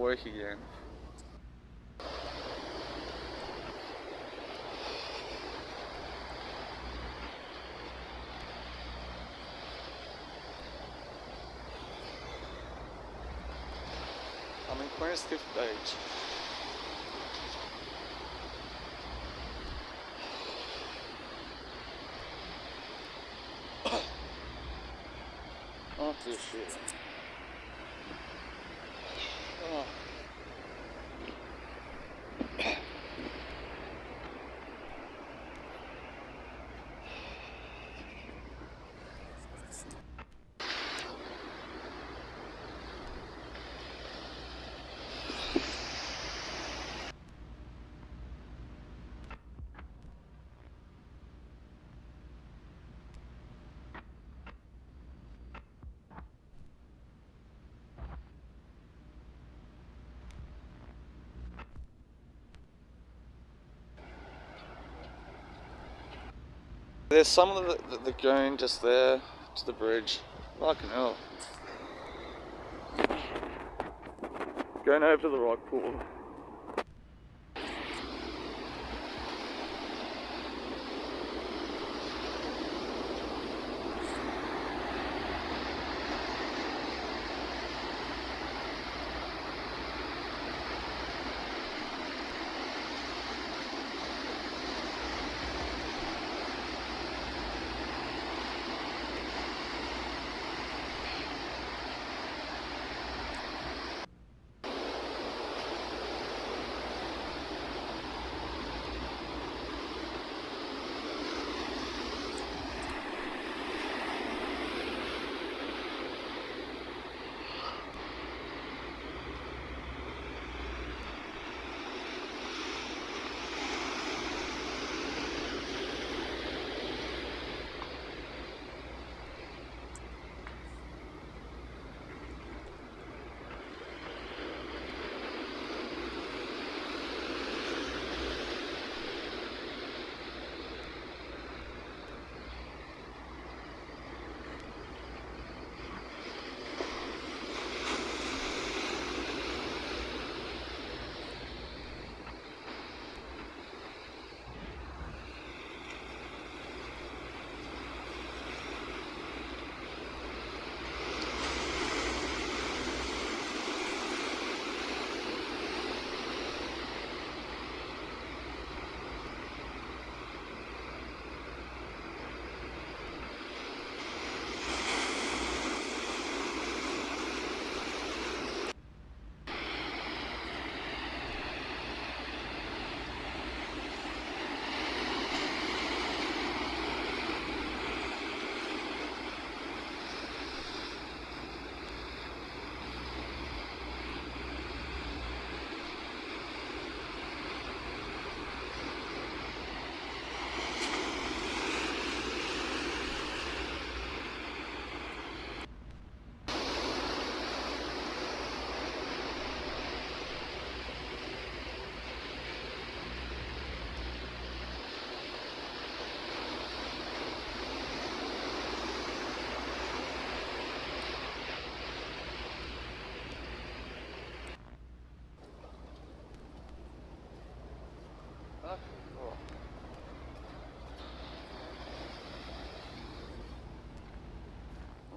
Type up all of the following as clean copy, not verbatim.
work again. I'm in Queen's Cliff Beach. Oh, this shit. Oh. There's some of the goon just there to the bridge. Fucking hell. Going over to the rock pool.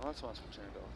That's why it's turned off.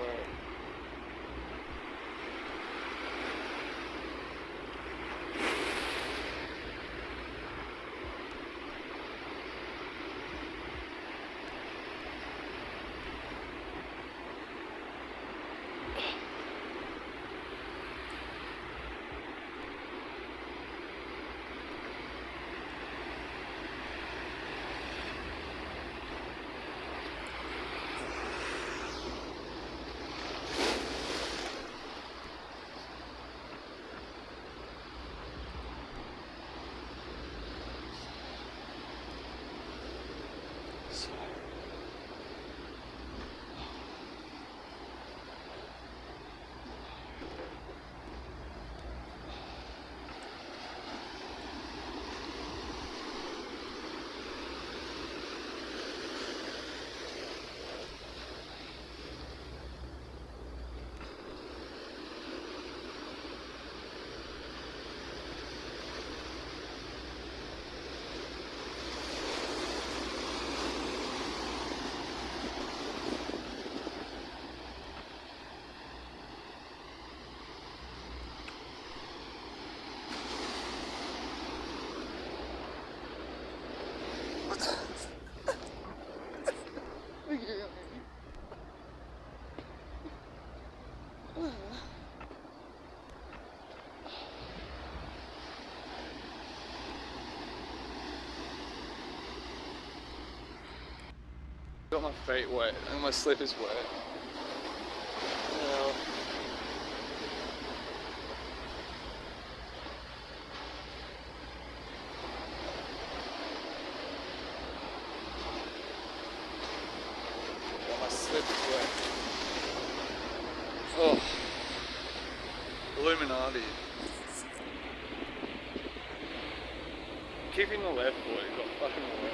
wet. Got my feet wet and my slip is wet. Now, my slip is wet. Oh, Illuminati. Keeping the left foot got fucking wet.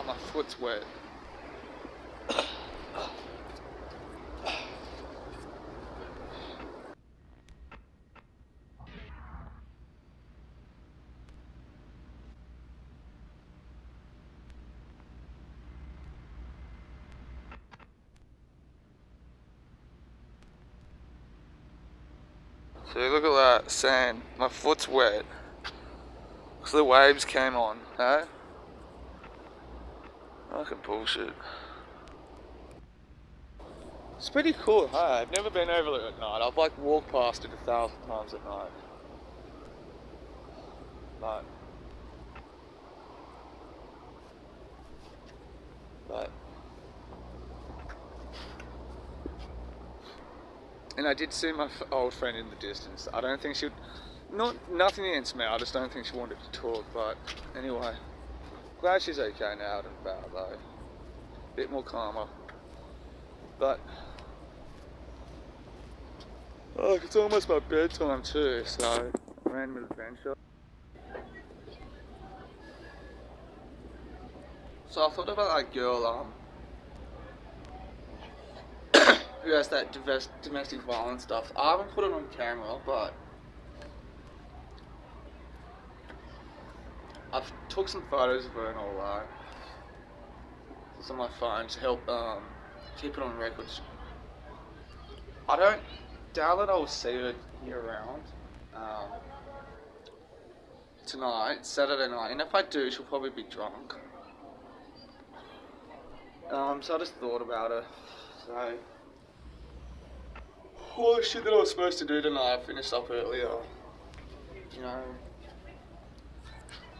my foot's wet. So look at that sand. My foot's wet because the waves came on. Hey? Fucking bullshit. It's pretty cool, hey? I've never been over there at night. I've like walked past it 1,000 times at night. But and I did see my old friend in the distance. I don't think she'd, nothing against me, I just don't think she wanted to talk, but anyway. Glad she's okay now out and about though. Bit more calmer. But, look, it's almost my bedtime too, so random adventure. So I thought about that girl, who has that domestic violence stuff. I haven't put it on camera, but I've took some photos of her and all that. It's on my phone to help keep it on records. I don't doubt that I will see her here around tonight, Saturday night, and if I do, she'll probably be drunk. So I just thought about her. So all the shit that I was supposed to do tonight, I finished up earlier. You know,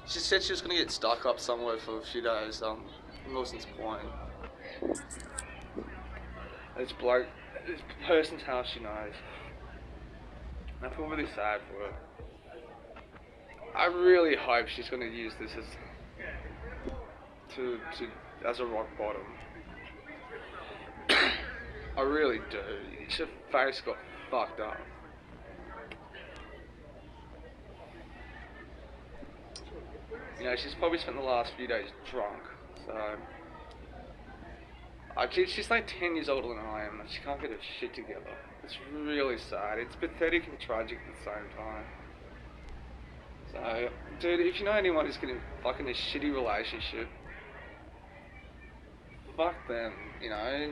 she said she was going to get stuck up somewhere for a few days, Wilson's Point. This person's house she knows. I feel really sad for her. I really hope she's going to use this as a rock bottom. I really do. Her face got fucked up. You know, she's probably spent the last few days drunk, so she's like 10 years older than I am, and she can't get her shit together. It's really sad. It's pathetic and tragic at the same time. So, dude, if you know anyone who's getting fucking a shitty relationship, fuck them, you know.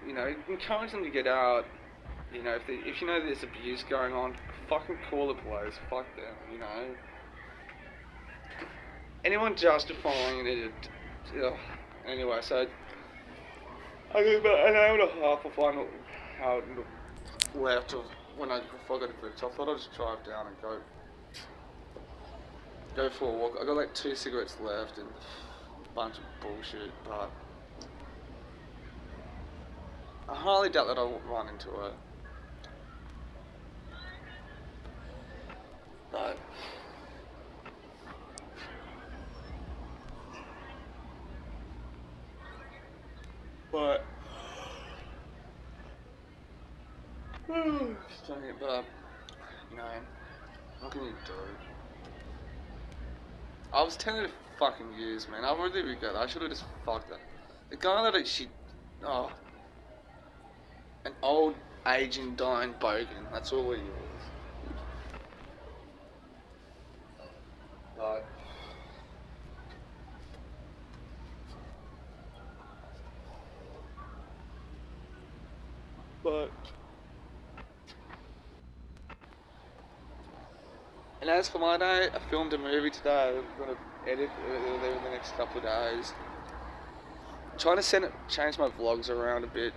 You know, encourage them to get out. You know, if you know there's abuse going on, fucking call the police. Fuck them, you know. Anyone justifying it, anyway, so I think about an hour and a half before I know how it left before I got to bridge. So I thought I'd just drive down and go for a walk. I got like 2 cigarettes left and a bunch of bullshit, but I highly doubt that I'll run into her. But you know, what can you do? I was telling her to fucking use, man. I really regret that. I should have just fucked that. The guy that an old, aging, dying bogan. That's all he was. But and as for my day, I filmed a movie today. I'm gonna edit it in the next couple of days. I'm trying to change my vlogs around a bit,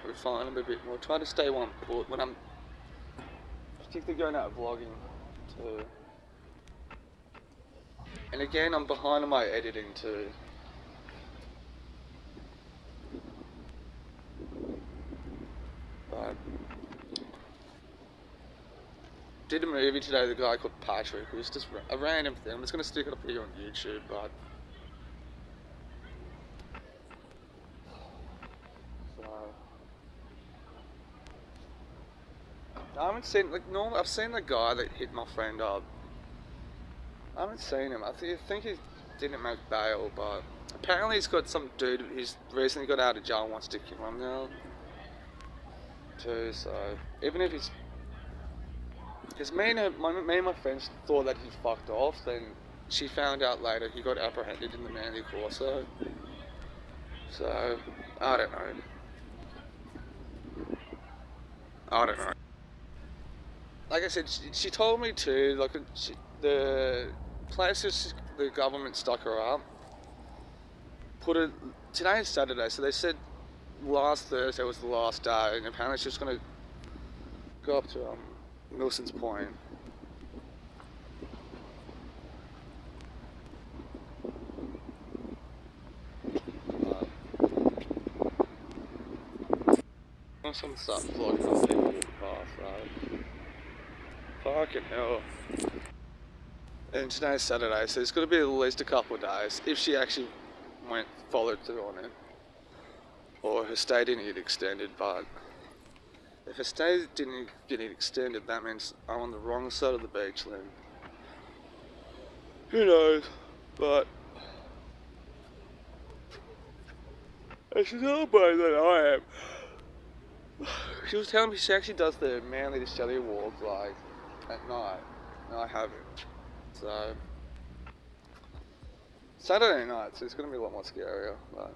refine them a bit more. Try to stay one put when I'm particularly going out vlogging too. And again, I'm behind on my editing too. But did a movie today, the guy called Patrick. It was just a random thing. I'm just going to stick it up here on YouTube, but so I haven't seen, I've seen the guy that hit my friend up. I haven't seen him. I think he's didn't make bail, but apparently he's got some dude who's recently got out of jail and wants to kill him now. Too, so even if he's, because me and my friends thought that he fucked off, then she found out later he got apprehended in the Manly Corso. So I don't know. Like I said, she told me too. Like the places the government stuck her up. Today is Saturday, so they said last Thursday was the last day, and apparently she's gonna go up to Milson's Point. I'm gonna start vlogging on people walking past, fucking hell. And today's Saturday, so it's gonna be at least a couple of days if she actually followed through on it, or her stay didn't get extended. But if her stay didn't get extended, that means I'm on the wrong side of the beach then. Who knows? But she's all better than I am. She was telling me she actually does the Manly to Shelley walk like at night, and I haven't. So Saturday night, so it's gonna be a lot more scarier. But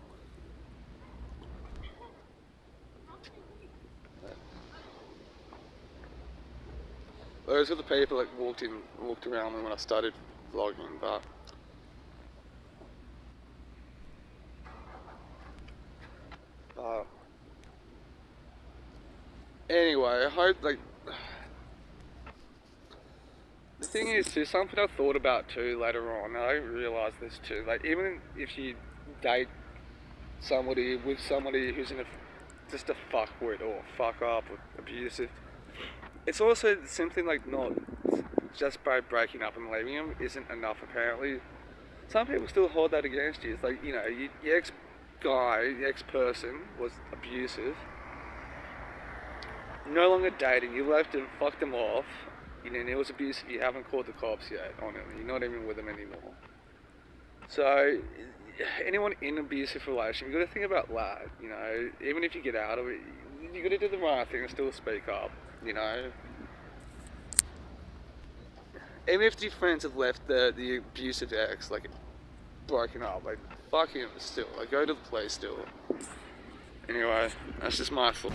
those are the people that walked around me when I started vlogging. But anyway, I hope the thing is too, something I thought about too later on, and I realised this too, like even if you date somebody with somebody who's just a fuckwit or fuck up or abusive, it's also simply like not just by breaking up and leaving them isn't enough apparently. Some people still hold that against you. It's like, you know, your ex-guy, the ex-person was abusive, no longer dating, you left him, fucked him off, you know, and it was abusive, you haven't called the cops yet on him, you're not even with him anymore. So, anyone in an abusive relation, you got to think about that, you know, even if you get out of it, you got to do the right thing and still speak up, you know. Even if your friends have left the abusive ex, like, broken up, like, fuck him still, like, go to the police still. Anyway, that's just my thought.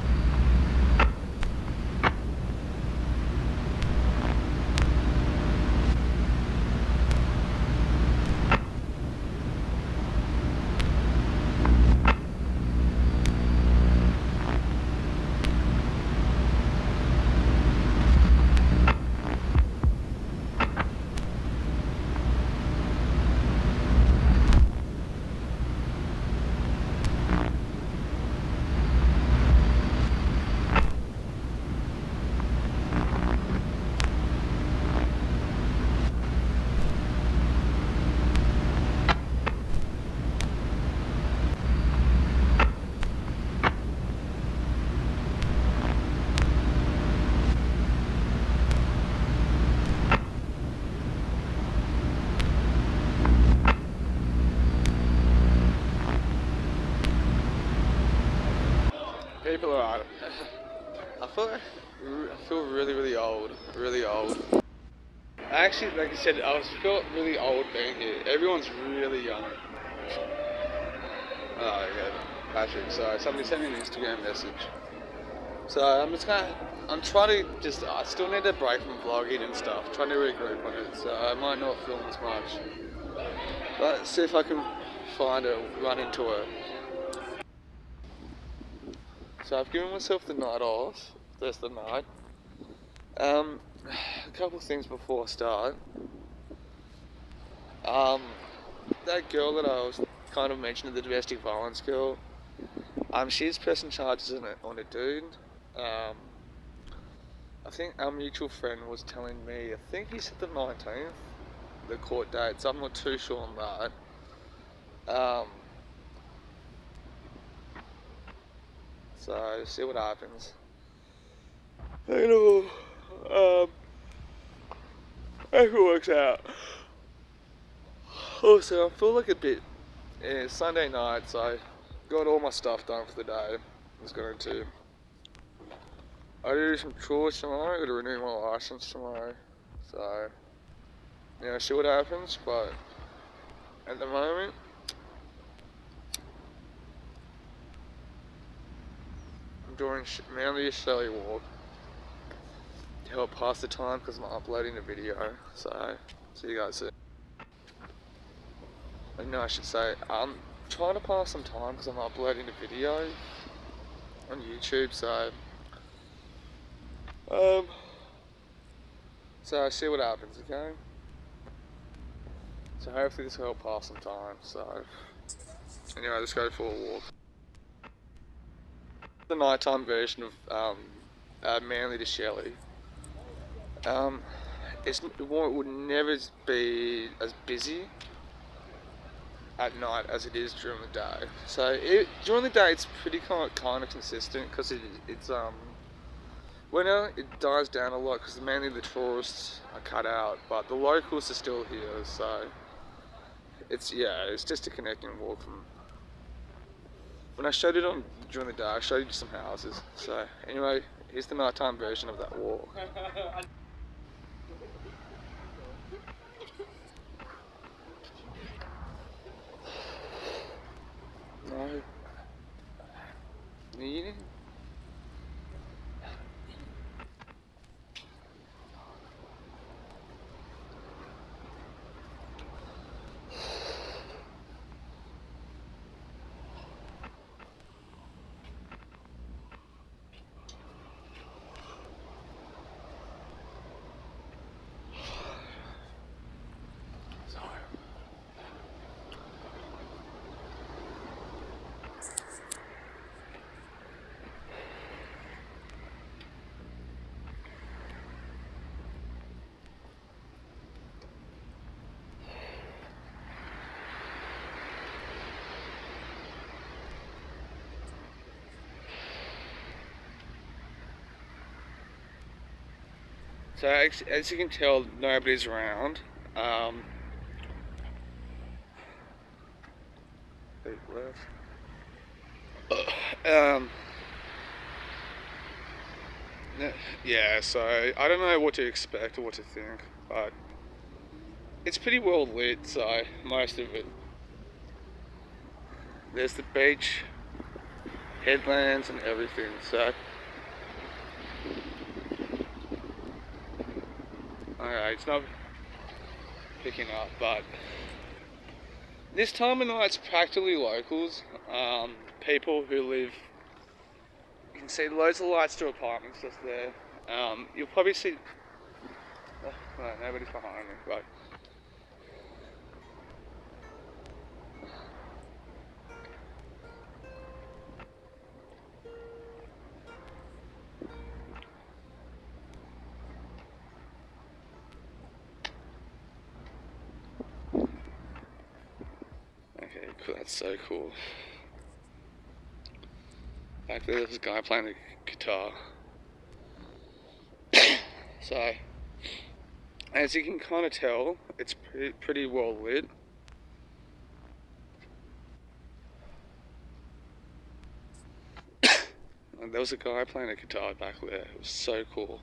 People are. I feel really old. Actually, like I said, felt really old being here. Everyone's really young. Oh, okay. Patrick, sorry. Somebody sent me an Instagram message. So I'm trying to I still need a break from vlogging and stuff. Trying to regroup on it. So I might not film as much. But see if I can run into it. So I've given myself the night off, there's the night. A couple of things before I start. That girl that I was kind of mentioning, the domestic violence girl, she's pressing charges on a dude. I think our mutual friend was telling me, I think he said the 19th, the court date, so I'm not too sure on that. So, see what happens. If it works out. Also, I feel like a bit. Yeah, it's Sunday night, so I got all my stuff done for the day. I was going to. I do some chores tomorrow. I got to renew my license tomorrow. So, see what happens. But at the moment, I'm doing mainly a Shelley walk to help pass the time because I'm uploading a video. So, see you guys soon. No, I should say, I'm trying to pass some time because I'm uploading a video on YouTube, so I see what happens, okay? So hopefully this will help pass some time, so anyway, let's go for a walk. The nighttime version of Manly to Shelley. It would never be as busy at night as it is during the day. So during the day it's pretty kind of consistent because it's winter it dies down a lot because mainly the tourists are cut out, but the locals are still here. So it's just a connecting walk from. When I showed it on during the day, I showed you some houses. So anyway, here's the nighttime version of that walk. No. Need. So as you can tell, nobody's around. Yeah, so I don't know what to expect or what to think, but it's pretty well lit, so most of it. There's the beach, headlands and everything, so. Alright, it's not picking up, but this time of night it's practically locals, people who live. You can see loads of lights to apartments just there. You'll probably see. No, nobody's behind me, but. Okay, cool, that's so cool. Back there, there's a guy playing the guitar. So, as you can kind of tell, it's pretty well lit. And there was a guy playing a guitar back there. It was so cool.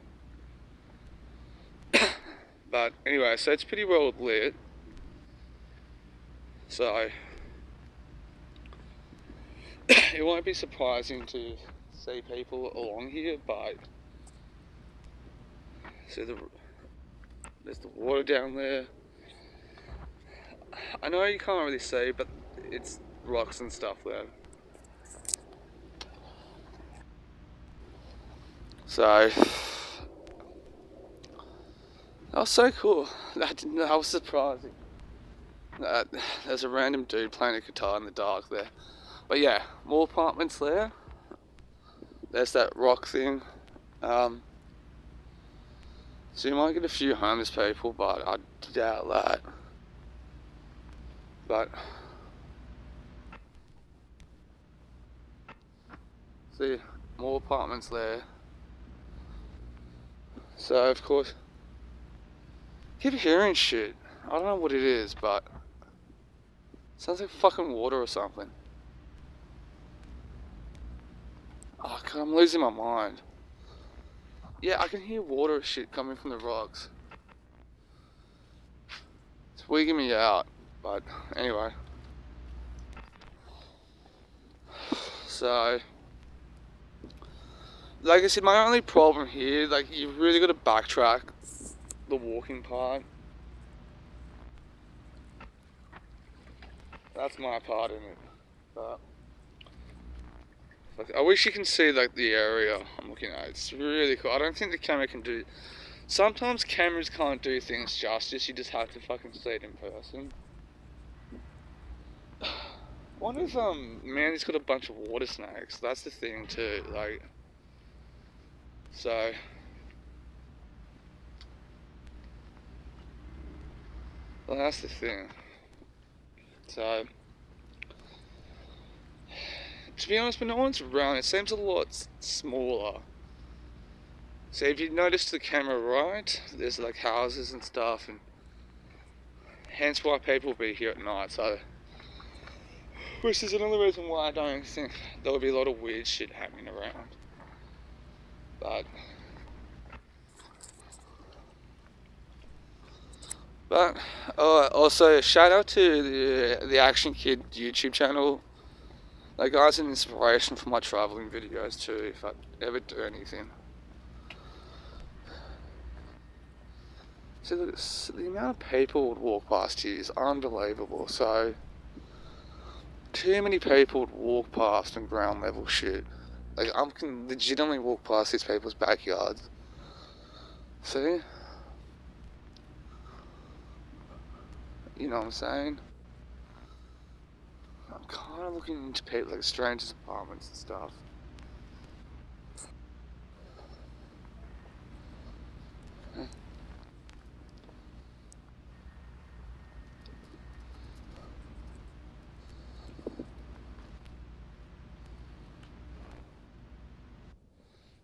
But anyway, so it's pretty well lit. So it won't be surprising to see people along here, but see there's the water down there. I know you can't really see, but it's rocks and stuff there. So that was so cool. That was surprising. There's a random dude playing a guitar in the dark there. But yeah, more apartments there. There's that rock thing. So you might get a few homeless people, but I doubt that. But see, more apartments there. So of course, keep hearing shit. I don't know what it is, but Sounds like fucking water or something. Oh god, I'm losing my mind. Yeah, I can hear water shit coming from the rocks. It's wigging me out, but anyway. So, like I said, my only problem here, like, you've really got to backtrack the walking part. That's my part in it. But I wish you can see like the area I'm looking at. It's really cool. I don't think the camera can do. Sometimes cameras can't do things justice. You just have to fucking see it in person. What if Mandy's got a bunch of water snakes? That's the thing too. Like, so. Well, that's the thing. So, to be honest, when no one's around, it seems a lot smaller. So if you notice the camera right, there's like houses and stuff, and hence why people will be here at night. So, which is another reason why I don't think there will be a lot of weird shit happening around. But also shout out to the Action Kid YouTube channel. That guy's an inspiration for my traveling videos too, if I ever do anything. So the amount of people would walk past here is unbelievable. So too many people would walk past on ground level shit. Like, I can legitimately walk past these people's backyards. See? You know what I'm saying? I'm kind of looking into people like strangers' apartments and stuff.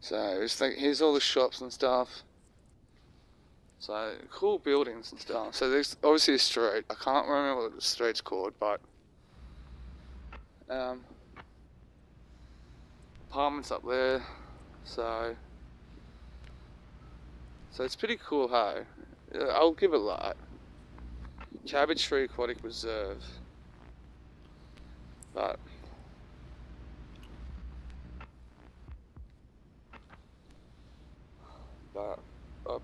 So it's like, here's all the shops and stuff. So cool buildings and stuff. So there's obviously a street. I can't remember what the street's called, but apartments up there. So it's pretty cool, hey? I'll give it that. Cabbage Tree Aquatic Reserve. But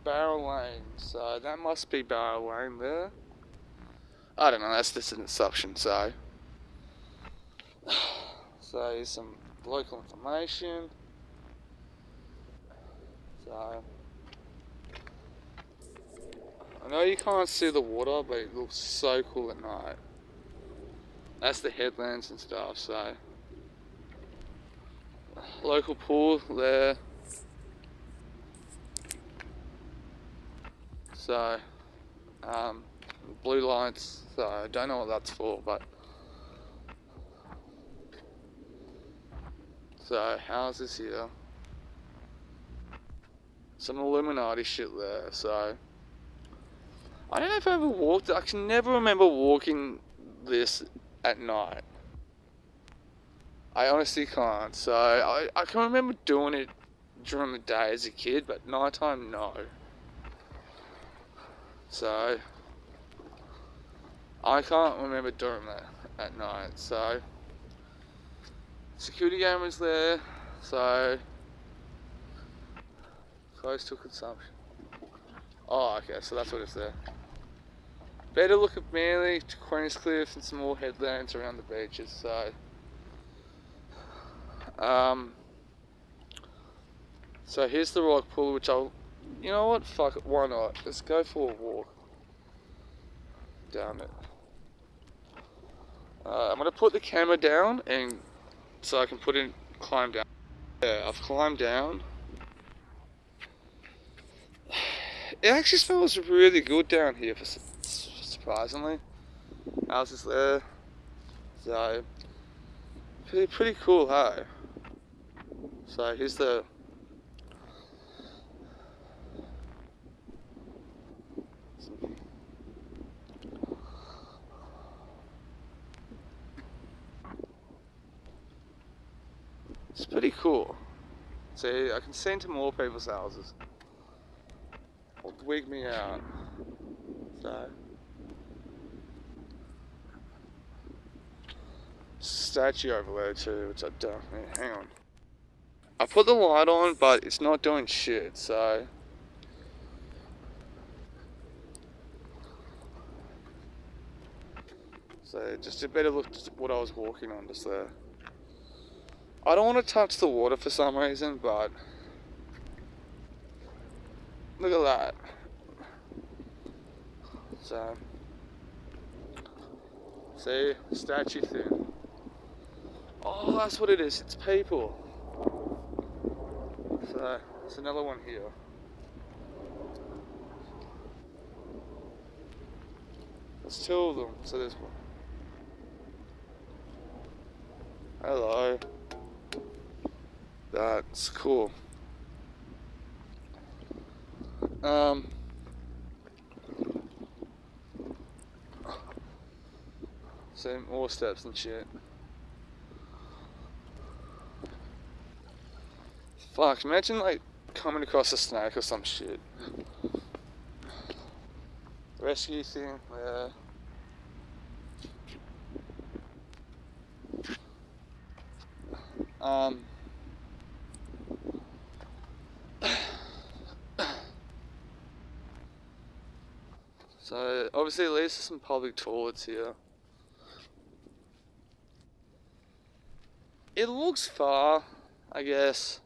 Barrel Lane, so that must be Barrel Lane there. I don't know, that's just an assumption, so here's some local information. So I know you can't see the water, but it looks so cool at night. That's the headlands and stuff, so local pool there. So blue lights, so I don't know what that's for, but so houses here, some Illuminati shit there. So I don't know if I ever walked, I can never remember walking this at night. I honestly can't. So I can remember doing it during the day as a kid, but nighttime, no. So I can't remember doing that at night. So security cameras there, so close to consumption. Oh, okay, so that's what it's there. Better look at Manly to Queenscliff and some more headlands around the beaches. So so here's the rock pool, which you know what, fuck it, why not? Let's go for a walk down it. I'm gonna put the camera down and so I can climb down. Yeah, I've climbed down. It actually smells really good down here, surprisingly. Houses there, so pretty cool, hey? So here's the pretty cool. See, I can see into more people's houses. It'll wig me out. So, statue over there too, which I don't. Hang on. I put the light on, but it's not doing shit. So, just a better look at what I was walking on just there. I don't want to touch the water for some reason, but look at that. So, see, statue thing. Oh, that's what it is. It's people. So, there's another one here. There's two of them. So there's one. Hello. That's cool. So more steps and shit. Fuck, imagine like coming across a snake or some shit. Rescue thing, yeah. So obviously at least there's some public toilets here. It looks far, I guess.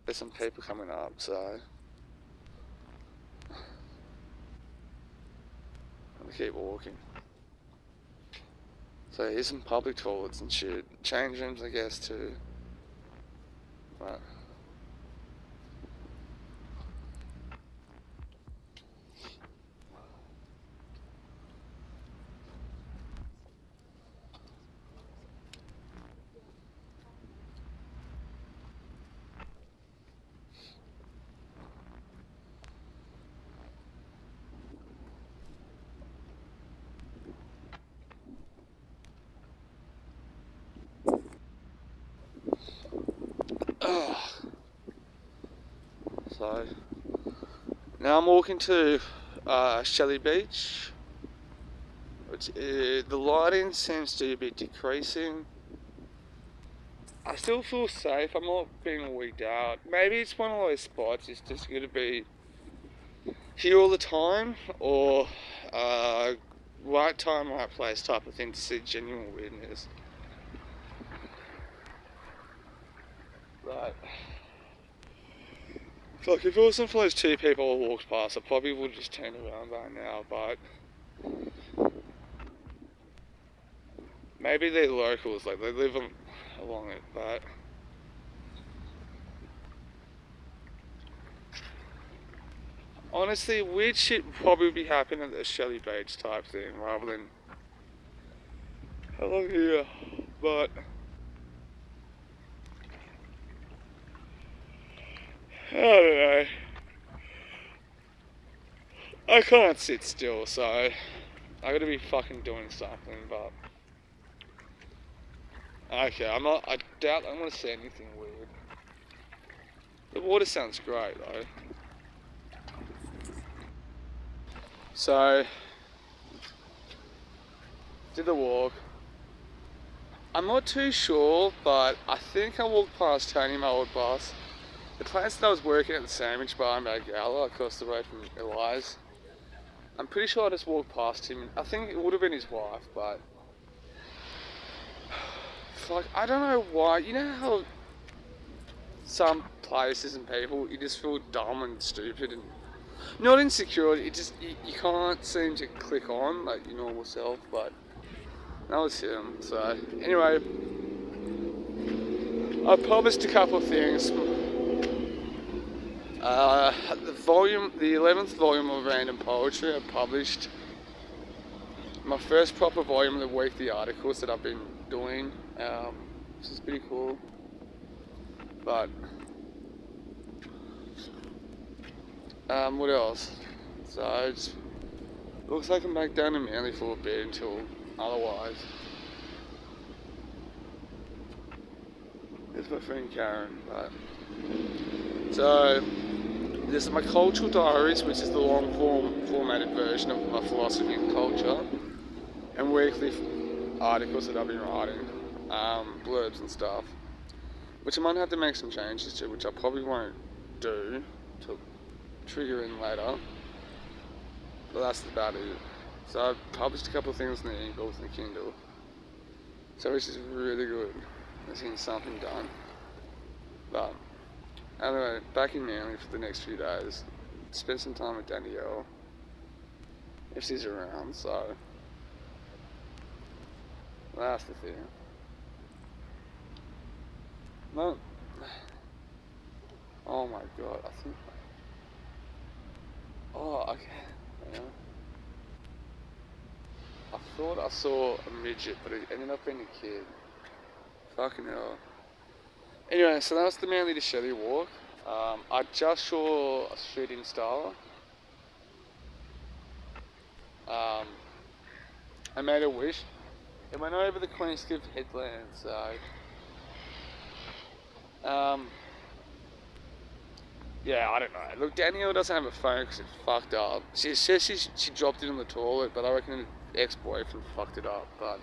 There's some people coming up, so I'm gonna keep walking. So here's some public toilets and shit. Change rooms, I guess, too. But so now I'm walking to Shelley Beach, which the lighting seems to be decreasing. I still feel safe. I'm not being wigged out. Maybe it's one of those spots. It's just going to be here all the time, or right time, right place type of thing to see genuine weirdness. Right. Fuck, if it wasn't for those two people who walked past, I probably would have just turned around by now, but maybe they're locals, like they live along it, but honestly, weird shit would probably be happening at the Shelley Beach type thing rather than along here, but I don't know. I can't sit still, so I gotta be fucking doing something, but okay, I doubt I'm gonna see anything weird. The water sounds great though. So, did the walk. I'm not too sure, but I think I walked past Tony, my old boss. The place that I was working at, the sandwich bar in Bagala, across the road from Eli's. I'm pretty sure I just walked past him. I think it would have been his wife, but like, I don't know why. You know how some places and people, you just feel dumb and stupid and not insecure. It just you can't seem to click on like your normal self. But that was him. So anyway, I promised a couple of things. The 11th volume of Random Poetry I published. My first proper volume of the weekly articles that I've been doing, which is pretty cool. But what else? So it looks like I'm back down in Manly for a bit until otherwise. It's my friend Karen. But so this is my cultural diaries, which is the long formatted version of my philosophy and culture, and weekly articles that I've been writing, blurbs and stuff, which I might have to make some changes to, which I probably won't do to trigger in later. But that's about it. So I've published a couple of things in the e-books and the Kindle. So which is really good. There's getting something done. But anyway, back in Manly for the next few days. Spend some time with Danielle. If she's around, so that's the thing. No. Oh my god, I think. Oh, okay. Yeah. I thought I saw a midget, but it ended up being a kid. Fucking hell. Anyway, so that was the Manly to Shelley walk. I just saw a shooting star. I made a wish. It went over the Queenscliff headland, so yeah, I don't know. Look, Danielle doesn't have a phone because it fucked up. She says she dropped it in the toilet, but I reckon an ex-boyfriend fucked it up. But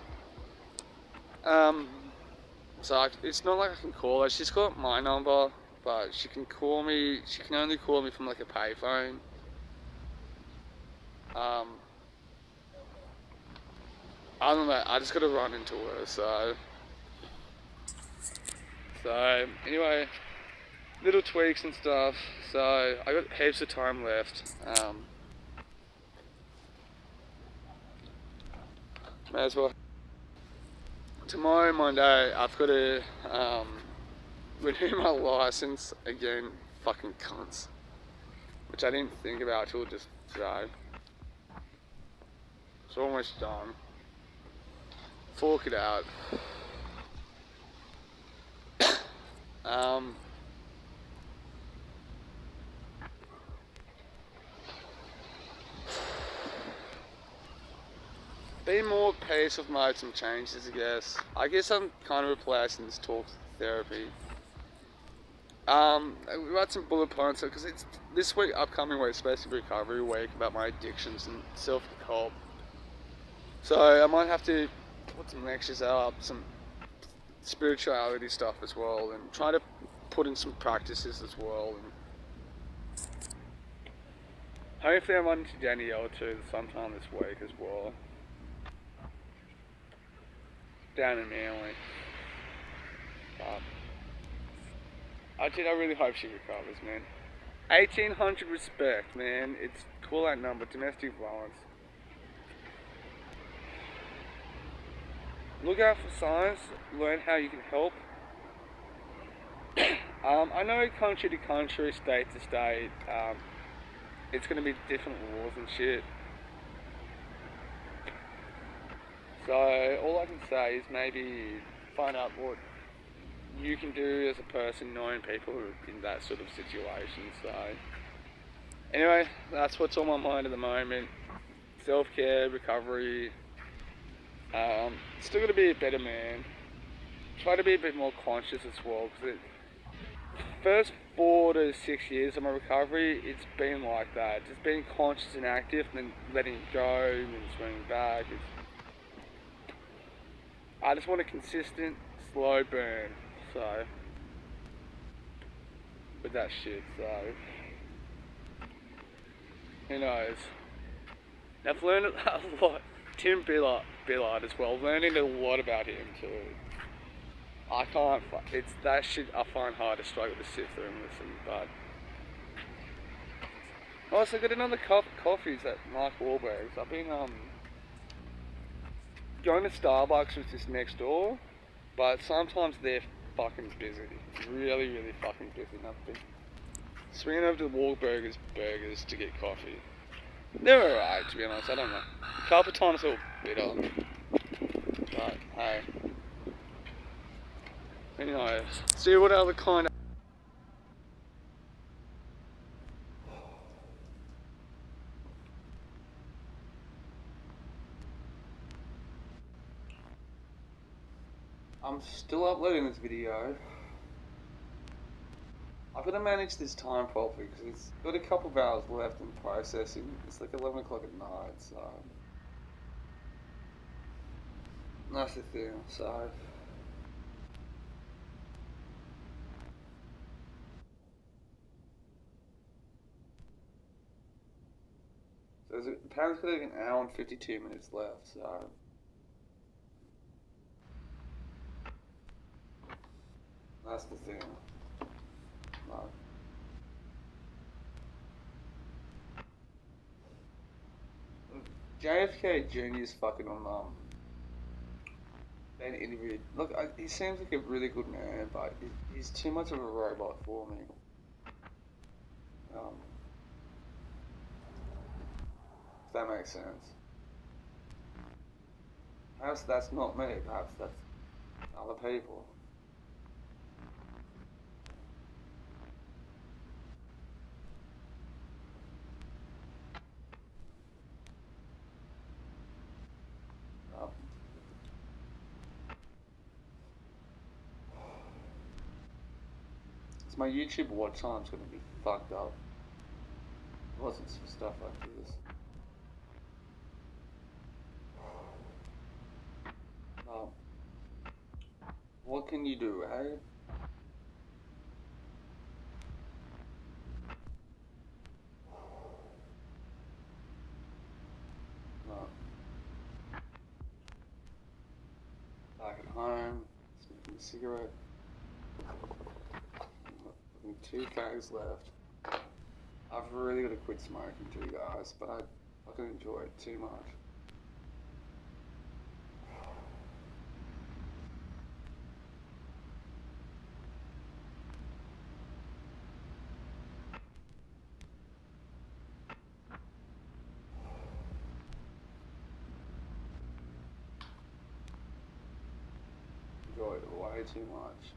so it's not like I can call her. She's got my number, but she can call me. She can only call me from like a payphone. I don't know. I just got to run into her. So anyway, little tweaks and stuff. So I got heaps of time left. May as well. Tomorrow, Monday, I've got to renew my license again. Fucking cunts. Which I didn't think about till just today. It's almost done. Fork it out. Be more peace with made some changes, I guess. I guess I'm kind of replacing this talk therapy. We had some bullet points because it's this week, upcoming week, supposed to be recovery week about my addictions and self-help. So I might have to put some lectures up, some spirituality stuff as well, and try to put in some practices as well. And hopefully I'm on to Danielle too sometime this week as well. Down in Manly. I really hope she recovers, man. 1800 respect, man. It's call that number, domestic violence. Look out for signs, learn how you can help. I know country to country, state to state, it's going to be different laws and shit. So all I can say is maybe find out what you can do as a person knowing people who are in that sort of situation. So anyway, that's what's on my mind at the moment. Self-care, recovery. Still got to be a better man. Try to be a bit more conscious as well, because first 4 to 6 years of my recovery, it's been like that. Just being conscious and active, and then letting it go, and then swinging back. I just want a consistent, slow burn. So with that shit, so who knows? I've learned a lot. Tim Billard as well. Learning a lot about him too. I can't. It's that shit I find hard to struggle to sit through and listen. But I also got another coffees at Mark Wahlberg's. I've been going to Starbucks, which is next door, but sometimes they're fucking busy. Really fucking busy. And I've been swinging over to Wahlberg's Burgers to get coffee. They're alright, to be honest. I don't know. A couple of times they were bitter. But hey. Anyway, see what other kind of. I'm still uploading this video. I've got to manage this time properly because it's got a couple of hours left in processing. It's like 11 o'clock at night, so that's the thing. So there's apparently like an hour and 52 minutes left, so that's the thing. No. JFK Jr.'s fucking on being interviewed. Look, he seems like a really good man, but he's too much of a robot for me. If that makes sense. Perhaps that's not me, perhaps that's other people. So my YouTube watch time's gonna be fucked up. It wasn't for stuff like this. What can you do, eh? Back at home, smoking a cigarette. 2 fags left. I've really got to quit smoking too, guys, but I fucking enjoy it too much. Enjoy it way too much.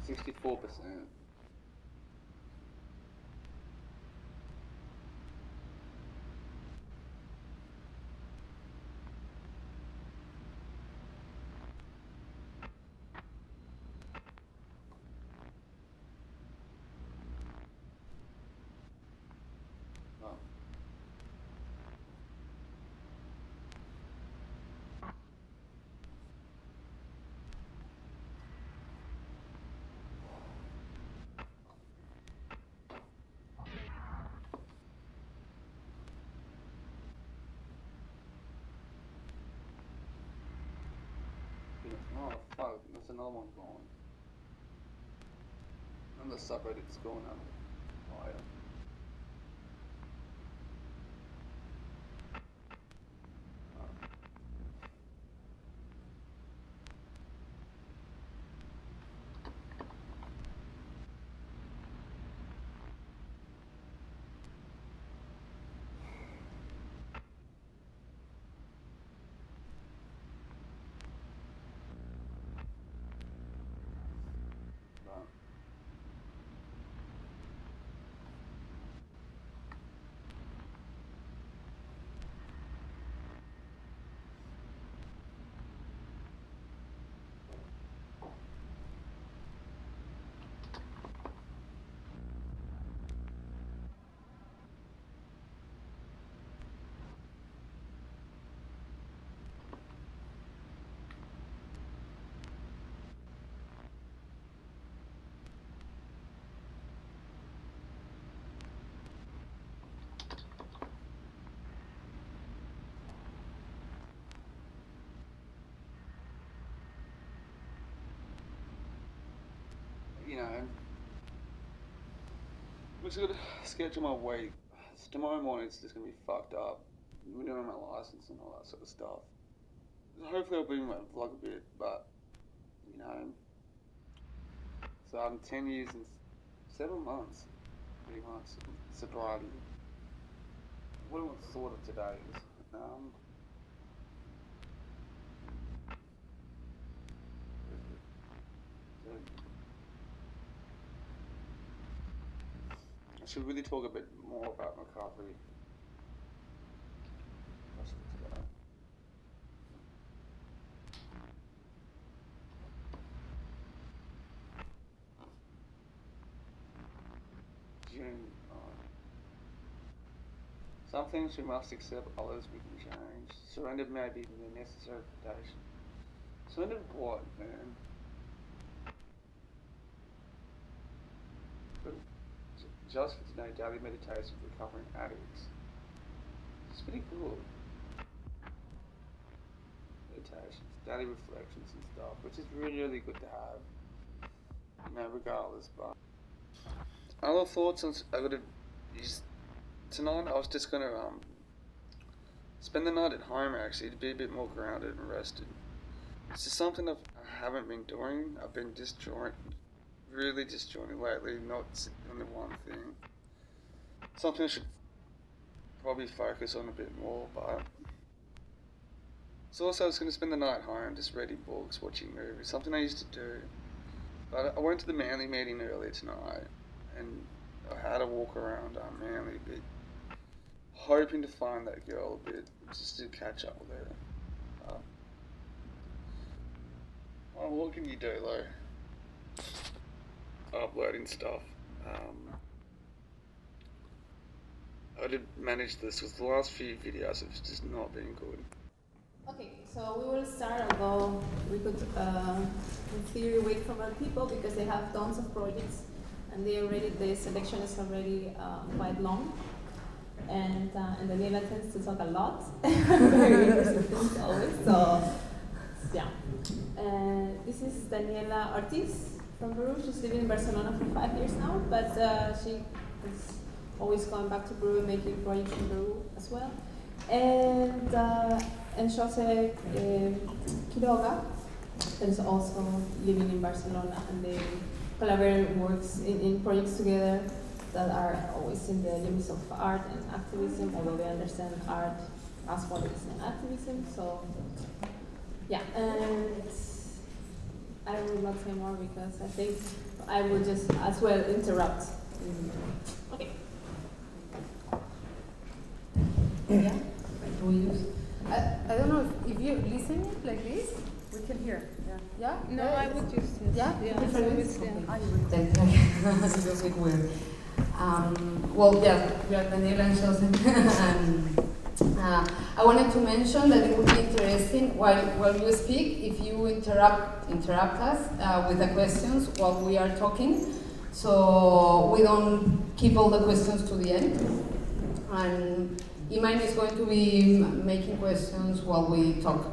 $64%. Oh. Oh fuck, there's another one going. And the subreddit's going on fire. You know, I'm just gonna schedule my week. Tomorrow morning it's just gonna be fucked up. We're doing my license and all that sort of stuff. Hopefully I'll bring my vlog a bit, but you know, so I'm 10 years and 7 months, pretty much, sobriety. What I thought of today is, should really talk a bit more about McCarthy. June. Some things we must accept, others we can change. Surrender may be the necessary foundation. Surrender to what, man? But just for today, daily meditation for recovering addicts. It's pretty cool. Meditations, daily reflections and stuff, which is really, really good to have. You know, regardless, but other thoughts on I gotta use tonight. I was just gonna spend the night at home actually to be a bit more grounded and rested. It's just something I haven't been doing. I've been really disjointed lately, not sitting on the one thing. Something I should probably focus on a bit more, but it's also I was gonna spend the night home just reading books, watching movies, something I used to do. But I went to the Manly meeting earlier tonight, and I had a walk around Manly a bit, hoping to find that girl a bit, just to catch up with her. Well, what can you do though? Uploading stuff. I did manage this with the last few videos, it's just not been good. Okay, so we will start, although we could, in theory, wait for more people because they have tons of projects and the selection is already quite long. And Daniela tends to talk a lot, very interesting things always, so yeah. This is Daniela Ortiz from Peru. She's living in Barcelona for 5 years now, but she is always going back to Peru and making projects in Peru as well. And Jose Quiroga is also living in Barcelona, and they collaborate works in projects together that are always in the limits of art and activism, although they understand art as what is an activism. So yeah, and I will not say more because I think I will just as well interrupt. Okay. Yeah. We use. I don't know if you listen it like this, we can hear. Yeah. Yeah. No, I would just. Yeah. Yeah. So it's, yeah. It's a bit weird. Well, yeah, we are Daniela and Joseph, and I wanted to mention that it would be interesting while you speak if you interrupt us with the questions while we are talking, so we don't keep all the questions to the end. And Iman is going to be making questions while we talk.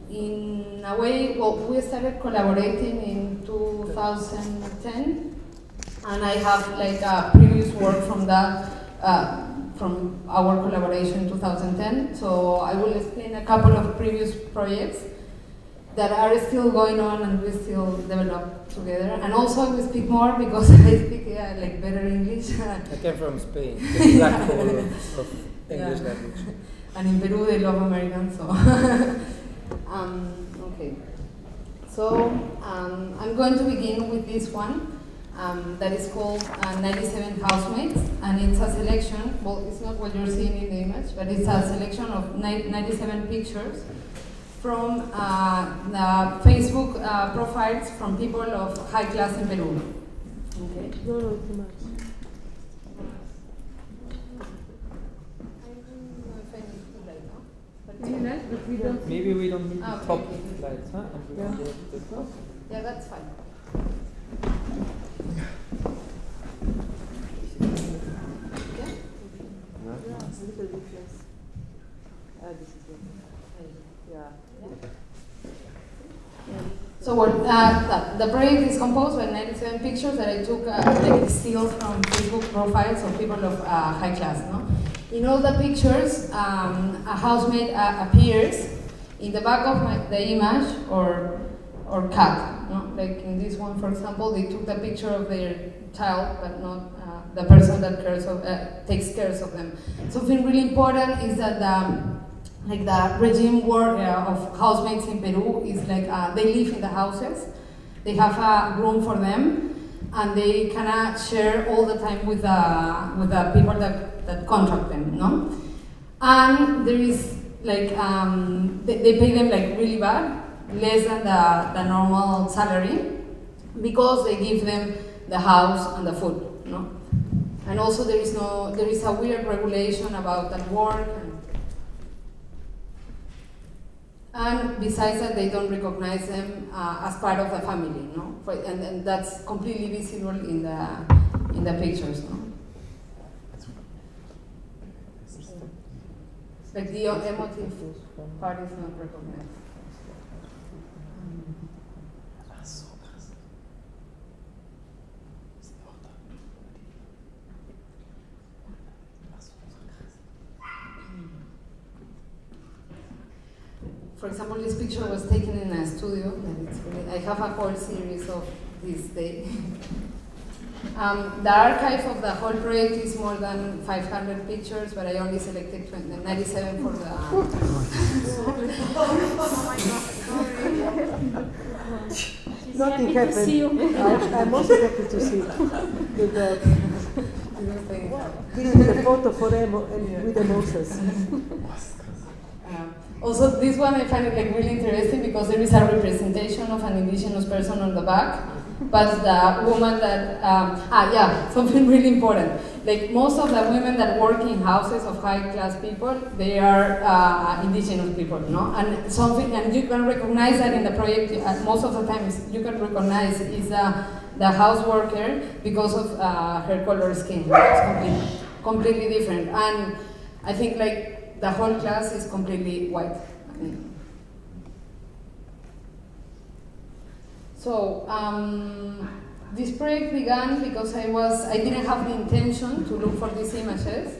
In a way, well, we started collaborating in 2010, and I have like a previous work from that, from our collaboration in 2010. So I will explain a couple of previous projects that are still going on and we still develop together. And also I will speak more because I speak like better English. I came from Spain, the black hole of English language. And in Peru they love Americans, so. Okay. So I'm going to begin with this one that is called 97 Housemates, and it's a selection, well, it's not what you're seeing in the image, but it's a selection of 97 pictures from the Facebook profiles from people of high class in Peru. Okay. No, too much. Maybe we don't need the okay. top slides, huh? And we can get the top. Yeah, that's fine. Yeah? Yeah, a little bit less. This is good. Yeah. So the project is composed by 97 pictures that I took like still from Facebook profiles of people of high class. No? In all the pictures, a housemate appears in the back of the image or cat. No? Like in this one, for example, they took the picture of their child, but not the person that takes care of them. Something really important is that the regime work of housemates in Peru is like they live in the houses, they have a room for them, and they kind of share all the time with the people that contract them, no? And there is like, they pay them like really bad, less than the normal salary, because they give them the house and the food, no? And also there is a weird regulation about that work. And besides that, they don't recognize them as part of the family, no? And that's completely visible in the pictures, no? Like the emotive part is not recognized. For example, this picture was taken in a studio. And it's really, I have a whole series of this day. The archive of the whole project is more than 500 pictures, but I only selected 97 for the... Nothing happened. I'm also happy to see the dog. This is a photo for them with the Moses. Also, this one I find it like really interesting because there is a representation of an indigenous person on the back, but the woman that, something really important. Like most of the women that work in houses of high-class people, they are indigenous people, no? And you can recognize that in the project. Most of the times, you can recognize is the house worker because of her color skin. It's completely different, and I think like. The whole class is completely white. So this project began because I didn't have the intention to look for these images,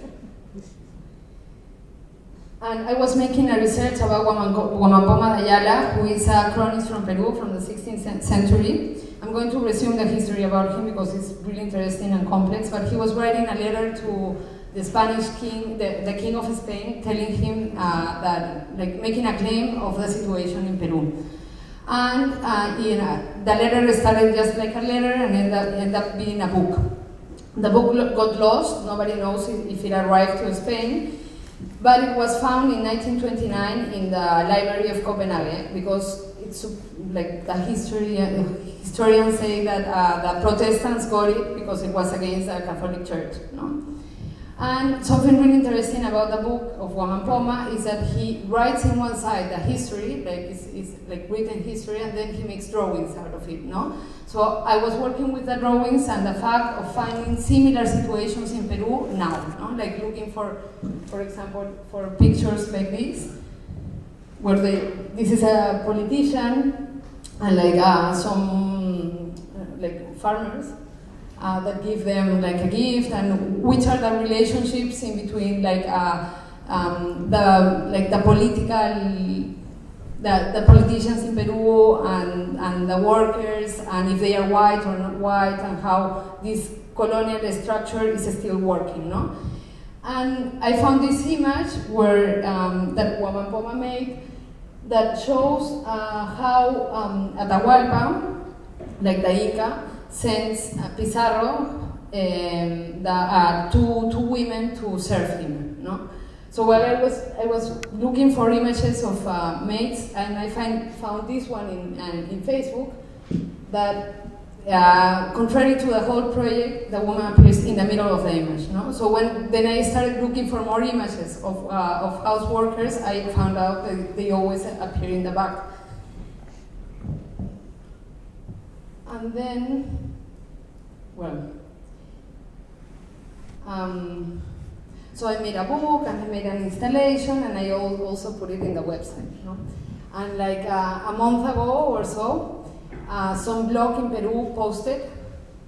and I was making a research about Huamampoma de Ayala, who is a chronist from Peru from the 16th century. I'm going to resume the history about him because it's really interesting and complex. But he was writing a letter to the Spanish king, the king of Spain, telling him that, like, making a claim of the situation in Peru. And the letter started just like a letter and ended up being a book. The book got lost. Nobody knows if it arrived to Spain, but it was found in 1929 in the Library of Copenhagen because it's like the historians say that the Protestants got it because it was against the Catholic Church. No? And something really interesting about the book of Huamampoma is that he writes in one side the history, like it's like written history, and then he makes drawings out of it, no? So I was working with the drawings and the fact of finding similar situations in Peru now, no? Like looking for example, for pictures like this, where this is a politician and like some like farmers. That give them like a gift, and which are the relationships in between like the politicians in Peru and the workers, and if they are white or not white, and how this colonial structure is still working, no? And I found this image where that Huamampoma made that shows how Atahualpa, like the Inca, sends Pizarro two women to serve him. No? So while I was looking for images of maids, and I found this one in Facebook, that contrary to the whole project, the woman appears in the middle of the image. No? So then I started looking for more images of house workers, I found out that they always appear in the back. And then, well, so I made a book and I made an installation, and I also put it in the website. No? And like a month ago or so, some blog in Peru posted,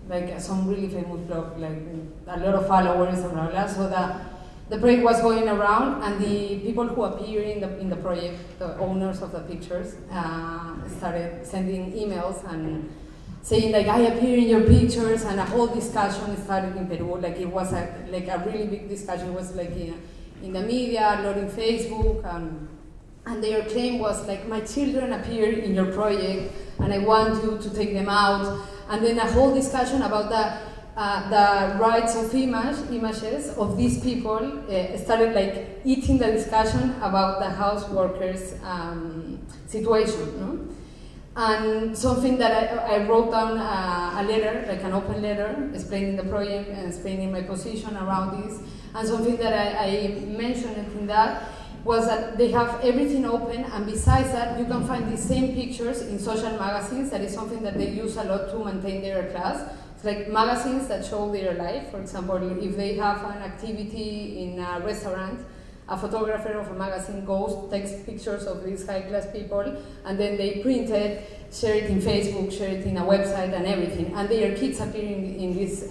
like some really famous blog, like a lot of followers and blah blah. So the project was going around, and the people who appear in the project, the owners of the pictures, started sending emails and saying like, I appear in your pictures, and a whole discussion started in Peru. Like it was a really big discussion. It was like in the media, a lot in Facebook, and their claim was like, my children appear in your project, and I want you to take them out. and then a whole discussion about the rights of images of these people started like eating the discussion about the house workers situation. No? And something that I wrote down a letter, like an open letter, explaining the project and explaining my position around this. And something that I mentioned in that was that they have everything open, and besides that, you can find these same pictures in social magazines. That is something that they use a lot to maintain their class. It's like magazines that show their life. For example, if they have an activity in a restaurant, a photographer of a magazine goes, takes pictures of these high-class people, and then they print it, share it in Facebook, share it in a website and everything. And their kids appearing in these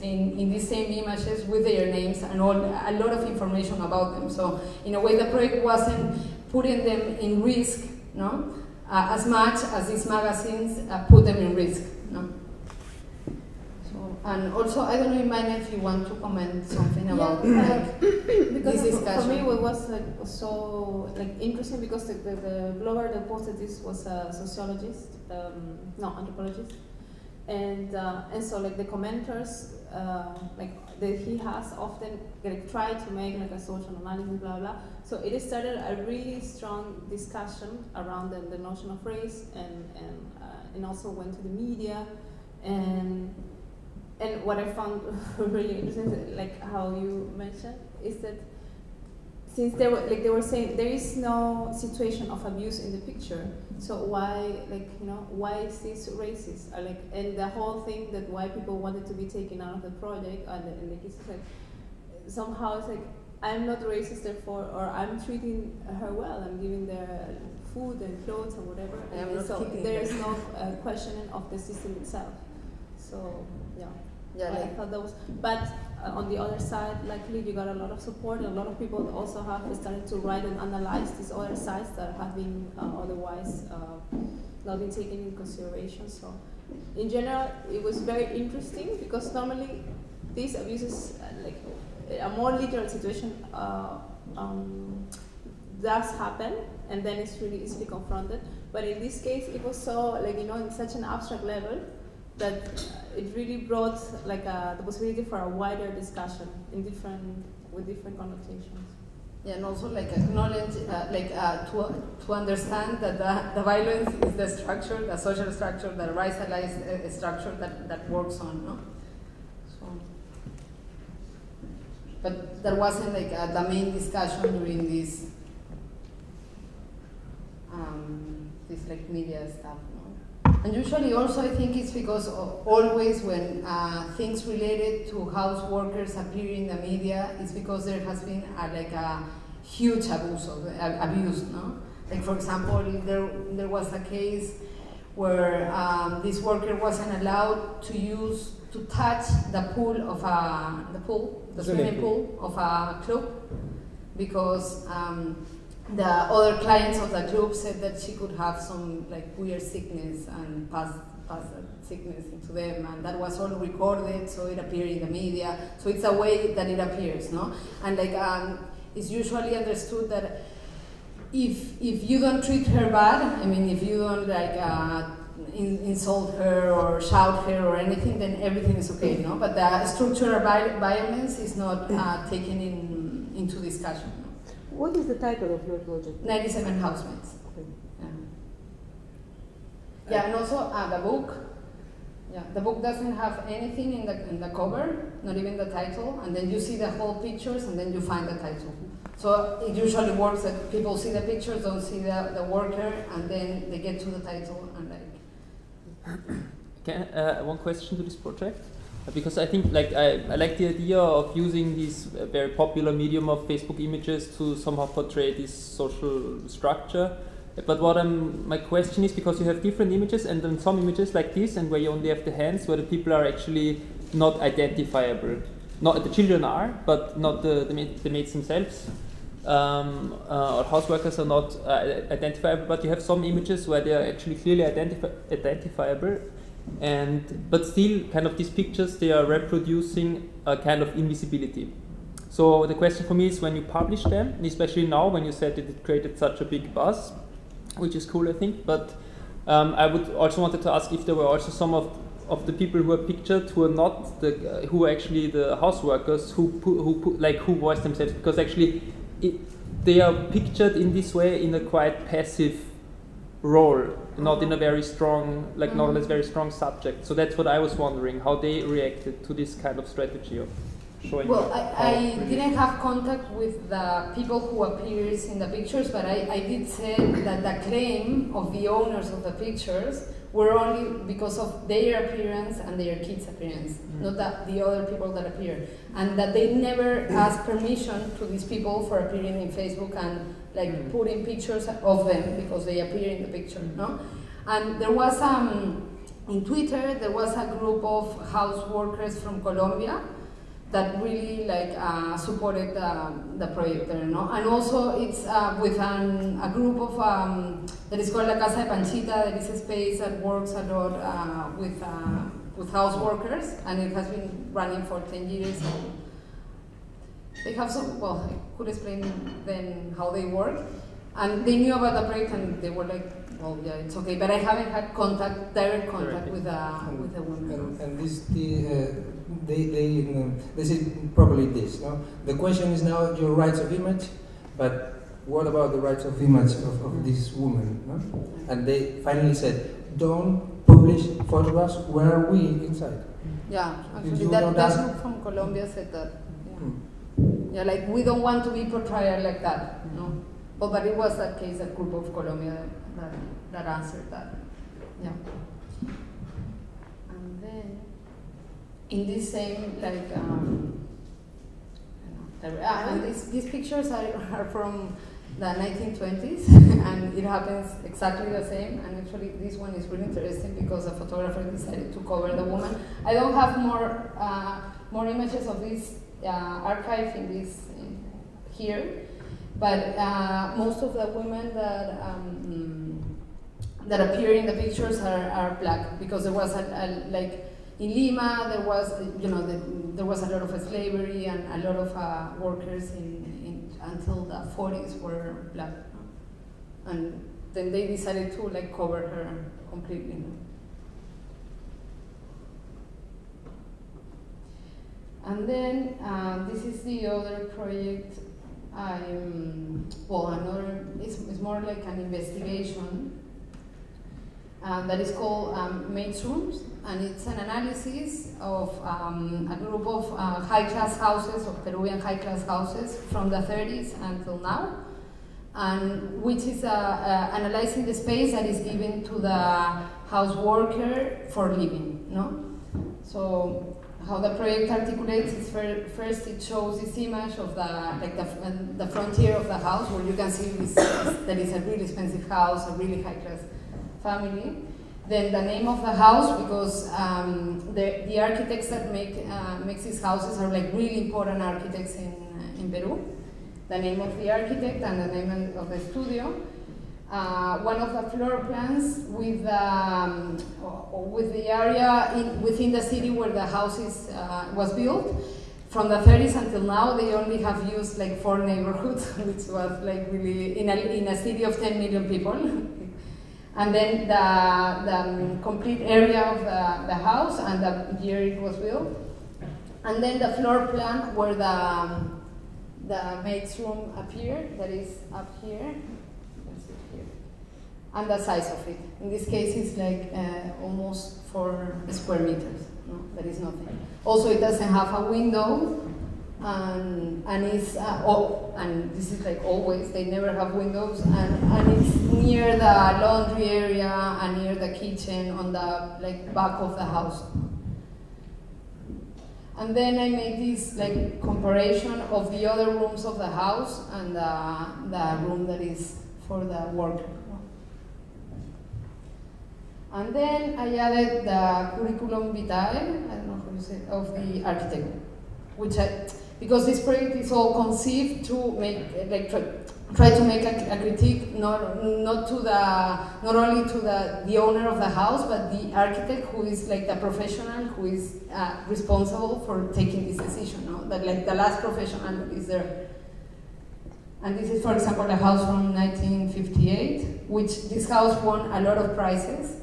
same images with their names and a lot of information about them. So in a way, the project wasn't putting them in risk, no, as much as these magazines put them in risk, no. And also, I don't know, Imani, if you want to comment something about because this discussion. For me, it was like so like interesting because the blogger that posted this was a sociologist, anthropologist, and so like the commenters like that he has often like tried to make like a social analysis, blah blah. So it started a really strong discussion around the notion of race, and also went to the media. And what I found really interesting, like how you mentioned, is that since they were saying there is no situation of abuse in the picture, so why why is this racist? And the whole thing that why people wanted to be taken out of the project, and the kids said somehow it's like I'm not racist, therefore, or I'm treating her well, I'm giving her food and clothes or whatever, and so there is no questioning of the system itself. So yeah, I thought that was. But on the other side, luckily you got a lot of support, and a lot of people also have started to write and analyze these other sides that have been otherwise not been taken into consideration. So in general, it was very interesting because normally these abuses, like a more literal situation, does happen, and then it's really easily confronted. But in this case, it was so in such an abstract level that it really brought the possibility for a wider discussion with different connotations. Yeah, and also acknowledge, to understand that the violence is the structure, the social structure, the racialized structure that works on, no? So, but there wasn't the main discussion during this media stuff. And usually also I think it's because always when things related to house workers appear in the media, it's because there has been a huge abuse, no? Like for example, there was a case where this worker wasn't allowed to touch the swimming pool of a club because the other clients of the club said that she could have some weird sickness and pass that sickness into them, and that was all recorded, so it appeared in the media. So it's a way that it appears, no? And it's usually understood that if you don't treat her bad, I mean, if you don't insult her or shout her or anything, then everything is okay, no? But the structural violence is not taken into discussion. What is the title of your project? 97 Housemates. Okay. Yeah, and also the book. Yeah, the book doesn't have anything in the cover, not even the title, and then you see the whole pictures, and then you find the title. So it usually works that people see the pictures, don't see the worker, and then they get to the title and One question to this project. Because I think I like the idea of using this very popular medium of Facebook images to somehow portray this social structure. But my question is, because you have different images, and then some images like this, and where you only have the hands, where the people are actually not identifiable. Not the children are, but not the maids themselves. Or house workers are not identifiable, but you have some images where they are actually clearly identifiable. But still, kind of these pictures, they are reproducing a kind of invisibility. So the question for me is, when you publish them, and especially now when you said that it created such a big buzz, which is cool, I think, but I would also wanted to ask if there were also some of of the people who are pictured who are not the who are actually the house workers who voice themselves, because actually they are pictured in this way in a quite passive role, not in a very strong, not as very strong subject. So that's what I was wondering, how they reacted to this kind of strategy of showing. Well, I didn't have contact with the people who appears in the pictures, but I did say that the claim of the owners of the pictures were only because of their appearance and their kids' appearance, not that the other people that appear, and that they never asked permission to these people for appearing in Facebook and putting pictures of them because they appear in the picture, no? And there was in Twitter there was a group of house workers from Colombia that really supported the project there, no? And also it's with a group of that is called La Casa de Panchita. That is a space that works a lot with house workers, and it has been running for 10 years. And they have some, well, I could explain then how they work, and they knew about the project and they were like, well, yeah, it's okay, but I haven't had direct contact with the women. And this, they say probably this, no? The question is now your rights of image, but what about the rights of image of this woman, no? And they finally said, don't publish photographs where are we inside. Yeah, actually that group from Colombia said that. Yeah. Yeah, we don't want to be portrayed like that, no? But it was that case, that group of Colombia that answered that. Yeah. And then in this same these pictures are from the 1920s, and it happens exactly the same. And actually, this one is really interesting because the photographer decided to cover the woman. I don't have more images of this archive in this here, but most of the women that appear in the pictures are black, because there was in Lima there was there was a lot of slavery, and a lot of workers until the 40s were black, and then they decided to cover her completely. And then this is the other project. It's more like an investigation that is called Maids' Rooms, and it's an analysis of a group of high-class houses, of Peruvian high-class houses from the 30s until now, and which is analyzing the space that is given to the house worker for living, no? So how the project articulates is first it shows this image of the frontier of the house, where you can see that is a really expensive house, a really high-class family. Then the name of the house, because the architects that makes these houses are really important architects in Peru. The name of the architect and the name of the studio. One of the floor plans with the area within the city where the house was built. From the 30s until now, they only have used 4 neighborhoods, which was really in a city of 10 million people. And then the complete area of the house and the year it was built. And then the floor plan where the maid's room appeared, that is up here. And the size of it. In this case, it's almost 4 square meters. No, that is nothing. Also, it doesn't have a window, and it's and this is always. They never have windows, and it's near the laundry area and near the kitchen on the back of the house. And then I made this comparison of the other rooms of the house and the room that is for the worker. And then I added the curriculum vitae, I don't know how you say, of the architect, because this project is all conceived to make, try to make a critique, not only to the owner of the house, but the architect, who is the professional who is responsible for taking this decision, no? That the last professional that is there. And this is, for example, a house from 1958, which this house won a lot of prizes.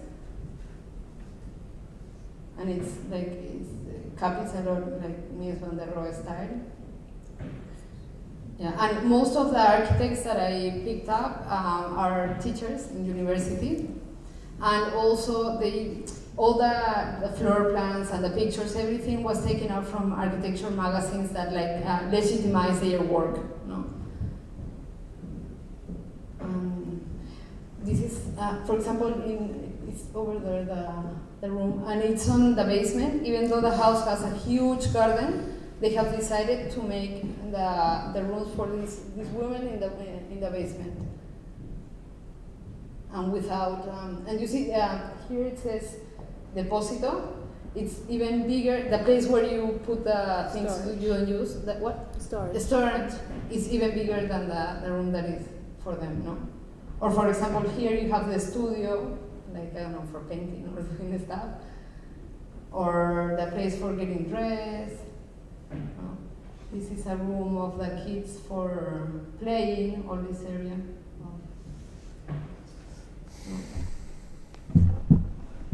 and it's copies a lot like Mies van der Rohe style. Yeah, and most of the architects that I picked up are teachers in university, and also all the floor plans and the pictures, everything was taken out from architecture magazines that legitimize their work. No? This is, for example, it's over there, the room, and it's on the basement. Even though the house has a huge garden, they have decided to make the rooms for these women in the basement. And without, and you see here it says deposito. It's even bigger. The place where you put the things you don't use. What? Storage. The storage is even bigger than the room that is for them. No. Or for example, here you have the studio, like I don't know, for painting or doing stuff, or the place for getting dressed. This is a room of the kids for playing, all this area.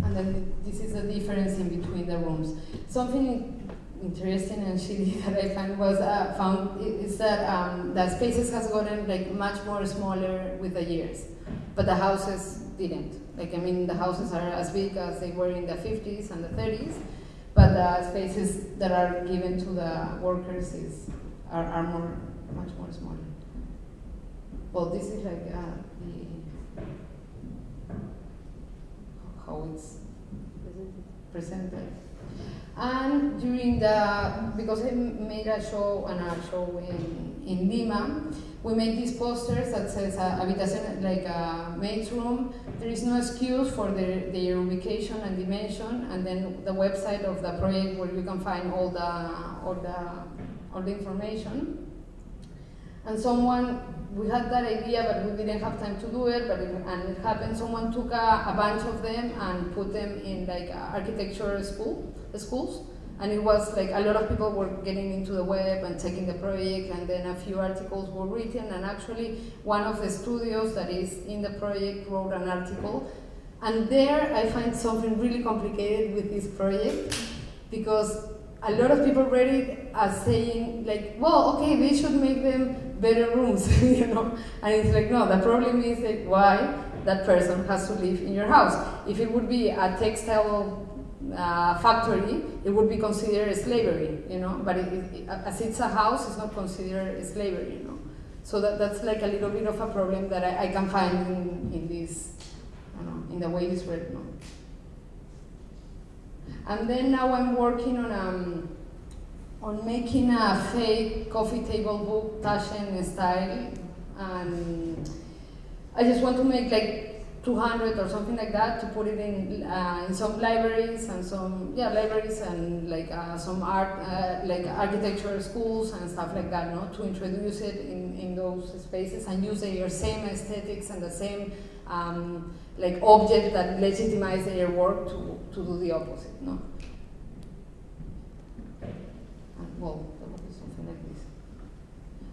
And then this is the difference in between the rooms. Something interesting and shitty that I found is that the spaces has gotten much more smaller with the years, but the houses didn't. The houses are as big as they were in the 50s and the 30s, but the spaces that are given to the workers are much more smaller. Well, this is how it's presented. And during because I made a show in Lima, we made these posters that says habitación, like a maid's room. There is no excuse for their ubication and dimension, and then the website of the project where you can find all the information. And we had that idea, but we didn't have time to do it. And it happened. Someone took a bunch of them and put them in architecture schools, and it was a lot of people were getting into the web and checking the project, and then a few articles were written. And actually, one of the studios that is in the project wrote an article, and there I find something really complicated with this project, because a lot of people read it as saying well, okay, they should make them better rooms, And it's no, the problem is why that person has to live in your house. If it would be a textile factory, it would be considered slavery, But as it's a house, it's not considered slavery, So that's a little bit of a problem that I can find in this, in the way it's written. And then now I'm working on making a fake coffee table book, Taschen style, and I just want to make 200 or something like that to put it in some libraries and some some art architecture schools and stuff like that, to introduce it in those spaces and use their same aesthetics and the same object that legitimize their work to do the opposite, Well, that would be something like this.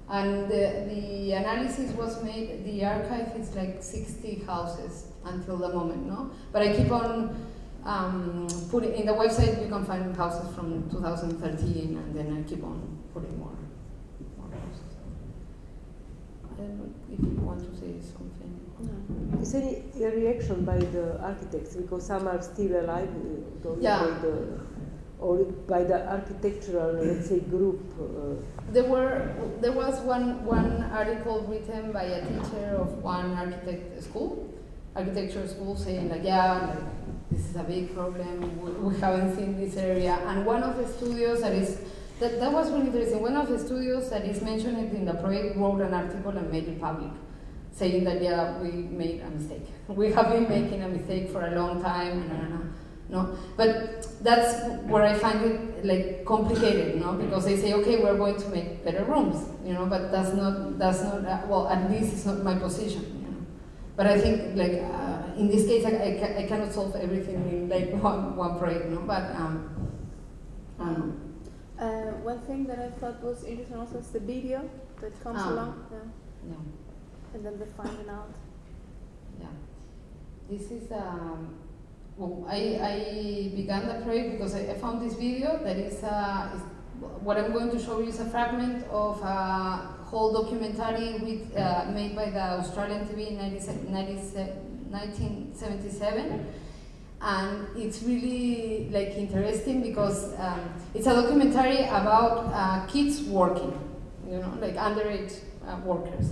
And the analysis was made, the archive is 60 houses until the moment, But I keep on putting, in the website you can find houses from 2013, and then I keep on putting more houses. I don't know if you want to say something. No. Is there any reaction by the architects, because some are still alive, or by the architectural, let's say, group? There was one article written by a teacher of one architecture school, saying this is a big problem. We haven't seen this area. And one of the studios that was really interesting. One of the studios that is mentioned in the project wrote an article and made it public, saying that we made a mistake. We have been making a mistake for a long time. But that's where I find it complicated, because they say, okay, we're going to make better rooms, but that's not well, at least it's not my position, But I think in this case I cannot solve everything in one project, But I don't know. One thing that I thought was interesting also is the video that comes along, No. and then the finding out. Yeah, this is well, I began the project because I found this video that is what I'm going to show you is a fragment of a whole documentary made by the Australian TV in 1977. And it's really like interesting because it's a documentary about kids working, you know, like underage workers.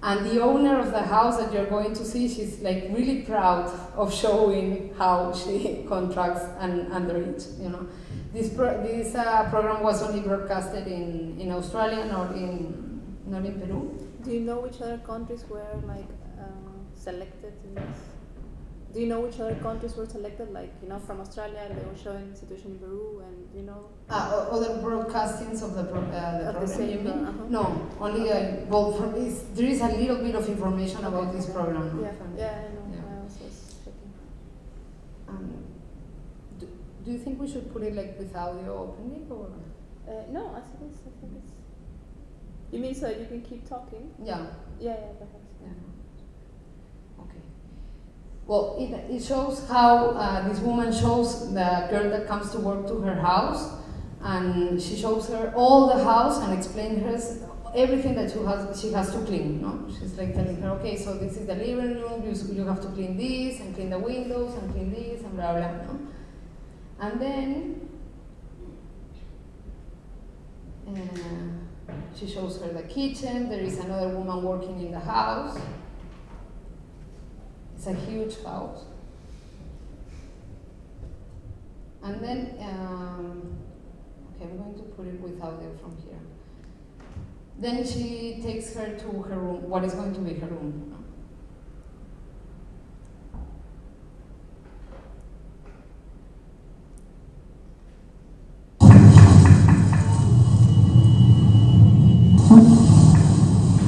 And the owner of the house that you're going to see, she's like really proud of showing how she contracts an underage, you know. This program was only broadcasted in Australia, not in Peru. Do you know which other countries were like selected in this? Do you know which other countries were selected? Like, you know, from Australia, they were showing the situation in Peru, and you know. Other broadcastings of the program. The same, you mean? No, only well, there is a little bit of information about this program. Yeah, I know. Yeah. I was just checking. Do you think we should put it like with audio openly or? No, I think it's. You mean so you can keep talking? Yeah. Yeah, perhaps. Yeah. Okay. Well, it shows how this woman shows the girl that comes to work to her house, and she shows her all the house and explains her everything that she has to clean. No, she's like telling her, okay, so this is the living room. You have to clean this and clean the windows and clean this and blah blah. No? And then she shows her the kitchen. There is another woman working in the house. It's a huge house. And then, okay, I'm going to put it with audio from here. Then she takes her to her room, what is going to be her room.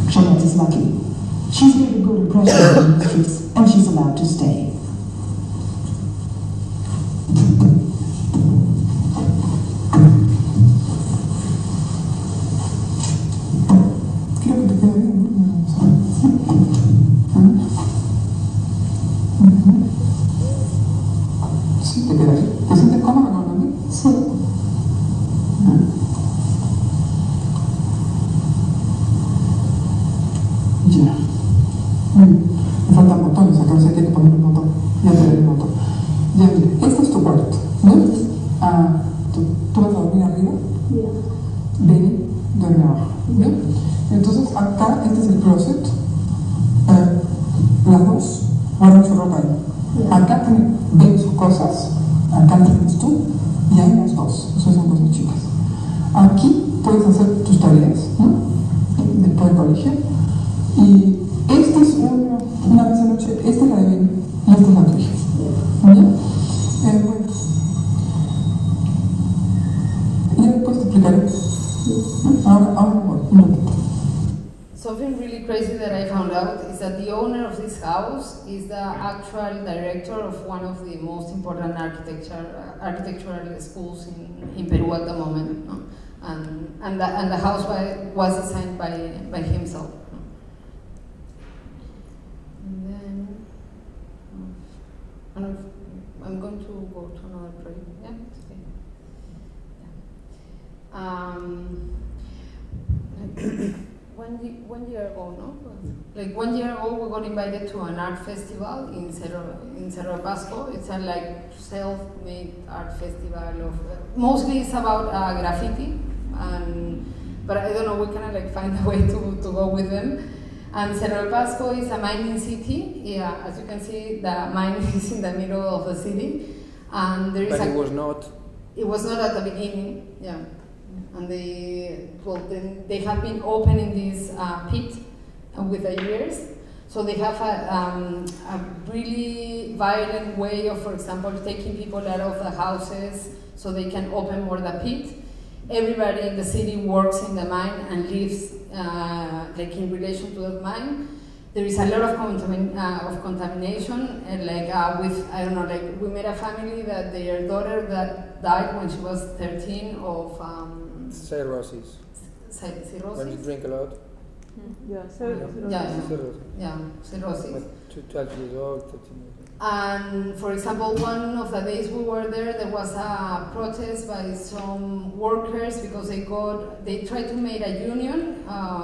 Jeanette is lucky. She's made a good impression on the streets, and she's allowed to stay. Sí, te quedas. ¿Te sientes cómoda con la mía? Sí. Ya. Me faltan botones, acá se tiene que poner un botón. Ya te daré el botón. Ya, mira, este es tu cuarto. ¿Ves? ¿Tú vas a dormir arriba? Ven, duerme abajo. ¿Bien? Entonces, acá, este es el closet. Las dos guardan su ropa ahí. Acá ven sus cosas. Acá tienes tú. Y hay las dos. Esas son cosas chicas. Aquí puedes hacer tus tareas, ¿no? Después del colegio. Y esta es una vez a la noche, esta es la de Benny y esta es la tuya. Bueno, y después te explicaré. Ahora voy, un ratito. Something really crazy that I found out is that the owner of this house is the actual director of one of the most important architectural schools in Peru at the moment, no? And the house was designed by himself. I'm going to go to another project. Yeah, it's okay. Yeah. One year ago, no? Like 1 year ago, we got invited to an art festival in Cerro Pasco. It's a like self-made art festival of mostly it's about graffiti, but I don't know. We kind of like find a way to go with them. And Cerro Pasco is a mining city. Yeah, as you can see, the mine is in the middle of the city, and there is. But it was not. It was not at the beginning. Yeah, and they have been opening this pit with the years. So they have a really violent way of, for example, taking people out of the houses so they can open more the pit. Everybody in the city works in the mine and lives like in relation to that mine. There is a lot of contamination, and like with, I don't know, like we met a family that their daughter that died when she was 13 of cirrhosis. Cirrhosis? When you drink a lot. Yeah, cirrhosis. Yeah, cirrhosis. Like 12 years old, 13 years old. And for example, one of the days we were there was a protest by some workers because they tried to make a union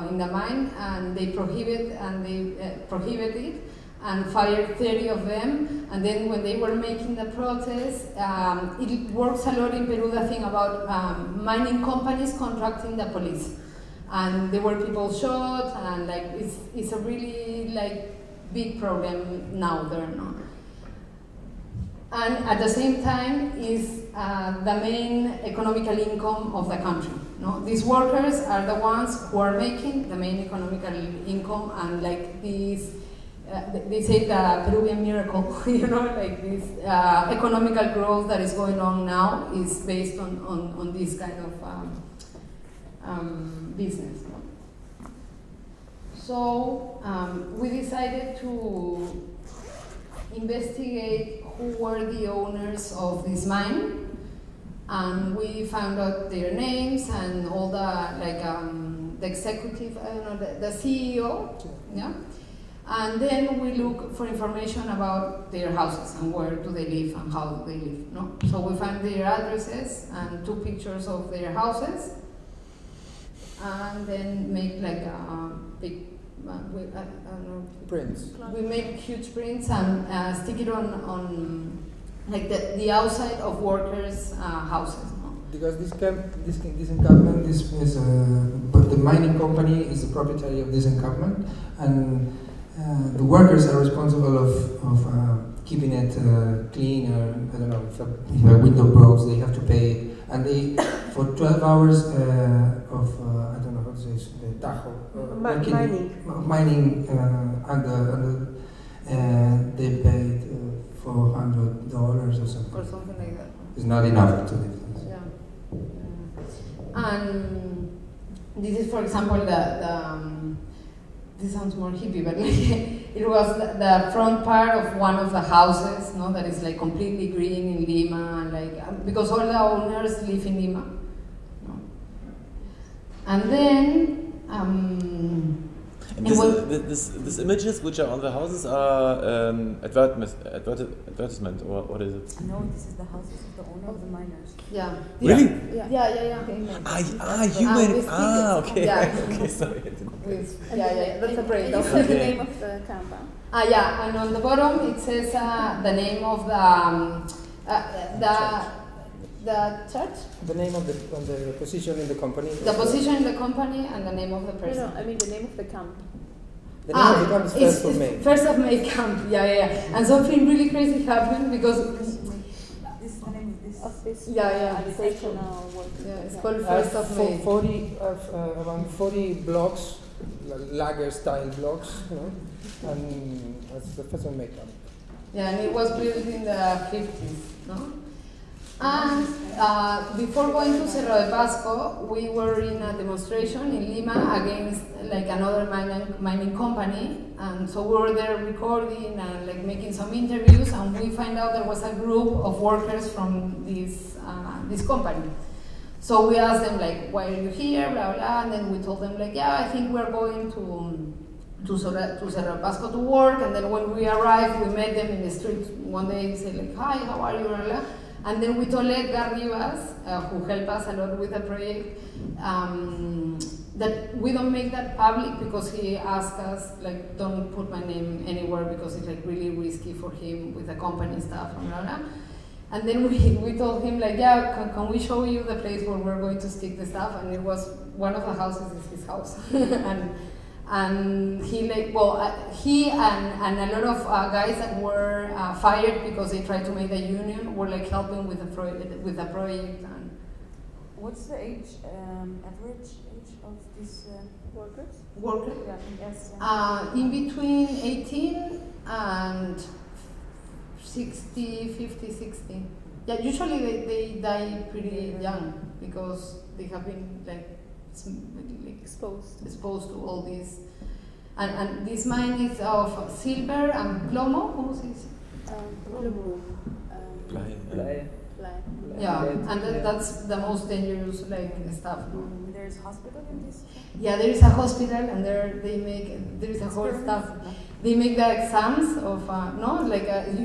in the mine, and they prohibited it and fired 30 of them. And then when they were making the protest, it works a lot in Peru, the thing about mining companies contracting the police. And there were people shot, and like it's a really like big problem now there, no? And at the same time is the main economical income of the country. No? These workers are the ones who are making the main economical income, and like these, they say the Peruvian miracle, you know, like this economical growth that is going on now is based on this kind of business. No? So we decided to investigate who were the owners of this mine, and we found out their names and all the like the executive, I don't know, the CEO, yeah. And then we look for information about their houses and where do they live and how do they live. No, so we found their addresses and took pictures of their houses, and then make like a big. I don't know. Prints. We make huge prints and stick it on like the outside of workers' houses. No? Because this encampment but the mining company is the proprietary of this encampment, and the workers are responsible of keeping it clean, or I don't know, if a window breaks, they have to pay, and they for 12 hours of I don't know how to say it, the tajo. Mining they paid $400 or something. Or something like that. It's not enough to live. Yeah. And this is, for example, this sounds more hippie, but like, it was the front part of one of the houses, no, that is like completely green in Lima, and like because all the owners live in Lima. No? And then. These images which are on the houses are advertisement, or what is it? No, this is the houses of the owner of the miners. Yeah. Really? Yeah. Okay. Yeah. Okay, sorry. Yeah. That's a break. And you said the name of the camp. Yeah, and on the bottom it says the name of the church? The name of the position in the company. The position in the company and the name of the person. No, I mean the name of the camp. The name of the camp is 1st of May. 1st of May camp, yeah. And something really crazy happened because... This is the name of this. Yeah. Educational work. Yeah, it's called 1st of May. Around 40 blocks, lager style blocks, you know, and that's the 1st of May camp. Yeah, and it was built in the 50s, no? And before going to Cerro de Pasco, we were in a demonstration in Lima against like another mining company, and so we were there recording and like making some interviews, and we find out there was a group of workers from this company. So we asked them like, why are you here, blah blah, and then we told them like, yeah, I think we're going to Cerro de Pasco to work, and then when we arrived, we met them in the street one day and said like, hi, how are you, blah blah. And then we told Edgar Rivas, who helped us a lot with the project, that we don't make that public because he asked us, like, don't put my name anywhere because it's like really risky for him with the company stuff and blah, blah. And then we told him like, yeah, can we show you the place where we're going to stick the stuff? And it was, one of the houses is his house. And he like, he and a lot of guys that were fired because they tried to make the union were like helping with the project. And what's the average age of these workers? Workers? Yeah, yes. In between 18 and 60, 50, 60. Yeah, usually they die pretty young because they have been like exposed to all these, and this mine is of silver and plomo. ¿Cómo se dice? Play. Yeah, and that's the most dangerous like stuff. They're is hospital in this? Yeah, there is a hospital, and there is a whole stuff. They make the exams of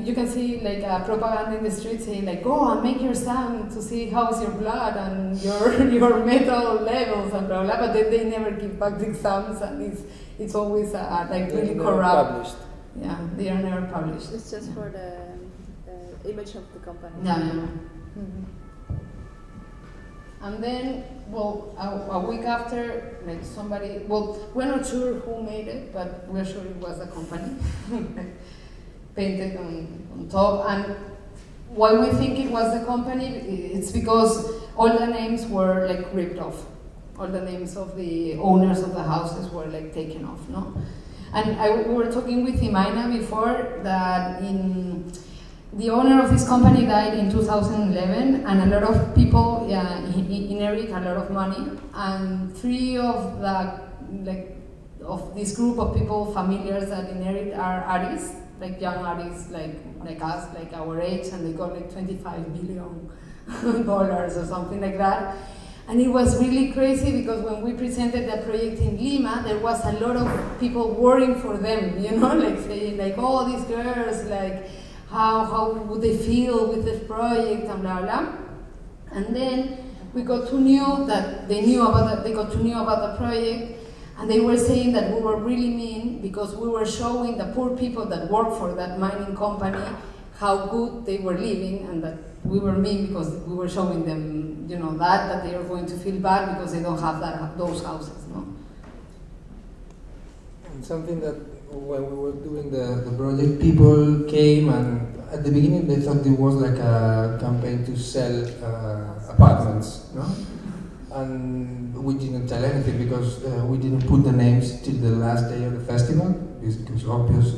you can see like propaganda in the street saying like, go and make your exam to see how's your blood and your metal levels and blah blah. But they never give back the exams, and it's always like really corrupt. Published. Yeah, they are never published. It's just for the image of the company. Yeah. Mm-hmm. And then, well, a week after, like somebody, well, we're not sure who made it, but we're sure it was a company painted on top. And why we think it was the company, it's because all the names were like ripped off. All the names of the owners of the houses were like taken off, no? And we were talking with Imaina before that the owner of this company died in 2011, and a lot of people inherit a lot of money. And three of this group of people, familiars that inherit, are artists, like young artists, like us, like our age, and they got like $25 billion or something like that. And it was really crazy because when we presented the project in Lima, there was a lot of people worrying for them, you know, like saying like, oh, these girls, like, how would they feel with this project and blah blah. And then we got to know that they got to know about the project, and they were saying that we were really mean because we were showing the poor people that work for that mining company how good they were living, and that we were mean because we were showing them, you know, that they are going to feel bad because they don't have those houses, no? And something that when we were doing the project, people came, and at the beginning they thought it was like a campaign to sell apartments, no? And we didn't tell anything because we didn't put the names till the last day of the festival because obvious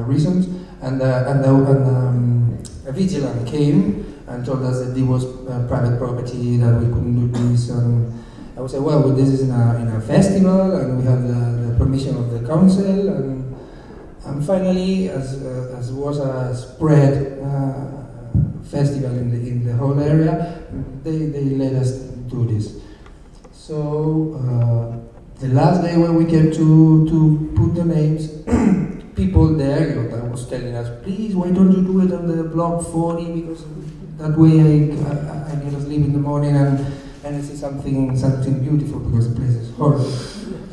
reasons. And a vigilant came and told us that it was private property, that we couldn't do this. And I would say, well, this is in a festival, and we have the permission of the council. And finally, as was a spread festival in the whole area, they let us do this. So the last day when we came to put the names, people there, that was telling us, please, why don't you do it on the block 40, because that way I can sleep in the morning and I see something beautiful, because the place is horrible.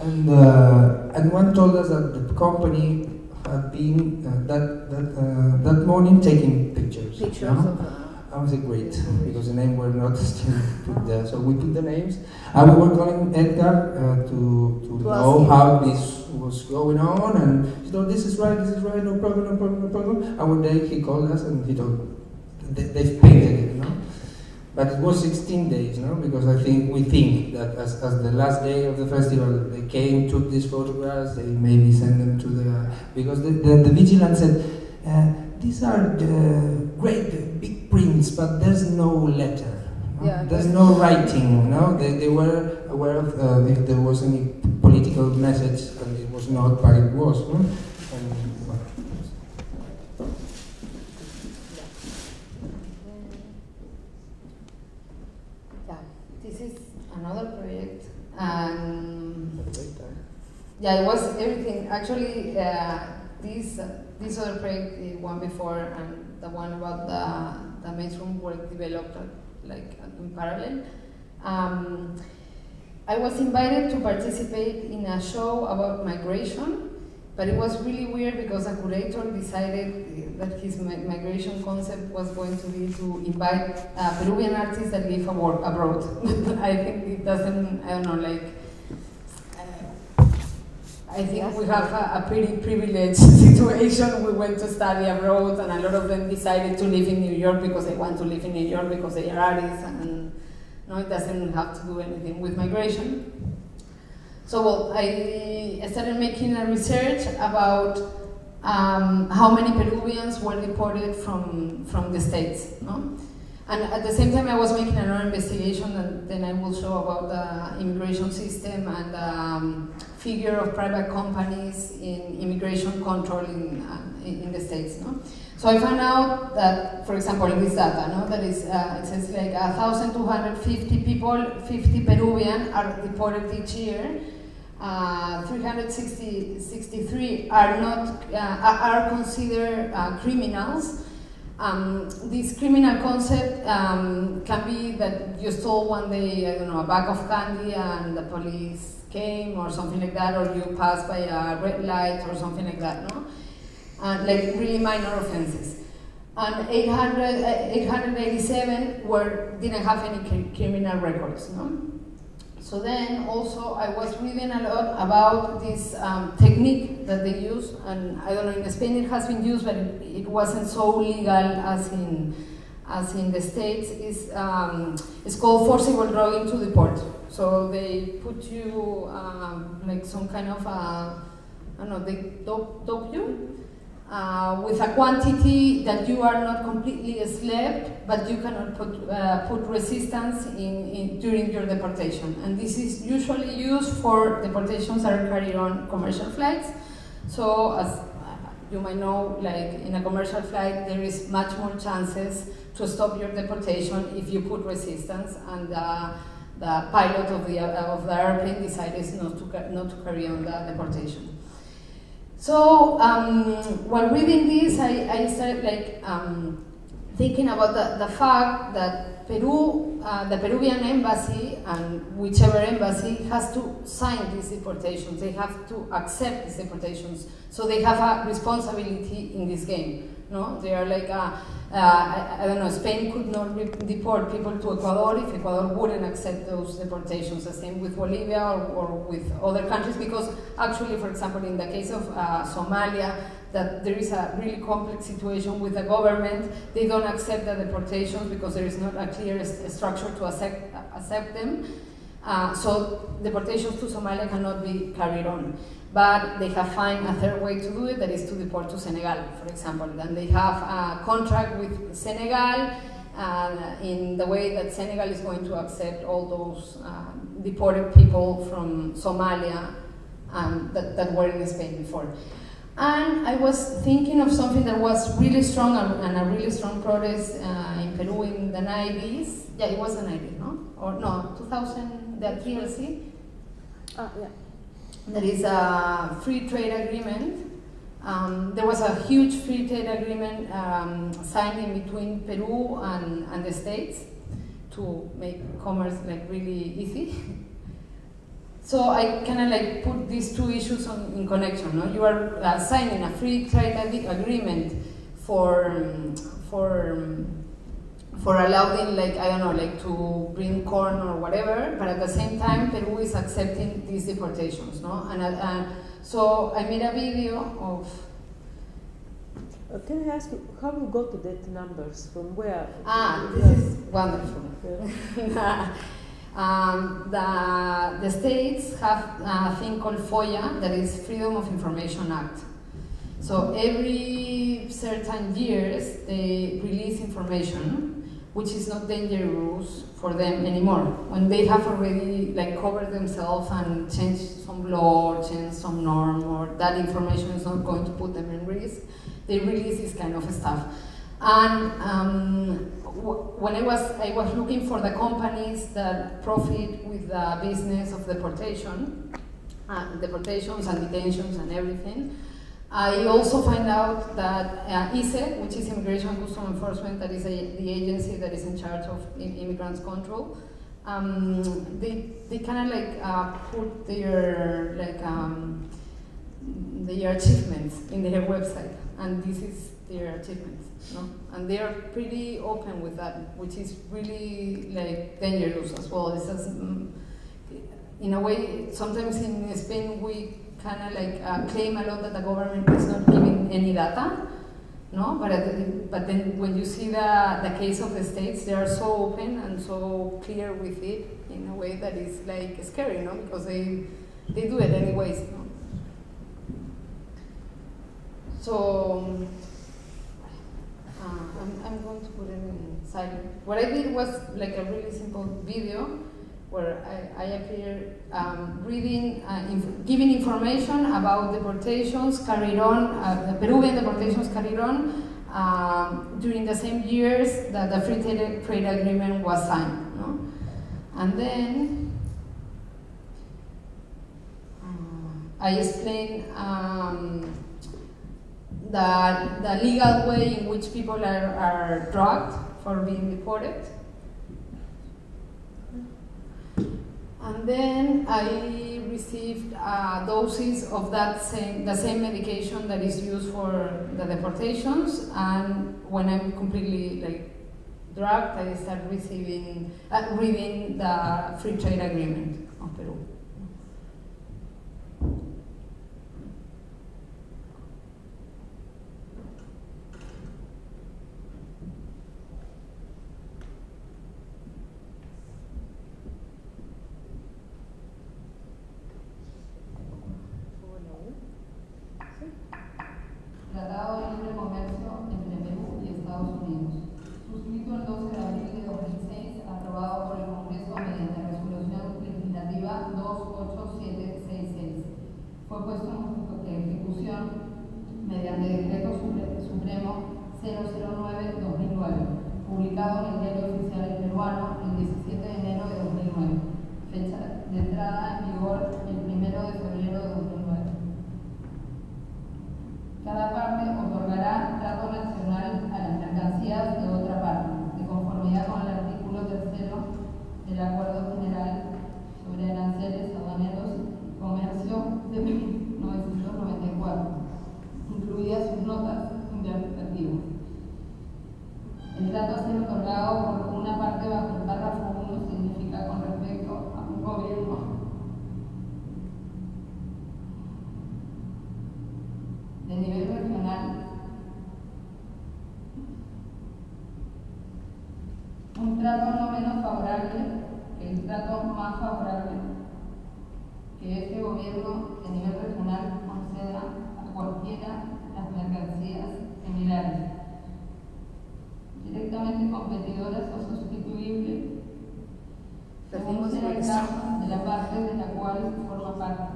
And one told us that the company had been that morning taking pictures. I was like, great, because the name were not still put there. So we put the names, and we were calling Edgar to know how this was going on, and he told, this is right, no problem. And one day he called us and he told, they've painted it, no? But it was 16 days, no? Because we think that as the last day of the festival, they came, took these photographs, they maybe sent them to because the vigilance said, these are great big prints, but there's no letter. No? Yeah, there's no writing. No, they were aware of if there was any political message, and it was not, but it was. No? Yeah, this is another project, and yeah, it was everything. Actually, this other project, the one before, and the one about the main room were developed in parallel. I was invited to participate in a show about migration, but it was really weird because a curator decided that his migration concept was going to be to invite Peruvian artists that live abroad. I think it doesn't, I don't know, I think we have a pretty privileged situation. We went to study abroad, and a lot of them decided to live in New York because they want to live in New York because they are artists, and no, it doesn't have to do anything with migration. So, I started making a research about how many Peruvians were deported from the States, no? And at the same time, I was making another investigation, and then I will show about the immigration system and the figure of private companies in immigration control in the States. No? So I found out that, for example, in this data, no, that is, it says like 1,250 people, 50 Peruvian are deported each year. 363 are not are considered criminals. This criminal concept can be that you stole one day, I don't know, a bag of candy and the police came or something like that, or you passed by a red light or something like that, no? Like really minor offenses. And 887 didn't have any criminal records, no? So then also I was reading a lot about this technique that they use, and I don't know, in Spain it has been used, but it wasn't so legal as in the States. It's called forcible drugging to deport. So they put you like some kind of, I don't know, they dope you with a quantity that you are not completely enslaved, but you cannot put resistance during your deportation. And this is usually used for deportations that are carried on commercial flights. So as you might know, like in a commercial flight, there is much more chances to stop your deportation if you put resistance, and the pilot of the airplane decided not to carry on the deportation. So while reading this, I started like thinking about the fact that Peru, the Peruvian embassy and whichever embassy has to sign these deportations. They have to accept these deportations. So they have a responsibility in this game. No, they are like I don't know. Spain could not deport people to Ecuador if Ecuador wouldn't accept those deportations. The same with Bolivia or with other countries, because actually, for example, in the case of Somalia, that there is a really complex situation with the government. They don't accept the deportations because there is not a clear structure to accept them. So deportations to Somalia cannot be carried on. But they have found a third way to do it, that is to deport to Senegal, for example. And they have a contract with Senegal in the way that Senegal is going to accept all those deported people from Somalia that were in Spain before. And I was thinking of something that was really strong and a really strong protest in Peru in the 90s. Yeah, it was the 90s, no? Or no, 2000, the tierlist. Yeah. There is a free trade agreement. There was a huge free trade agreement signed in between Peru and the States to make commerce like really easy. So I kind of like put these two issues in connection. No? You are signing a free trade agreement for allowing, like, I don't know, like to bring corn or whatever, but at the same time Peru is accepting these deportations, no? And so I made a video of. Can I ask you how you got to that numbers? From where? This is wonderful. Yeah. The states have a thing called FOIA, that is Freedom of Information Act. So every certain years they release information which is not dangerous for them anymore. When they have already like covered themselves and changed some law or changed some norm, or that information is not going to put them in risk, they release this kind of stuff. And when I was looking for the companies that profit with the business of deportations and detentions and everything, I also find out that ICE, which is Immigration and Customs Enforcement, that is the agency that is in charge of immigrants control, they kind of like put their achievements in their website, and this is their achievements, no? And they are pretty open with that, which is really like dangerous as well. It's just, in a way, sometimes in Spain we kind of like claim a lot that the government is not giving any data, no? But then when you see the case of the states, they are so open and so clear with it in a way that is like scary, no? Because they do it anyways, no? So I'm going to put it in silent. What I did was like a really simple video where I appear reading, giving information about deportations carried on, the Peruvian deportations carried on during the same years that the free trade agreement was signed. No? And then I explained the legal way in which people are drugged for being deported. And then I received doses of the same medication that is used for the deportations. And when I'm completely drugged, I start reading the free trade agreement of Peru. Tratado de Libre Comercio entre Perú y Estados Unidos, suscrito el 12 de abril de 2006, aprobado por el Congreso mediante resolución legislativa 28766. Fue puesto en ejecución mediante Decreto Supremo 009-2009, publicado en el Diario Oficial Peruano el 17 de enero de 2009, fecha de entrada en vigor el 1 de febrero de 2009. Cada parte otorgará trato nacional a las mercancías de otra parte, de conformidad con el artículo 3 del Acuerdo General sobre Aranceles Aduaneros y Comercio de 1994, incluidas sus notas interpretativas. El trato a ser otorgado por una parte bajo el párrafo 1 significa con respecto a un gobierno de nivel regional, un trato no menos favorable que el trato más favorable que este gobierno de nivel regional conceda a cualquiera las mercancías similares, directamente competidoras o sustituibles, según sea el caso de la parte de la cual forma parte.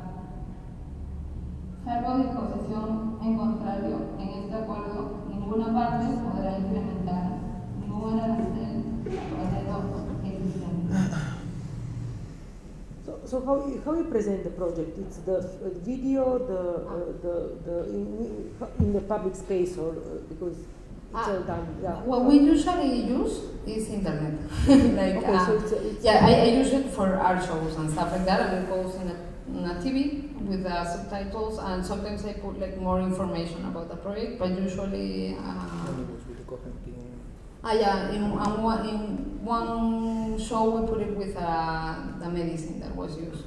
Salvo disposición en contrario, en este acuerdo, ninguna parte podrá implementar ningún arancel existente. So how you present the project? It's the video, in the public space, or because it's all done. Yeah. What we usually use is internet. Okay, so it's yeah, I use it for art shows and stuff like that, and it goes in a TV with subtitles, and sometimes I put more information about the project, but usually in one show we put it with the medicine that was used.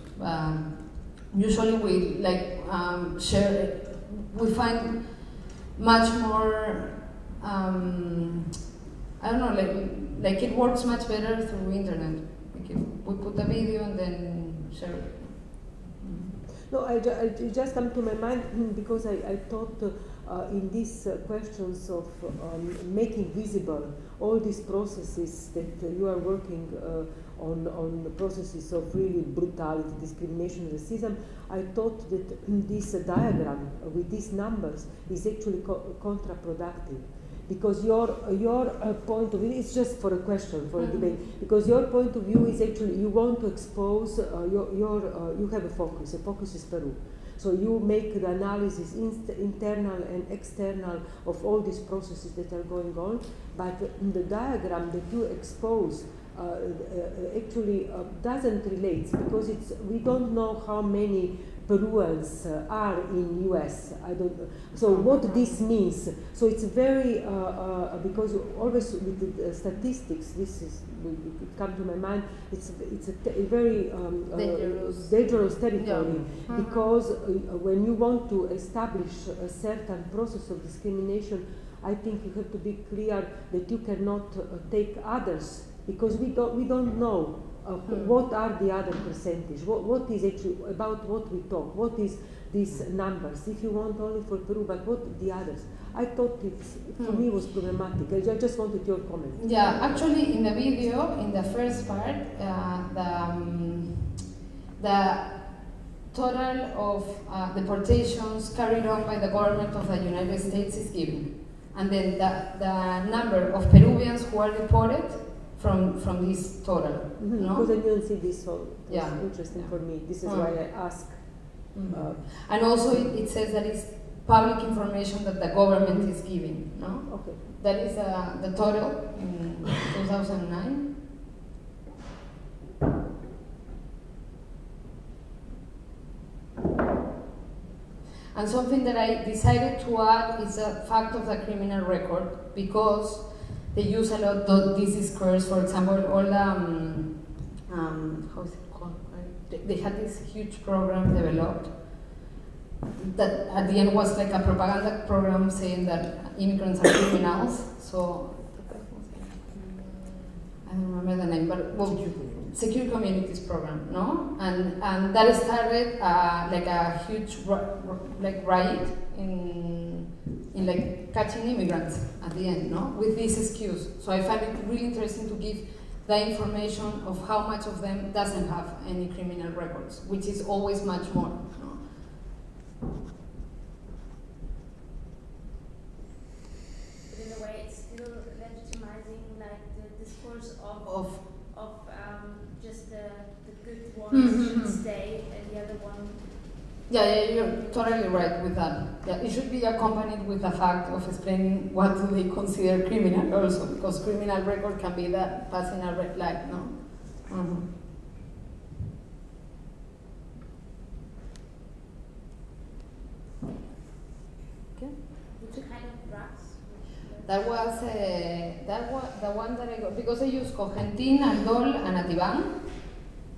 Usually we share it. We find much more I don't know, it works much better through internet. If we put the video and then share it. No, it just come to my mind because I thought in these questions of making visible all these processes that you are working on the processes of really brutality, discrimination, racism. I thought that this diagram with these numbers is actually counterproductive. Because your point of view, it's just for a question, for a debate, because your point of view is actually, you want to expose, you have a focus is Peru. So you make the analysis internal and external of all these processes that are going on, but the diagram that you expose actually doesn't relate, because we don't know how many Peruans are in US. I don't know. So what this means? So it's very because always with the statistics, this is it come to my mind. It's a very dangerous territory, because when you want to establish a certain process of discrimination, I think you have to be clear that you cannot take others, because we don't know. What are the other percentage? What is actually about what we talk? What is these numbers? If you want only for Peru, but what the others? I thought for me was problematic. I just wanted your comment. Yeah, actually, in the video, in the first part, the total of deportations carried on by the government of the United States is given. and then the number of Peruvians who are deported from this total. Mm-hmm. No? Because I didn't see this, so it's Yeah. interesting for me. This is why I ask. And also it says that it's public information that the government is giving. No? Okay. That is the total in 2009. And something that I decided to add is the fact of the criminal record, because they use a lot of these squares. For example, all the how is it called? They had this huge program developed that at the end was like a propaganda program saying that immigrants are criminals. So I don't remember the name, but well, Secure Communities program, no? And that started like a huge like riot in like catching immigrants at the end, no? With this excuse. So I find it really interesting to give the information of how much of them doesn't have any criminal records, which is always much more, no? But in a way, it's still legitimizing like the discourse of just the good ones should stay and the other one. Yeah, you're totally right with that. Yeah, it should be accompanied with the fact of explaining what do they consider criminal also, because criminal record can be that passing a red light, no? Okay. Which kind of drugs? That was the one that I got, because I used Cogentin, Aldol, and Ativan.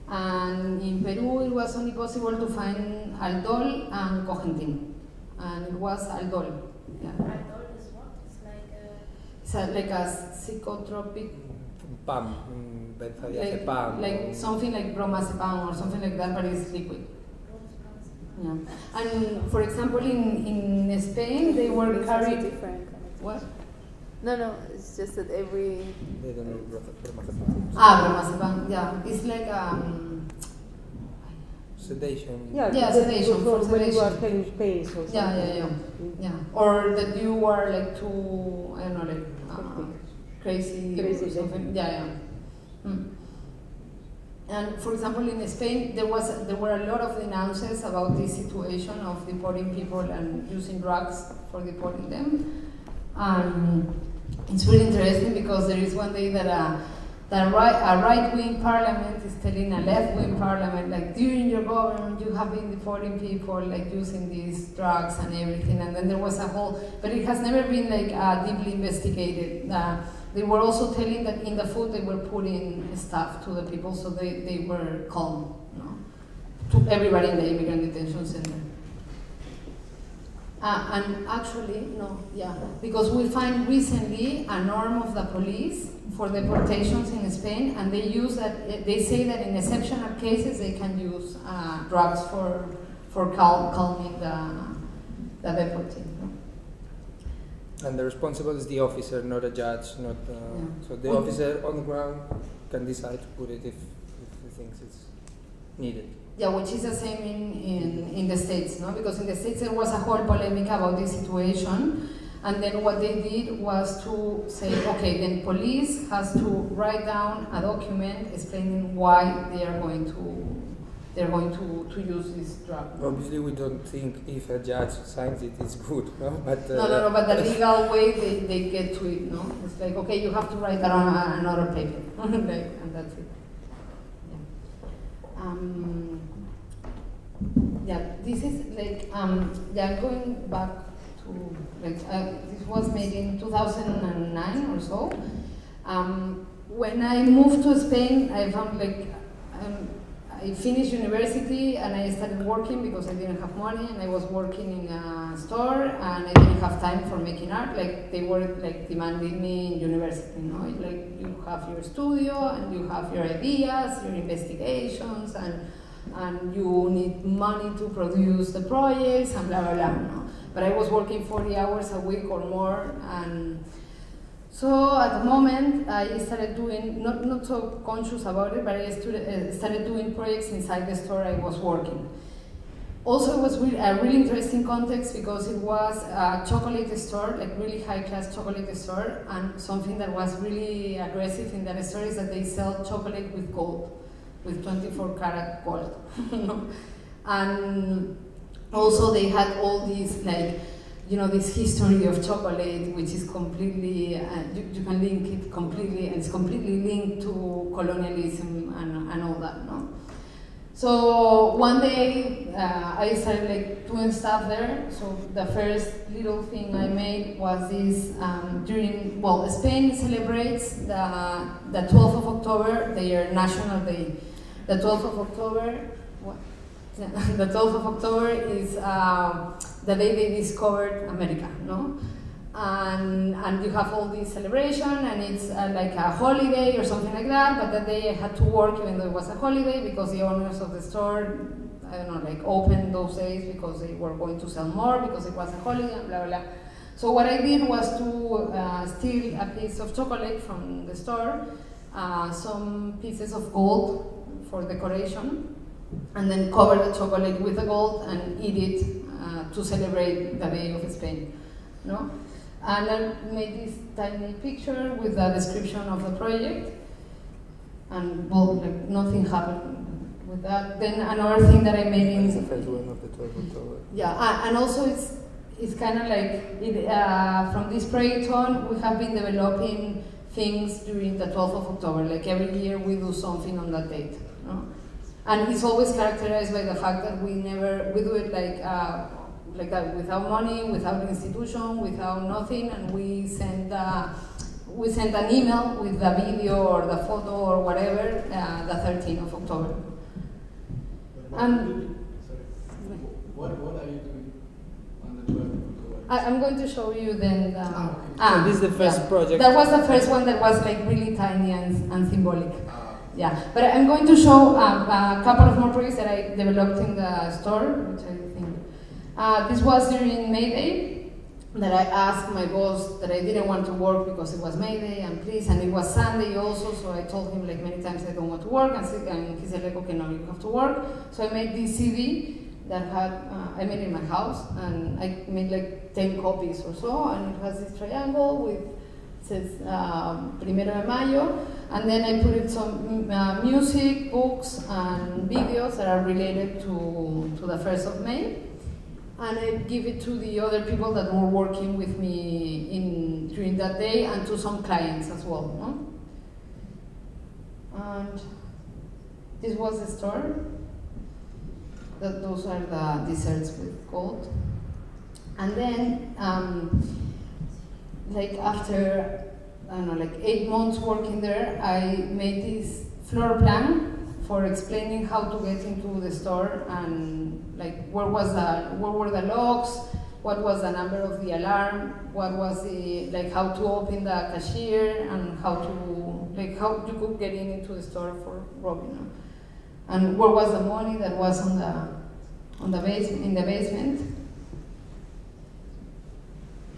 And in Peru, it was only possible to find Aldol and Cogentin. And it was Aldol. Yeah. Aldol is what? It's like a psychotropic. PAM, benzodiazepam. Like something like bromazepam or something like that, but it's liquid. Yeah. And for example, in Spain, they were carried. Different. What? No, it's just that every. They don't know bromazepam. Bromazepam, yeah. It's like sedation. Yeah, sedation. For when sedation. you are having pains or something. Yeah. Or that you are like too, I don't know, like crazy or something. Yeah. And for example, in Spain, there were a lot of denounces about this situation of deporting people and using drugs for deporting them. It's really interesting because there is one day that a right-wing parliament is telling a left-wing parliament, like, during your government you have been deporting people, like using these drugs and everything, and then there was a whole, but it has never been like deeply investigated. They were also telling that in the food they were putting stuff to the people, so they were calm, no? To everybody in the immigrant detention center. And actually, because we find recently a norm of the police for deportations in Spain, and they use that. They say that in exceptional cases they can use drugs for calming the deportee. And the responsible is the officer, not a judge. So the officer on the ground can decide to put it if he thinks it's needed. Yeah, which is the same in the States, no? Because in the States there was a whole polemic about this situation, and then what they did was to say, okay, then police has to write down a document explaining why they are going to use this drug. Obviously, we don't think if a judge signs it, it's good, no? But but the legal way they get to it, no? It's like, okay, you have to write down another paper, and that's it. This is like, going back to, like, this was made in 2009 or so. When I moved to Spain, I found like, I finished university and I started working because I didn't have money, and I was working in a store and I didn't have time for making art. Like, they were like demanding me in university, you know, like, you have your studio and you have your ideas, your investigations, and you need money to produce the projects and blah blah blah. No? But I was working 40 hours a week or more, and so at the moment I started doing, not so conscious about it, but I started doing projects inside the store I was working. Also, it was a really interesting context because it was a chocolate store, like really high-class chocolate store, and something that was really aggressive in that store is that they sell chocolate with gold, with 24-karat gold. And also they had all these, like, you know, this history of chocolate, which is completely, you can link it completely, and it's completely linked to colonialism and all that, no? So one day I started like doing stuff there. So the first little thing I made was this during, well, Spain celebrates the 12th of October, their national day. The 12th of October, what? The 12th of October is the day they discovered America, no? And you have all this celebration, and it's like a holiday or something like that, but that day I had to work even though it was a holiday because the owners of the store, I don't know, like opened those days because they were going to sell more because it was a holiday and blah, blah, blah. So what I did was to steal a piece of chocolate from the store, some pieces of gold for decoration, and then cover the chocolate with the gold and eat it to celebrate the Day of Spain, no? And I made this tiny picture with the description of the project, and well, like nothing happened with that. Then another thing that I made in the first one of the 12th of October. Yeah, and also it's kind of like from this project on, we have been developing things during the 12th of October. Like every year we do something on that date, no? And it's always characterized by the fact that we do it like that, without money, without institution, without nothing, and we send an email with the video or the photo or whatever the 13th of October. And what are you doing on the 12th of October? I'm going to show you then. So this is the first project. That was the first one that was like really tiny and symbolic. Yeah, but I'm going to show a couple of more projects that I developed in the store, which I think. This was during May Day, that I asked my boss that I didn't want to work because it was May Day, and it was Sunday also, so I told him like many times I don't want to work, and he said like, okay, no, you have to work. So I made this CD that I made it in my house, and I made like 10 copies or so, and it has this triangle with, it says Primero de Mayo, and then I put in some music, books, and videos that are related to the 1st of May. And I give it to the other people that were working with me during that day, and to some clients as well, no? And this was the store. Those are the desserts with gold. And then, like after, I don't know, like 8 months working there, I made this floor plan for explaining how to get into the store, and like where were the locks, what was the number of the alarm, what was the, like how to open the cashier, and how you could get into the store for robbing, and where was the money that was in the basement.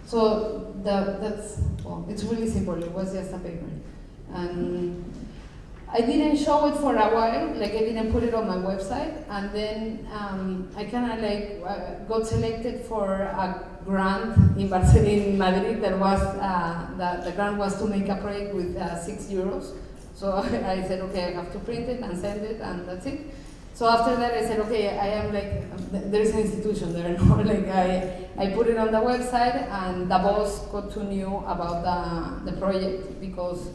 So that's, well, it's really simple. It was just a paper, and I didn't show it for a while, like I didn't put it on my website, and then I kind of like got selected for a grant in Madrid that was, the grant was to make a project with €6. So I said, okay, I have to print it and send it, and that's it. So after that I said, okay, I am like, there is an institution there, no? Like I put it on the website, and the boss got to know about the project because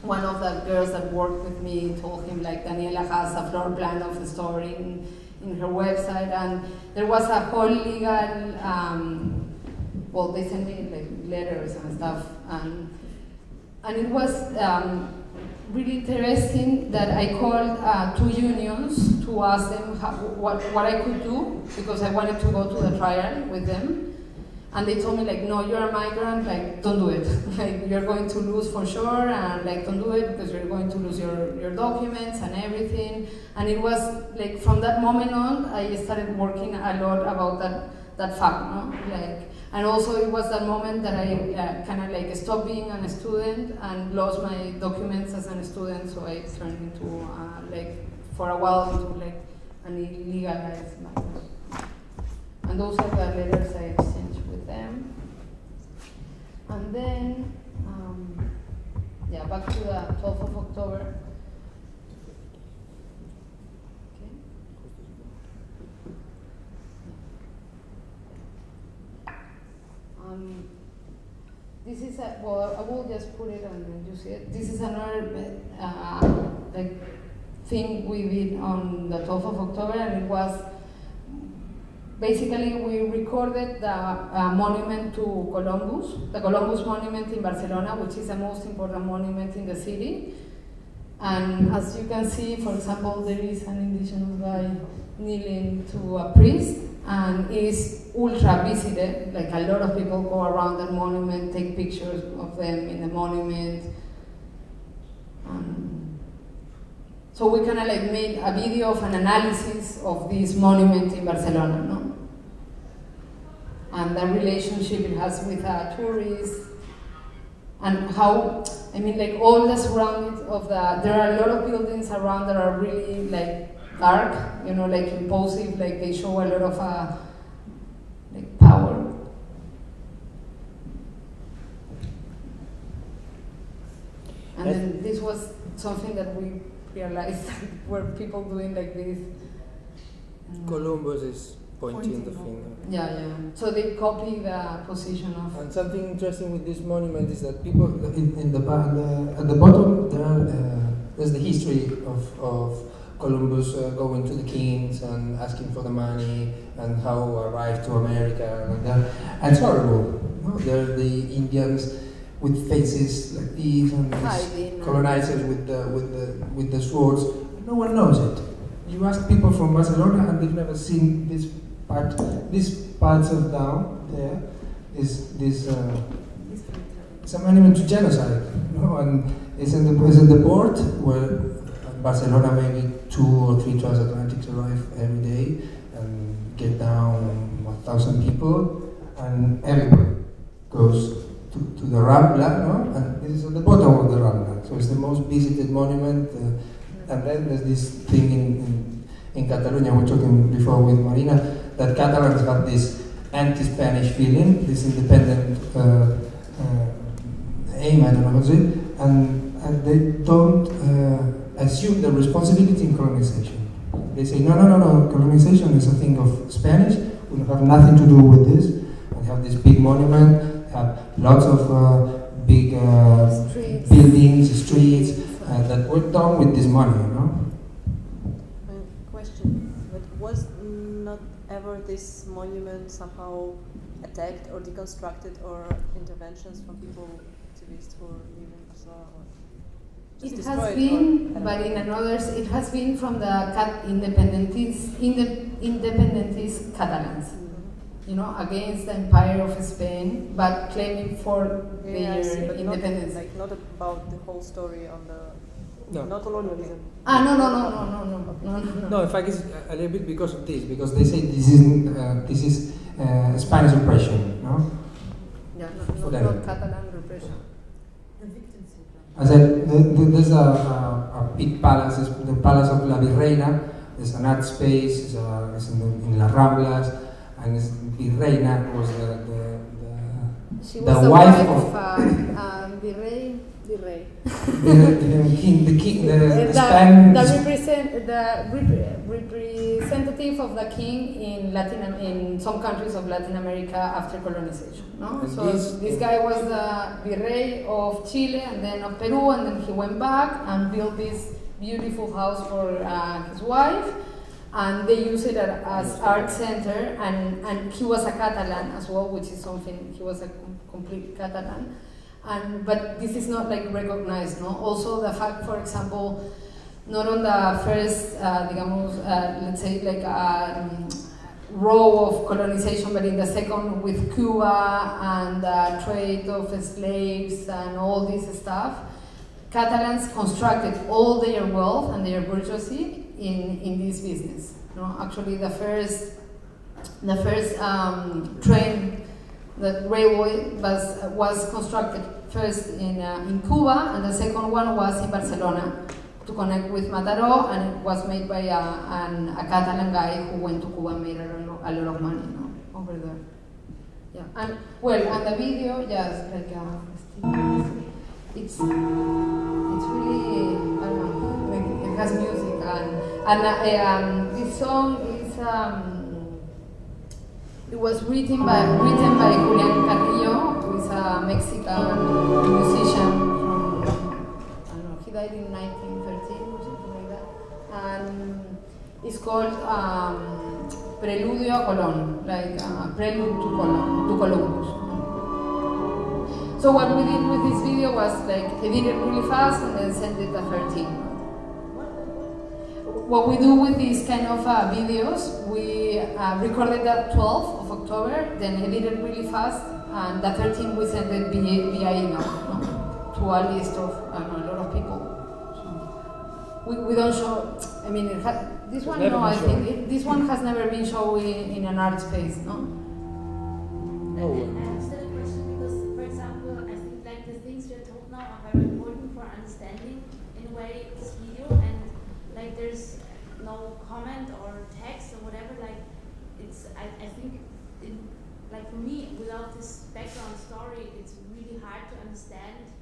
one of the girls that worked with me told him like Daniela has a floor plan of the store in her website, and there was a whole legal, well, they sent me like letters and stuff, and it was really interesting that I called 2 unions to ask them what I could do, because I wanted to go to the trial with them. And they told me like, no, you're a migrant, like don't do it. Like you're going to lose for sure, and like don't do it because you're going to lose your documents and everything. And it was like from that moment on, I started working a lot about that fact, no? Like, and also it was that moment that I kind of like stopped being a student and lost my documents as a student, so I turned into like for a while into like an illegalized migrant. And those are the letters I exchanged with them. And then, yeah, back to the 12th of October. This is a, well, I will just put it and then you see it. This is another like thing we did on the 12th of October, and it was basically we recorded the monument to Columbus, the Columbus monument in Barcelona, which is the most important monument in the city. And as you can see, for example, there is an indigenous guy kneeling to a priest, and it is ultra visited. Like a lot of people go around the monument, take pictures of them in the monument. So we kind of like made a video of an analysis of this monument in Barcelona, no? And the relationship it has with tourists, and how, I mean, like all the surroundings of there are a lot of buildings around that are really like dark, you know, like impulsive, like they show a lot of like power. And then this was something that we realized were people doing like this. Columbus is pointing the finger. Yeah, yeah. So they copy the position of. And something interesting with this monument is that people at the bottom there's the history of Columbus going to the kings and asking for the money and how arrived to America and it's horrible. No? There are the Indians with faces like these and these colonizers with the swords. No one knows it. You ask people from Barcelona and they've never seen this part. This parts of down there is this. It's a monument to genocide, you know, and it's in the port where Barcelona maybe 2 or 3 transatlantics arrive every day and get down 1,000 people, and everyone goes to the Rambla, no? And this is at the bottom of the Rambla, so it's the most visited monument. And then there's this thing in Catalonia, we were talking before with Marina, that Catalans have this anti-Spanish feeling, this independent aim, I don't know how to say it, and they don't assume the responsibility in colonization. They say, no, colonization is a thing of Spanish, we have nothing to do with this. We have this big monument, have lots of big buildings, streets, that were done with this money, you know? Question, but was not ever this monument somehow attacked or deconstructed, or interventions from people, activists who live in Barcelona? It has been, but in another, it has been from the independentist Catalans, you know, against the Empire of Spain, but claiming for their independence. Like not about the whole story on the. No. Not colonialism. No. No, in fact, it's a little bit because of this, because they say this is Spanish oppression, no? Yeah, not Catalan repression. The victims. I said there's a big palace, the Palace of La Virreina. There's an art space, it's in La Ramblas, and Virreina was the wife of Virrey. the king, the representative of the king in some countries of Latin America after colonization. No, so this guy was the Virrey of Chile and then of Peru, and then he went back and built this beautiful house for his wife, and they use it as art center. And he was a Catalan as well, which is something, he was a complete Catalan. But this is not like recognized, no? Also the fact, for example, not on the first, let's say like row of colonization, but in the second with Cuba and the trade of slaves and all this stuff, Catalans constructed all their wealth and their bourgeoisie in this business. No, actually the first train. The railway was constructed first in Cuba, and the second one was in Barcelona to connect with Mataró, and it was made by a Catalan guy who went to Cuba and made a lot of money. No? over there. Yeah, and well, and the video, just like it's really, I don't know, like it has music and this song is it was written by Julian Carrillo, who is a Mexican musician from, I don't know, he died in 1913 or something like that, and it's called Preludio a Colón, like Prelude to Columbus. So what we did with this video was like edit it really fast and then send it at 13. What we do with these kind of videos, we recorded that 12th of October, then edit it really fast, and the 13th we send it via email, no? To a list of, I don't know, a lot of people. So we don't show, I mean, this one, no, I think, this one has never been shown in an art space, no? And still a question, because, for example, I think like the things you're told now are very important for understanding, in a way, this video, and like there's no comment or text or whatever, like it's, I think, like for me, without this background story, it's really hard to understand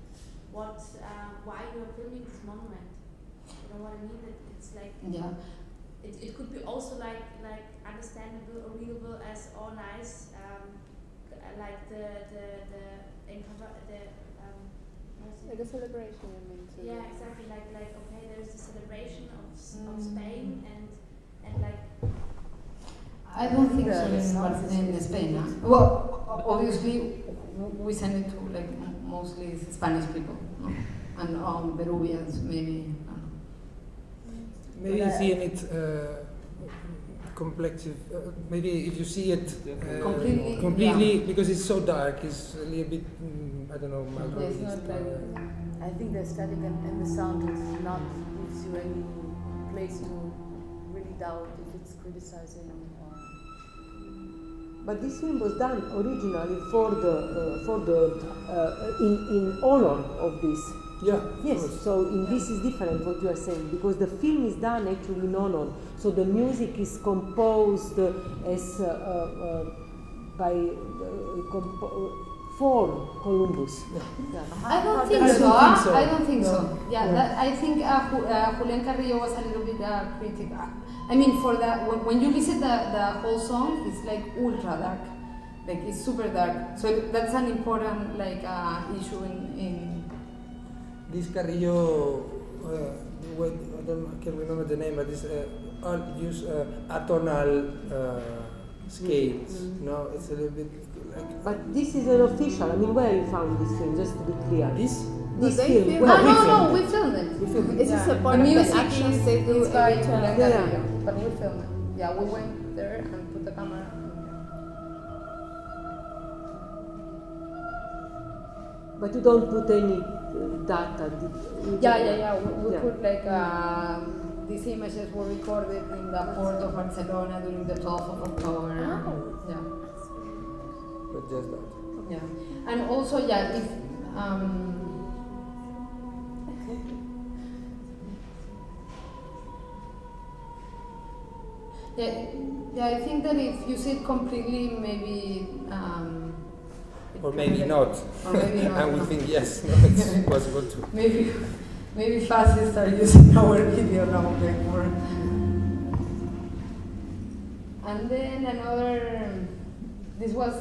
what, why you're filming this monument. You know what I mean? That it's like, yeah. It could be also like understandable or readable as, oh nice, like like a celebration, I mean. Yeah, exactly. Like okay, there's the celebration of Spain and like. I don't think so in Spain. Huh? Well, obviously we send it to like mostly Spanish people, no? And Peruvians maybe. Maybe you see in it complex. Maybe if you see it completely, yeah. Because it's so dark, it's a little bit, I don't know. It's not like, I think the static and the sound is not gives you any place to really doubt if it's criticizing or. But this film was done originally for the in honor of this. Yeah. Yes. So this is different what you are saying, because the film is done actually in honor. So the music is composed as for Columbus. Yeah. I don't think so. I don't think so. Yeah. I think Julian Carrillo was a little bit critical. I mean, for that, when you listen the whole song, it's like ultra dark, like it's super dark. So that's an important like issue in. This Carrillo, I can't remember the name, but this use atonal scales. No, it's a little bit like. But this is an official. I mean, where you found this film? Just to be clear. This film. No, we filmed it. Is this a part of the actions they do by Carrillo? But we filmed it. Yeah, we went there and put the camera. But you don't put any data. Yeah. We put like these images were recorded in the port of Barcelona during the 12th of October. Oh. Yeah. But just that. Yeah, and also if yeah, I think that if you see it completely, maybe. Or maybe not. Or maybe not. And we think yes, no, it's possible too. Maybe fascists are using our video now like more. And then another. This was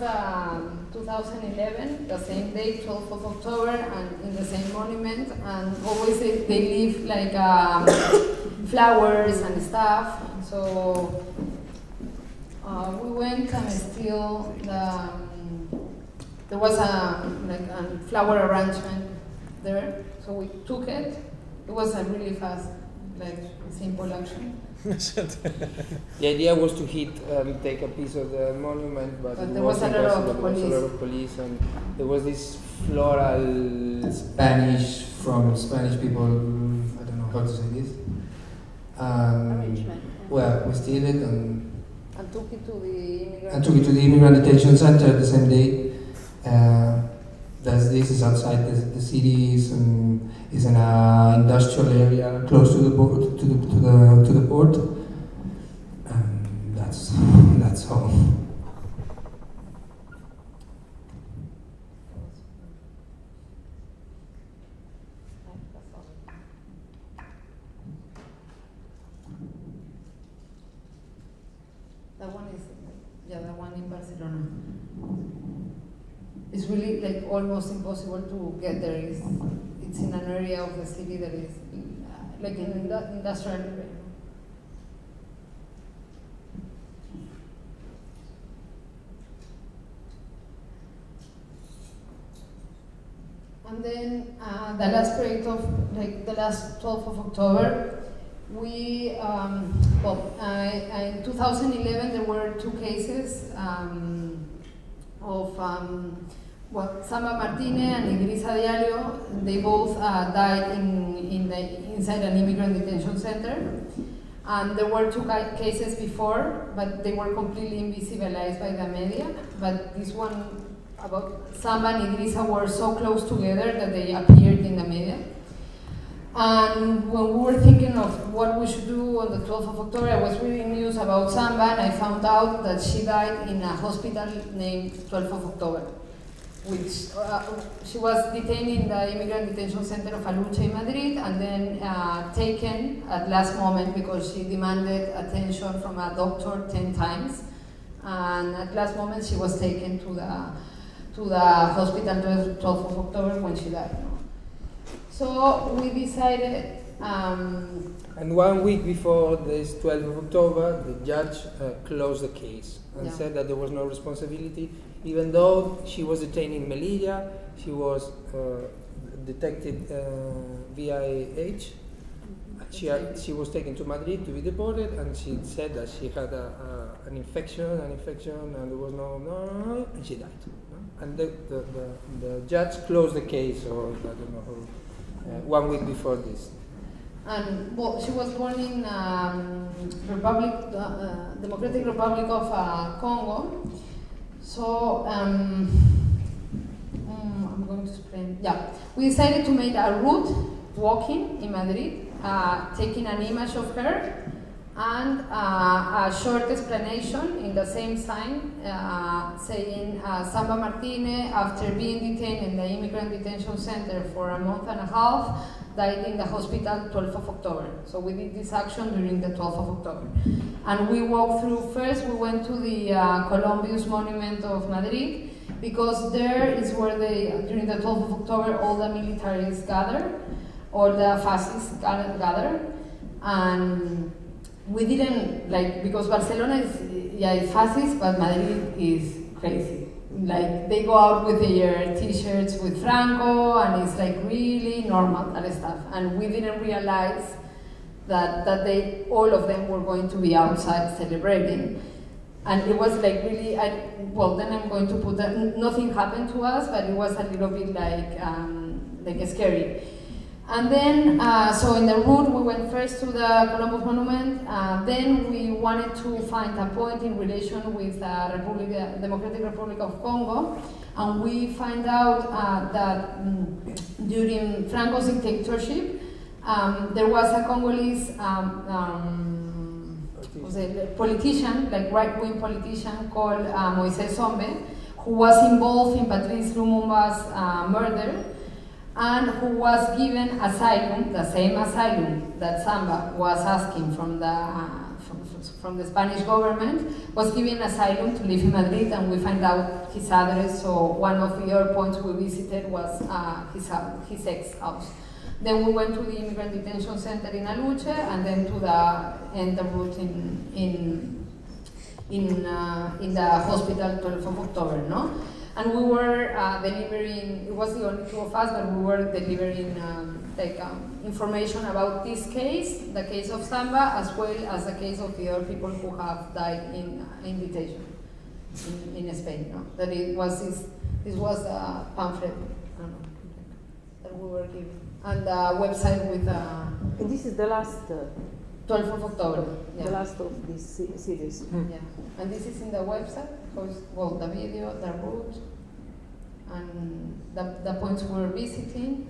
2011, the same day, 12th of October, and in the same monument. And always they leave like flowers and stuff. So we went and still there was a flower arrangement there. So we took it. It was a really fast, simple action. The idea was to take a piece of the monument, but it there was a lot of police, and there was this floral Spanish from Spanish people. I don't know how to say this. Arrangement. Well, we steal it and took it to the immigrant. And took it to the immigrant detention center the same day. This is outside the city. Is in an industrial area close to the port. To the port. That's all. that one is, yeah, the one in Barcelona. It's really like almost impossible to get there. It's in an area of the city that is like an industrial area. And then the last project of like the last 12th of October, we in 2011 there were 2 cases of Samba Martínez and Idrissa Diallo. They both died inside an immigrant detention center. And there were 2 cases before, but they were completely invisibilized by the media. But this one about Samba and Idrissa were so close together that they appeared in the media. And when we were thinking of what we should do on the 12th of October, I was reading news about Samba, and I found out that she died in a hospital named 12th of October, which she was detained in the immigrant detention center of Aluche in Madrid, and then taken at last moment because she demanded attention from a doctor 10 times. And at last moment she was taken to the hospital 12th of October when she died. So we decided. And 1 week before this 12th of October, the judge closed the case and said that there was no responsibility, even though she was detained in Melilla, she was detected VIH. She was taken to Madrid to be deported, and she said that she had an infection, and there was no, and she died. And the judge closed the case, or I don't know, 1 week before this. And well, she was born in Democratic Republic of Congo. So I'm going to explain. Yeah, we decided to make a route walking in Madrid, taking an image of her and a short explanation in the same sign saying Samba Martínez, after being detained in the immigrant detention center for a month and a half, died in the hospital 12th of October. So we did this action during the 12th of October. And we walked through, first we went to the Columbus Monument of Madrid, because there is where during the 12th of October, all the militaries gather, all the fascists gather, and we didn't, because Barcelona is fascist, but Madrid is crazy. They go out with their t-shirts with Franco, and it's really normal, that stuff. And we didn't realize that all of them were going to be outside celebrating. And it was really, then I'm going to put that, nothing happened to us, but it was a little bit scary. And then, so in the route, we went first to the Columbus Monument, then we wanted to find a point in relation with the Democratic Republic of Congo, and we find out that during Franco's dictatorship, there was a Congolese politician, right-wing politician called Moïse Sombe, who was involved in Patrice Lumumba's murder, and who was given asylum, the same asylum that Samba was asking from the Spanish government, was given asylum to live in Madrid, and we find out his address. So one of the other points we visited was his ex-house. Then we went to the immigrant detention center in Aluche, and then to the route in the hospital 12th of October, no? And we were delivering, it was the only 2 of us, but we were delivering information about this case, the case of Samba, as well as the case of the other people who have died in detention in Spain. No? That it was this was a pamphlet that we were given, and a website with. And this is the last. 12th of October. Yeah. The last of this series. Yeah, and this is in the website. Well, the video, the route, and the points we're visiting,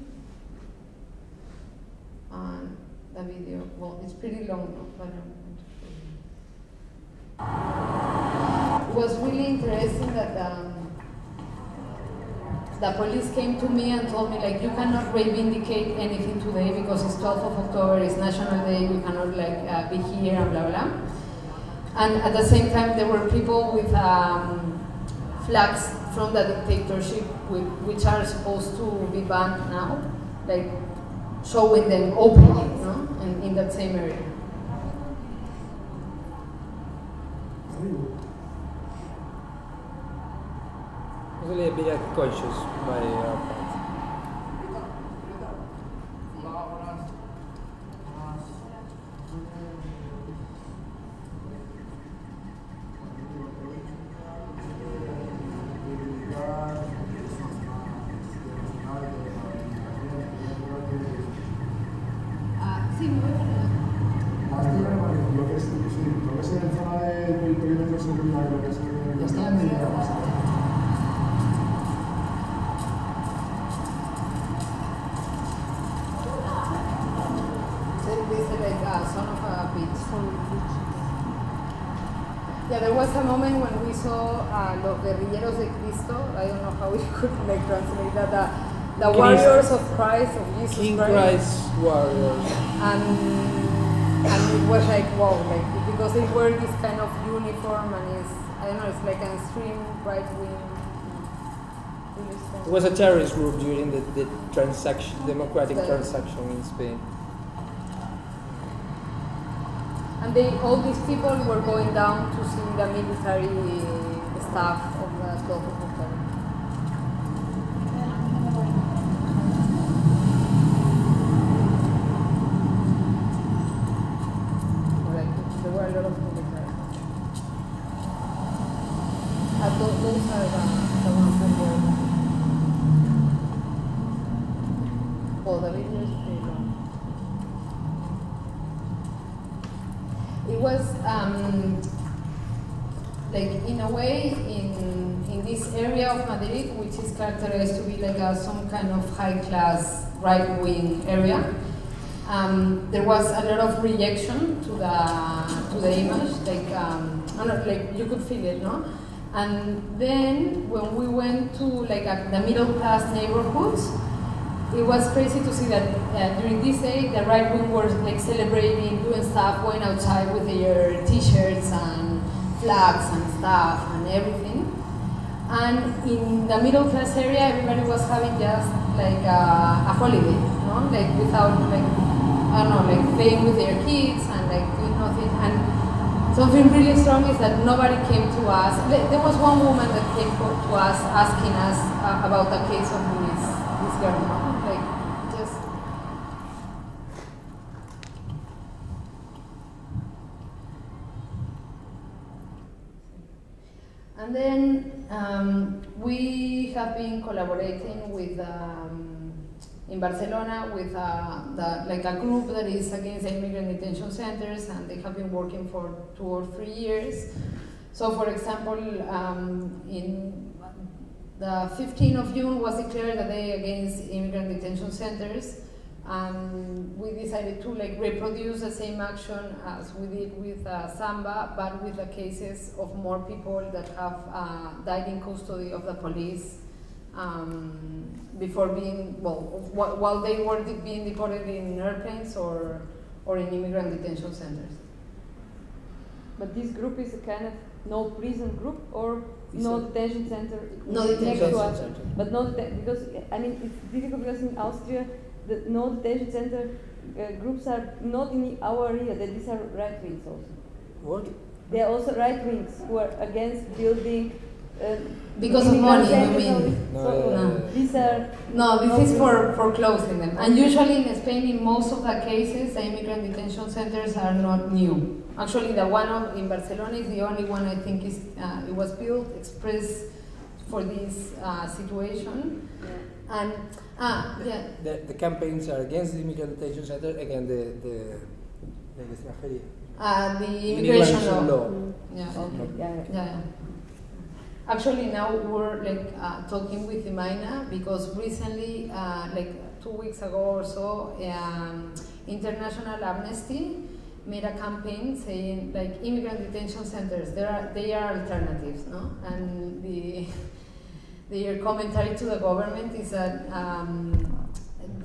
and the video. Well, it's pretty long, but it was really interesting that the police came to me and told me, you cannot reivindicate anything today because it's 12th of October, it's National Day, we cannot be here and blah blah. And at the same time, there were people with flags from the dictatorship, which are supposed to be banned now, like showing them openly, no? in that same area. Really a bit conscious by our part. Yeah, there was a moment when we saw Los Guerrilleros de Cristo. I don't know how we could like translate that. The warriors of Christ, of Jesus King Christ. Christ warriors. And it was like, wow, like, because they wear this kind of uniform and it's, I don't know, it's like an extreme right wing. It was a terrorist group during the transaction, democratic transaction in Spain. And all these people were going down to see the military staff of the 12th of October. There were a lot of military. Those are the ones that were. Oh, the video is pretty long. It was like in a way in this area of Madrid, which is characterized to be like some kind of high class right wing area. There was a lot of reaction to the image, like like you could feel it, no? And then when we went to like the middle class neighborhoods, it was crazy to see that during this day the right wing were like celebrating, doing stuff, going outside with their t-shirts and flags and stuff and everything. And in the middle class area, everybody was having just like a holiday, no? Like without like, I don't know, like playing with their kids and like doing nothing. And something really strong is that nobody came to us. There was one woman that came to us asking us about the case of this girl, no? Like just. And then we have been collaborating with in Barcelona with like a group that is against immigrant detention centers, and they have been working for 2 or 3 years. So, for example, in the 15th of June was declared the day against immigrant detention centers, and we decided to like reproduce the same action as we did with Samba, but with the cases of more people that have died in custody of the police. Before being, while they were being deported in airplanes or in immigrant detention centers. But this group is a kind of no prison group or no detention center no next detention to us. center. But no, because I mean it's difficult because in Austria the no detention center groups are not in our area. That these are right wings also. What? They are also right wings who are against building. Because of money, you mean? These are this is for closing them. And usually in Spain, in most of the cases, the immigrant detention centers are not new. Actually, the one in Barcelona is the only one I think is it was built express for this situation. Yeah. And the campaigns are against the immigrant detention center, against the immigration law. Yeah. Okay. Yeah. Actually, now we're like talking with Imaina because recently, like 2 weeks ago or so, International Amnesty made a campaign saying like immigrant detention centers they are alternatives, no? And their commentary to the government is that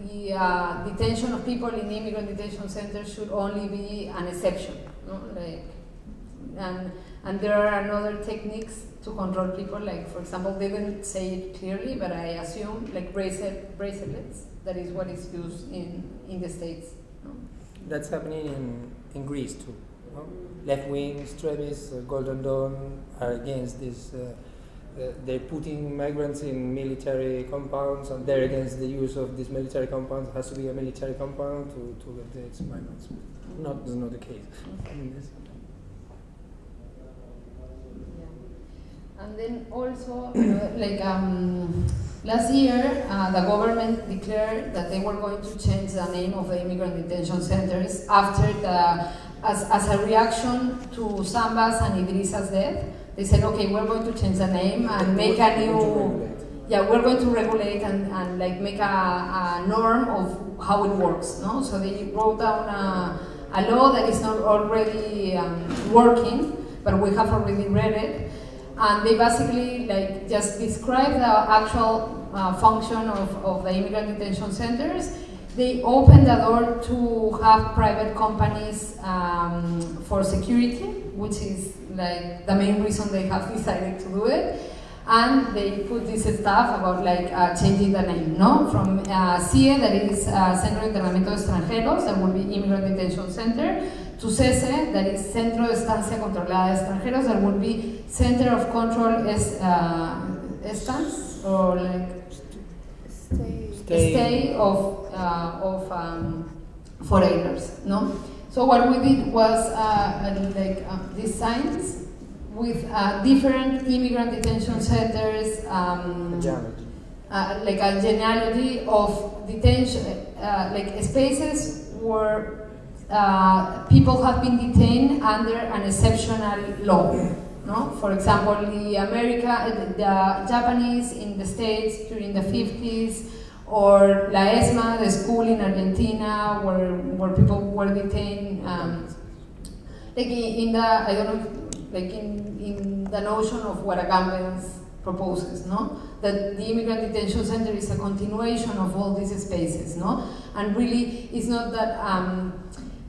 the detention of people in immigrant detention centers should only be an exception, no? Like And there are another techniques to control people, like for example, they didn't say it clearly, but I assume like bracelets, that is what is used in the States. No? That's happening in Greece too. No? Left wing extremists, Golden Dawn, are against this. They're putting migrants in military compounds, and they're against the use of these military compounds. It has to be a military compound to get these migrants. That's not the case. And then also, like last year, the government declared that they were going to change the name of the immigrant detention centers after as a reaction to Samba's and Idrissa's death. They said, okay, we're going to change the name and make a new, we're going to regulate and like make a norm of how it works, no? So they wrote down a law that is not already working, but we have already read it, and they basically like just describe the actual function of the immigrant detention centers. They open the door to have private companies for security, which is like the main reason they have decided to do it. And they put this stuff about like changing the name, no? From CIE, that is Centro de Internamiento de Extranjeros, that will be Immigrant Detention Center, to CESE, that is Centro de Estancia Controlada de Extranjeros, that will be Center of Control Estance, or like stay of foreigners, no? So what we did was these signs with different immigrant detention centers, like a genealogy of detention, like spaces where people have been detained under an exceptional law. No? For example, the Japanese in the States during the 50s, or La ESMA, the school in Argentina where people were detained, like in the, I don't know, like in the notion of what Agamben proposes, no? That the immigrant detention center is a continuation of all these spaces, no? And really, it's not that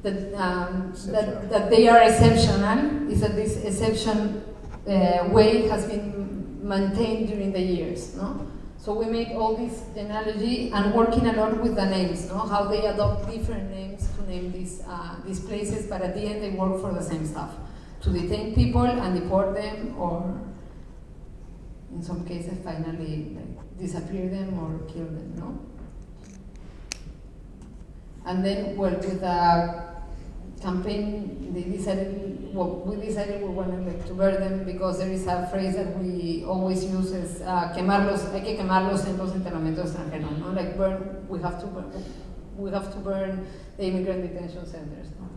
that they are exceptional, is that this exception way has been maintained during the years, no? So we made all this genealogy and working a lot with the names, no? How they adopt different names to name these places, but at the end they work for the same stuff, to detain people and deport them, or in some cases finally like, disappear them or kill them, no? And then, well, with the campaign, we decided we wanted to burn them, because there is a phrase that we always use is hay que quemar los centros de internamiento extranjero, no? Like burn, we have to burn the immigrant detention centers, no?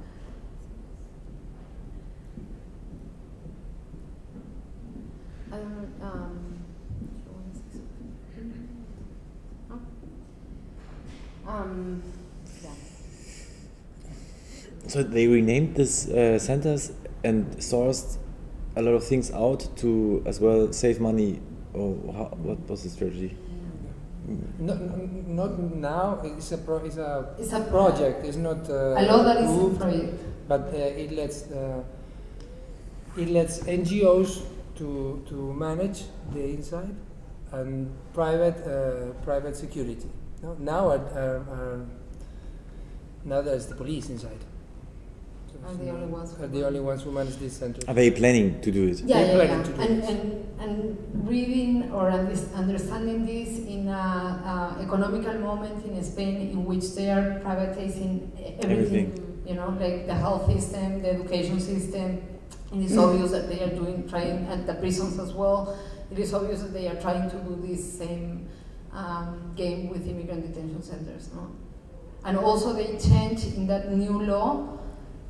So they renamed these centers and sourced a lot of things out to as well save money, or what was the strategy? Not now. It's a project. It's not a law that is a project, but it lets NGOs to manage the inside and private security. No? Now there's the police inside. Are the only ones who manage this center. Are they planning to do it? Yeah. And reading or understanding this in an economical moment in Spain in which they are privatizing everything. You know, like the health system, the education system. It is obvious that they are trying at the prisons as well. It is obvious that they are trying to do this same game with immigrant detention centers, no? And also they change in that new law.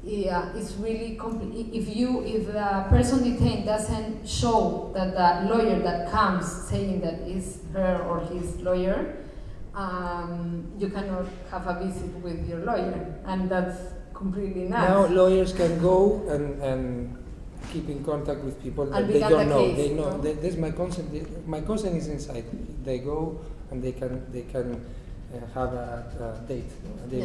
It's really if the person detained doesn't show that the lawyer that comes saying that is her or his lawyer, you cannot have a visit with your lawyer, and that's completely nuts. Now lawyers can go and keep in contact with people that they don't know. They know. This my cousin is inside. They go and they can have a date, a date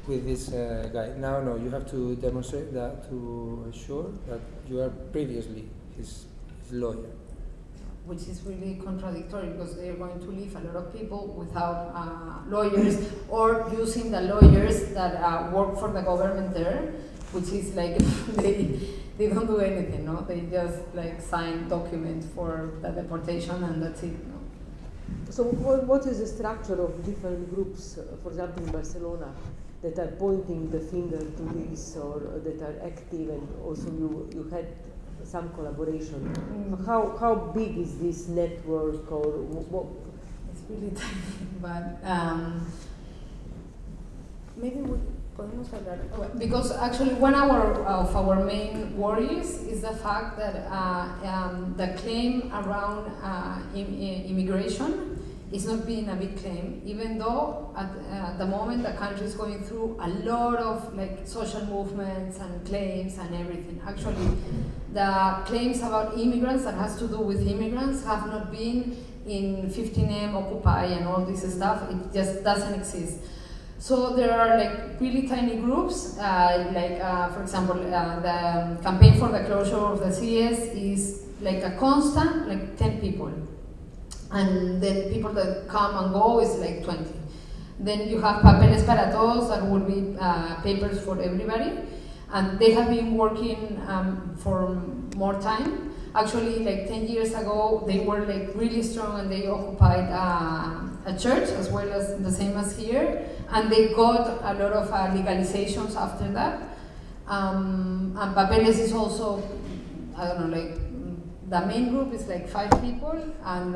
with this guy. Now, no, you have to demonstrate that to assure that you are previously his lawyer. Which is really contradictory because they are going to leave a lot of people without lawyers or using the lawyers that work for the government there, which is like they don't do anything, no? They just like sign documents for the deportation and that's it, no? So what is the structure of different groups, for example in Barcelona, that are pointing the finger to this or that are active, and also you had some collaboration. How big is this network, or what? It's really tiny, but maybe we podemos hablar. Because actually one of our main worries is the fact that the claim around immigration is not being a big claim, even though at the moment the country is going through a lot of like social movements and claims and everything. Actually, the claims about immigrants that has to do with immigrants have not been in 15M, Occupy and all this stuff. It just doesn't exist. So there are like really tiny groups, for example, the campaign for the closure of the CS is like a constant, like 10 people. And then people that come and go is like 20. Then you have Papeles para Todos, that will be papers for everybody. And they have been working for more time. Actually, like 10 years ago, they were like really strong and they occupied a church as well as the same as here. And they got a lot of legalizations after that. And Papeles is also, I don't know, like the main group is like 5 people, and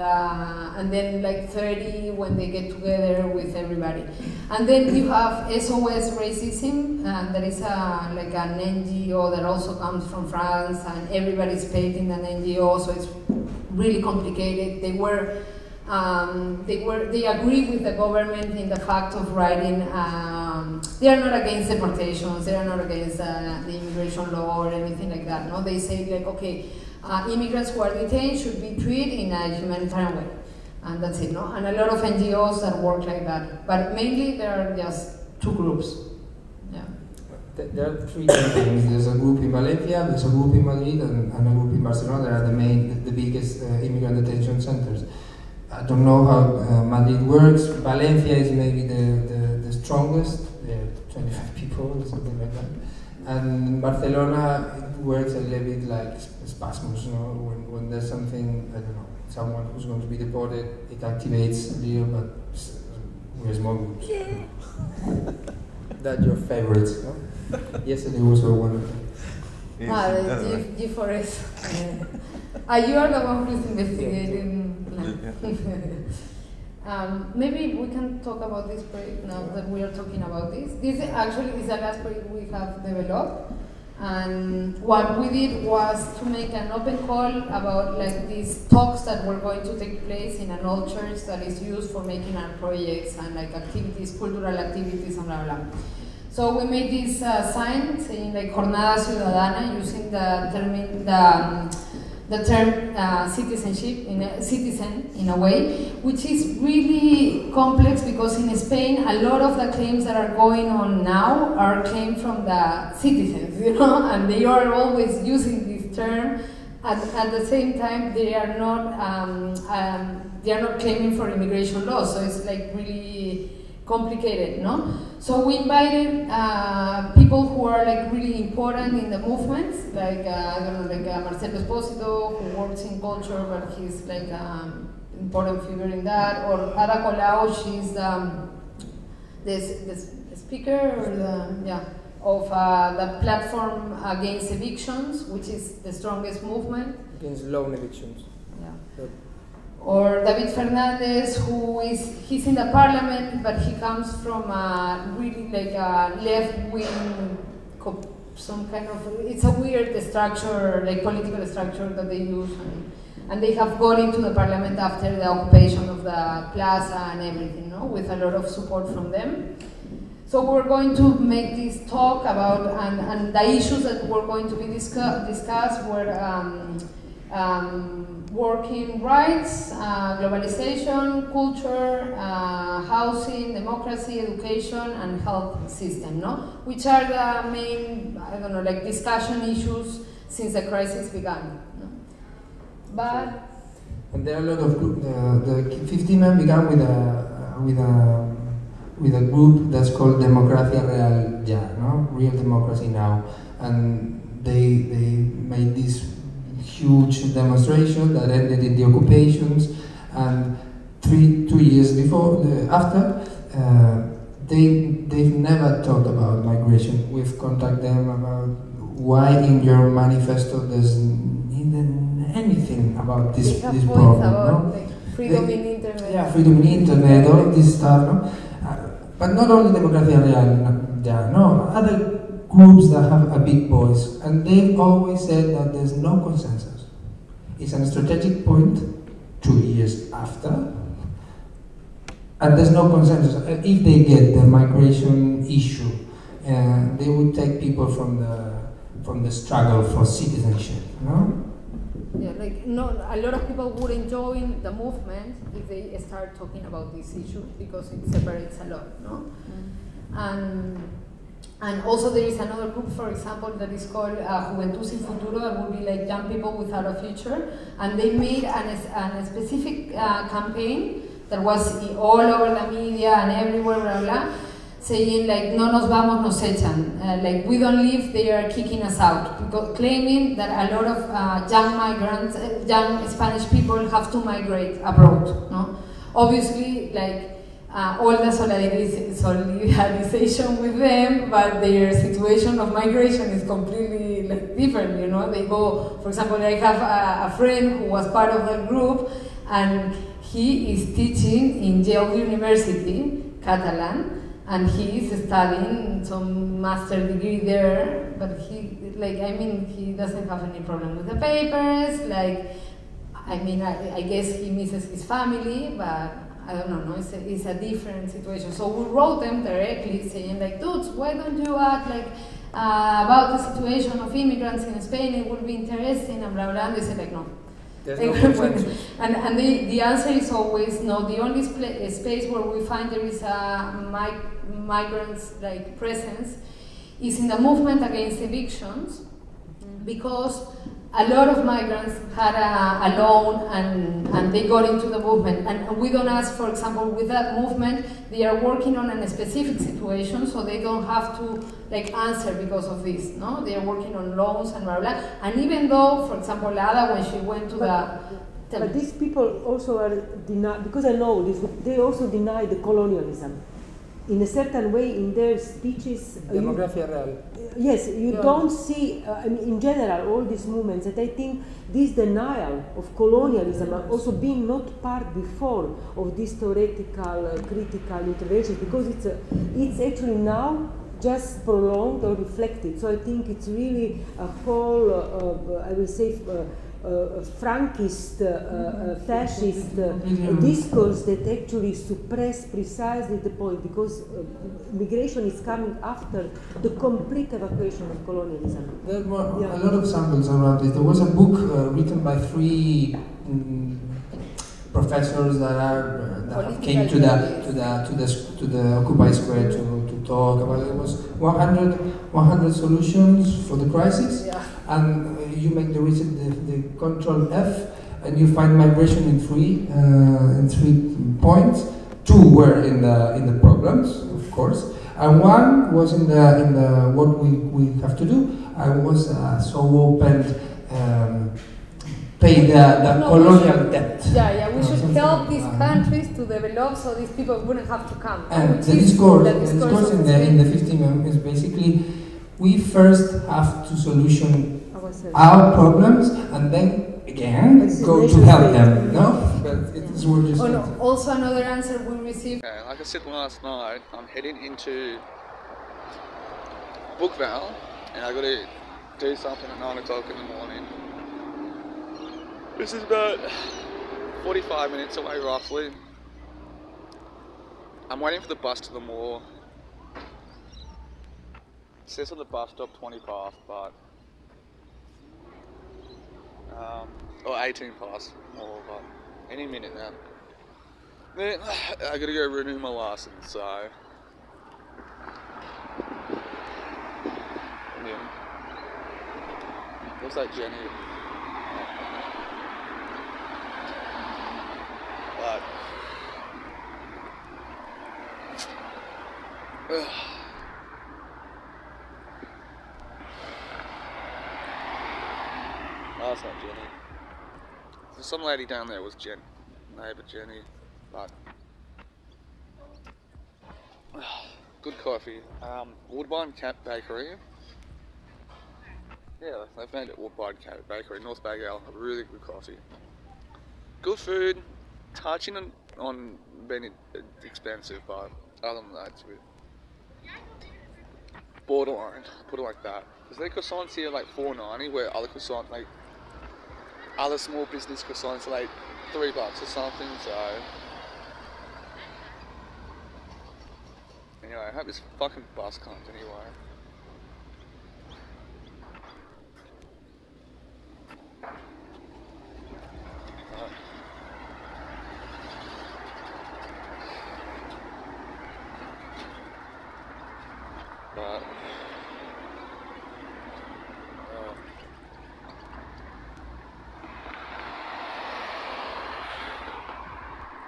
then like 30 when they get together with everybody. And then you have SOS Racism, and that is like an NGO that also comes from France, and everybody's paid in an NGO, so it's really complicated. They agree with the government in the fact of writing. They are not against deportations. They are not against the immigration law or anything like that. No, they say like, okay, immigrants who are detained should be treated in a humanitarian way, and that's it. No, and a lot of NGOs that work like that. But mainly there are just 2 groups. Yeah. There are 3 things. There's a group in Valencia, there's a group in Madrid, and a group in Barcelona. They are the biggest immigrant detention centers. I don't know how Madrid works. Valencia is maybe the strongest. There are 25 people or something like that. And Barcelona, it works a little bit like spasms, you know, when there's something, I don't know, someone who's going to be deported, it activates a little, but we're small groups. Yeah. That's your favorites, no? Yesterday was one of them. The G4S. You are the one who's investigating. Maybe we can talk about this project now that we are talking about this. This actually is the last project we have developed, and what we did was to make an open call about like these talks that were going to take place in an old church that is used for making our projects and like activities, cultural activities and blah blah. So we made this sign saying like Jornada Ciudadana, using the term citizen in a way, which is really complex because in Spain a lot of the claims that are going on now are claimed from the citizens, you know, and they are always using this term. At the same time, they are not claiming for immigration law, so it's like really complicated, no? So we invited people who are like really important in the movements, like I don't know, like Marcelo Esposito, who works in culture, but he's like important figure in that, or Ada Colau, she's the speaker or of the platform against evictions, which is the strongest movement against loan evictions. Yeah. Or David Fernandez, he's in the parliament, but he comes from really like a left-wing, some kind of, it's a weird structure, like political structure that they use, and they have got into the parliament after the occupation of the plaza and everything, no? With a lot of support from them. So we're going to make this talk about, and the issues that were going to be discussed were working rights, globalization, culture, housing, democracy, education, and health system, no? Which are the main, I don't know, like discussion issues since the crisis began. No? But and there are a lot of groups. The 15 men began with a group that's called Democracia Real Ya, no? Real Democracy Now, and they made this huge demonstration that ended in the occupations, and 2 years after, they've never talked about migration. We've contacted them about why in your manifesto there's even anything about this problem. About, no? like, freedom in internet. Yeah, freedom in internet, all of this stuff. No? But not only Democracia Real, no, other groups that have a big voice, and they've always said that there's no consensus. It's a strategic point 2 years after, and there's no consensus. If they get the migration issue, they would take people from the struggle for citizenship, no? Yeah, like a lot of people wouldn't join the movement if they start talking about this issue because it separates a lot, no? And also there is another group, for example, that is called Juventud Sin Futuro, that would be like young people without a future, and they made a specific campaign that was all over the media and everywhere, blah, blah, saying like, no nos vamos, nos echan. Like, we don't leave, they are kicking us out. Because claiming that a lot of young migrants, young Spanish people have to migrate abroad, no? Obviously, like, all the solidarization with them, but their situation of migration is completely like, different, you know? They go, for example, I have a friend who was part of the group, and he is teaching in Yale University, Catalan, and he is studying some master degree there, but he, like, I mean, he doesn't have any problem with the papers, like, I mean, I guess he misses his family, but I don't know, it's a different situation. So we wrote them directly saying like, dudes, why don't you act like about the situation of immigrants in Spain, it would be interesting, and blah, blah, and they said like, no. There's no consensus. And the answer is always no. The only space where we find there is a migrants like presence is in the movement against evictions, because a lot of migrants had a loan and they got into the movement. And we don't ask, for example, with that movement, they are working on a specific situation, so they don't have to like answer because of this, no? They are working on loans and blah, blah. And even though, for example, Ada, when she went to But these people also are deny, because I know this, they also deny the colonialism. In a certain way, in their speeches, Democracia Real. Yes, you don't see, I mean, in general, all these movements, that I think this denial of colonialism also being not part before of this theoretical, critical interventions, because it's actually now just prolonged or reflected. So I think it's really a whole, I will say, Frankist, fascist discourse that actually suppress precisely the point, because migration is coming after the complete evacuation of colonialism. There were a lot of samples around this. There was a book written by 3 professors that came to the Occupy Square to talk about it. It was 100 solutions for the crisis, and you make the Control F, and you find migration in 3 points. 2 were in the problems, of course, and 1 was in the what we have to do. I was so open. Pay the colonial debt. We should help these countries to develop so these people wouldn't have to come. And the discourse in the 15 is basically, we first have to solution our problems, and then again go to help them. No, but it is just. Oh no. Also, another answer we received. Okay, like I said last night, I'm heading into Brookvale, and I got to do something at 9 o'clock in the morning. This is about 45 minutes away, roughly. I'm waiting for the bus to the mall. It says on the bus stop 20 past, but Or 18 past. Or any minute now. Then I gotta go renew my license, so. Yeah. Looks like Jenny. But. Oh, it's not Jenny. Some lady down there was neighbour Jenny, but good coffee. Woodbine Cat Bakery. Yeah, they've made it Woodbine Cat Bakery, North Bagale. Really good coffee. Good food. Touching on being expensive, but other than that, it's a bit borderline. Put it like that. Because their croissants here are like $4.90, where other croissants, like other small business croissants, are like $3 or something. So anyway, I hope this fucking bus comes anyway. But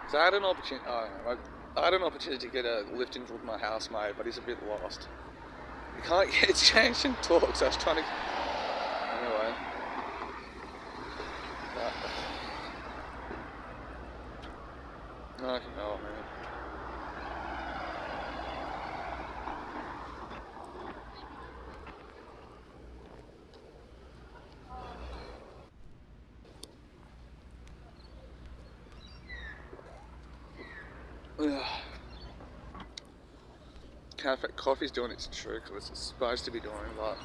so I had an opportunity. I had an opportunity to get a lift into my housemate, but he's a bit lost. You can't get changed and talk, so I was trying to. Anyway. Fucking hell, man. Coffee's doing its trick, it's supposed to be doing, but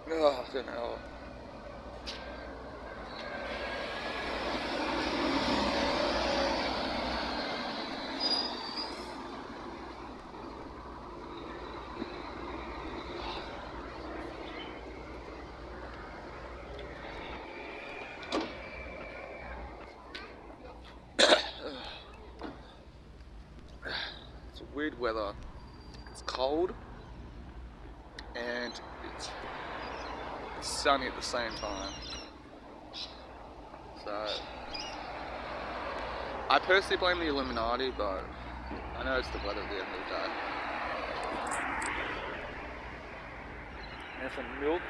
fucking hell. Weird weather. It's cold and it's sunny at the same time. So I personally blame the Illuminati, but I know it's the weather at the end of the day. And some milk.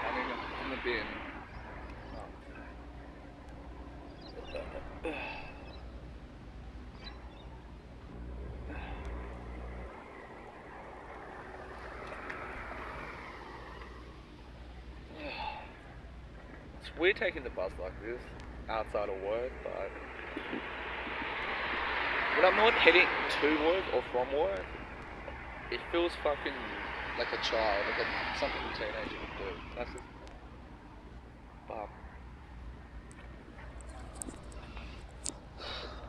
I'm in the bin. It's weird taking the bus like this outside of work, but when I'm not heading to work or from work, it feels fucking like a child, like something a teenager would do. That's just,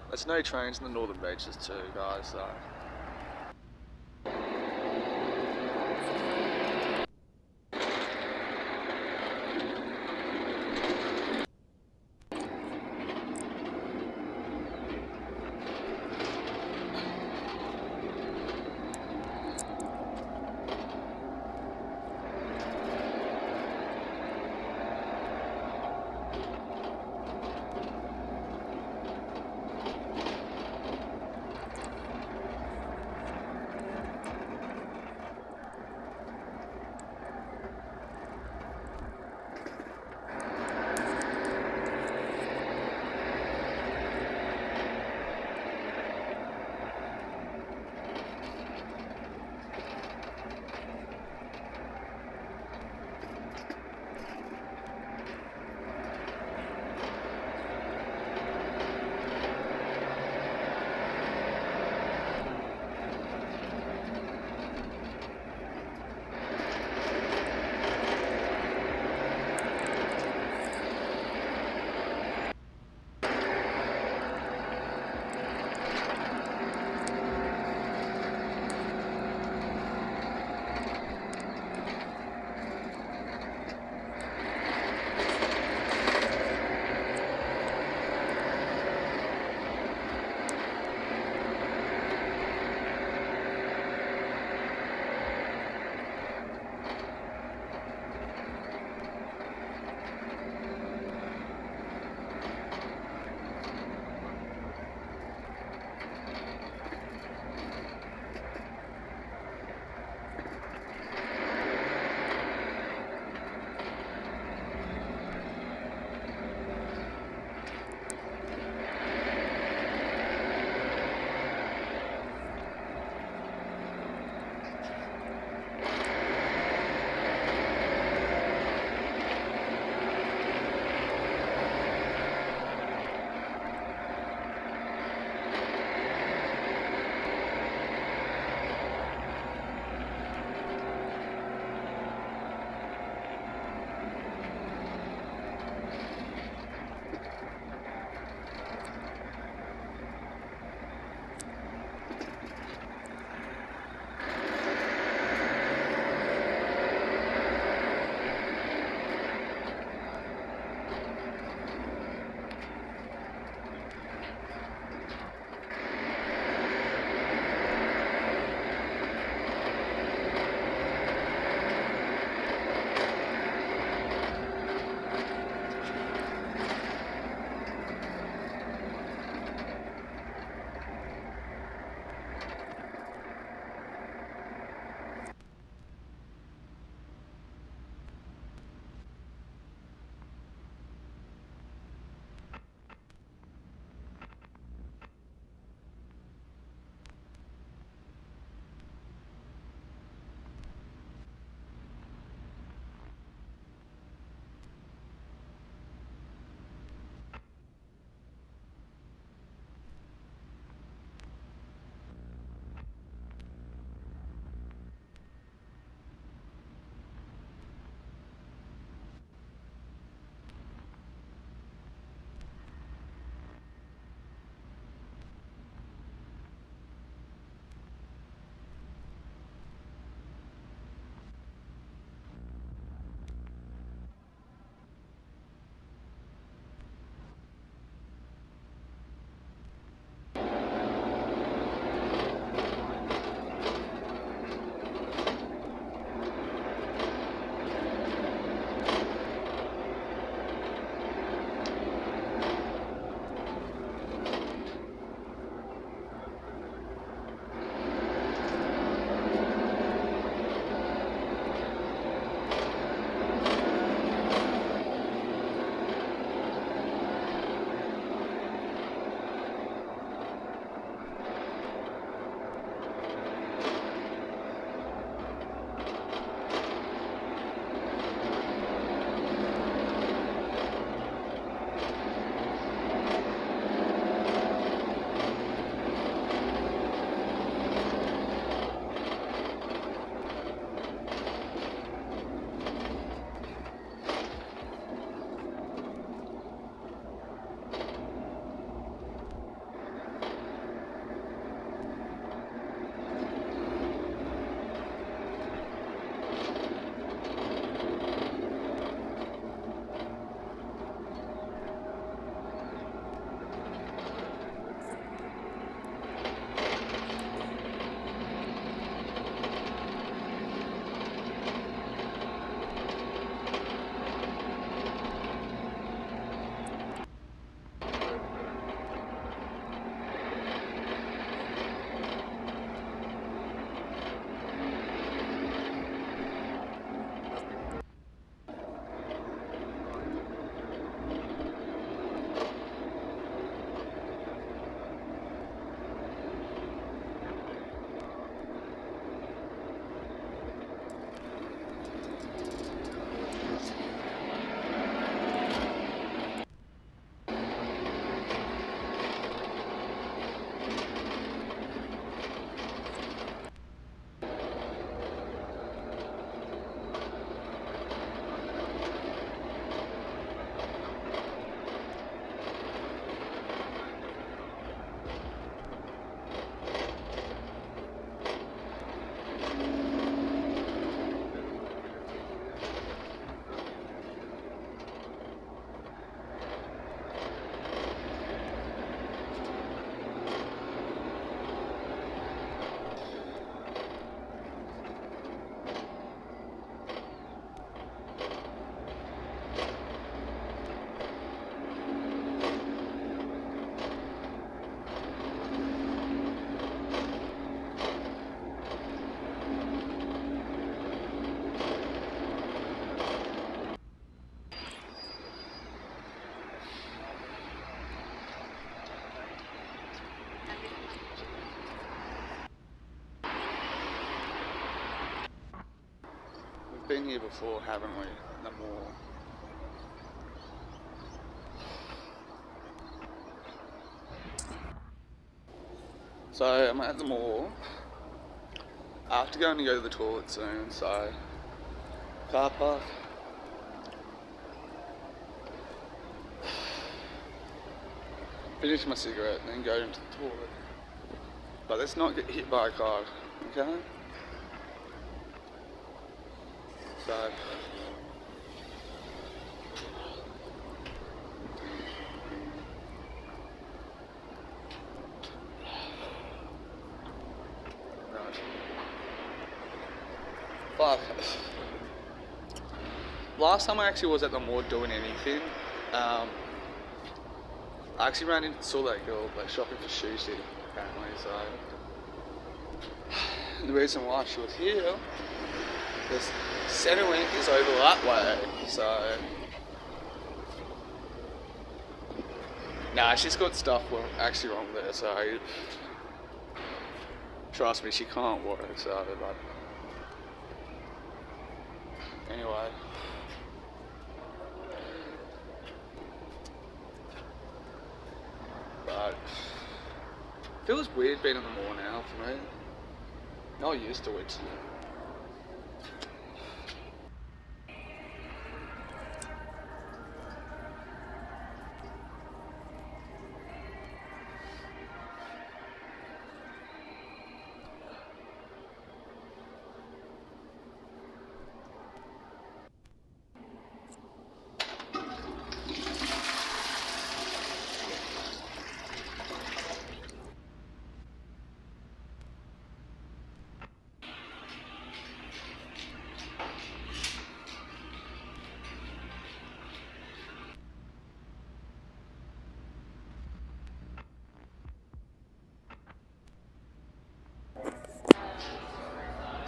there's no trains in the northern beaches too, guys, so. been here before, haven't we? The mall. So I'm at the mall. I have to go to the toilet soon, so car park. Finish my cigarette, then go into the toilet. But let's not get hit by a car, okay? So fuck. Last time I actually was at the mall doing anything, I actually ran into, saw that girl like shopping for shoes here, apparently, so the reason why she was here is Centrelink is over that way, so nah, she's got stuff actually wrong there, so trust me, she can't work, so but anyway. But it feels weird being in the mall now for me. Not used to it.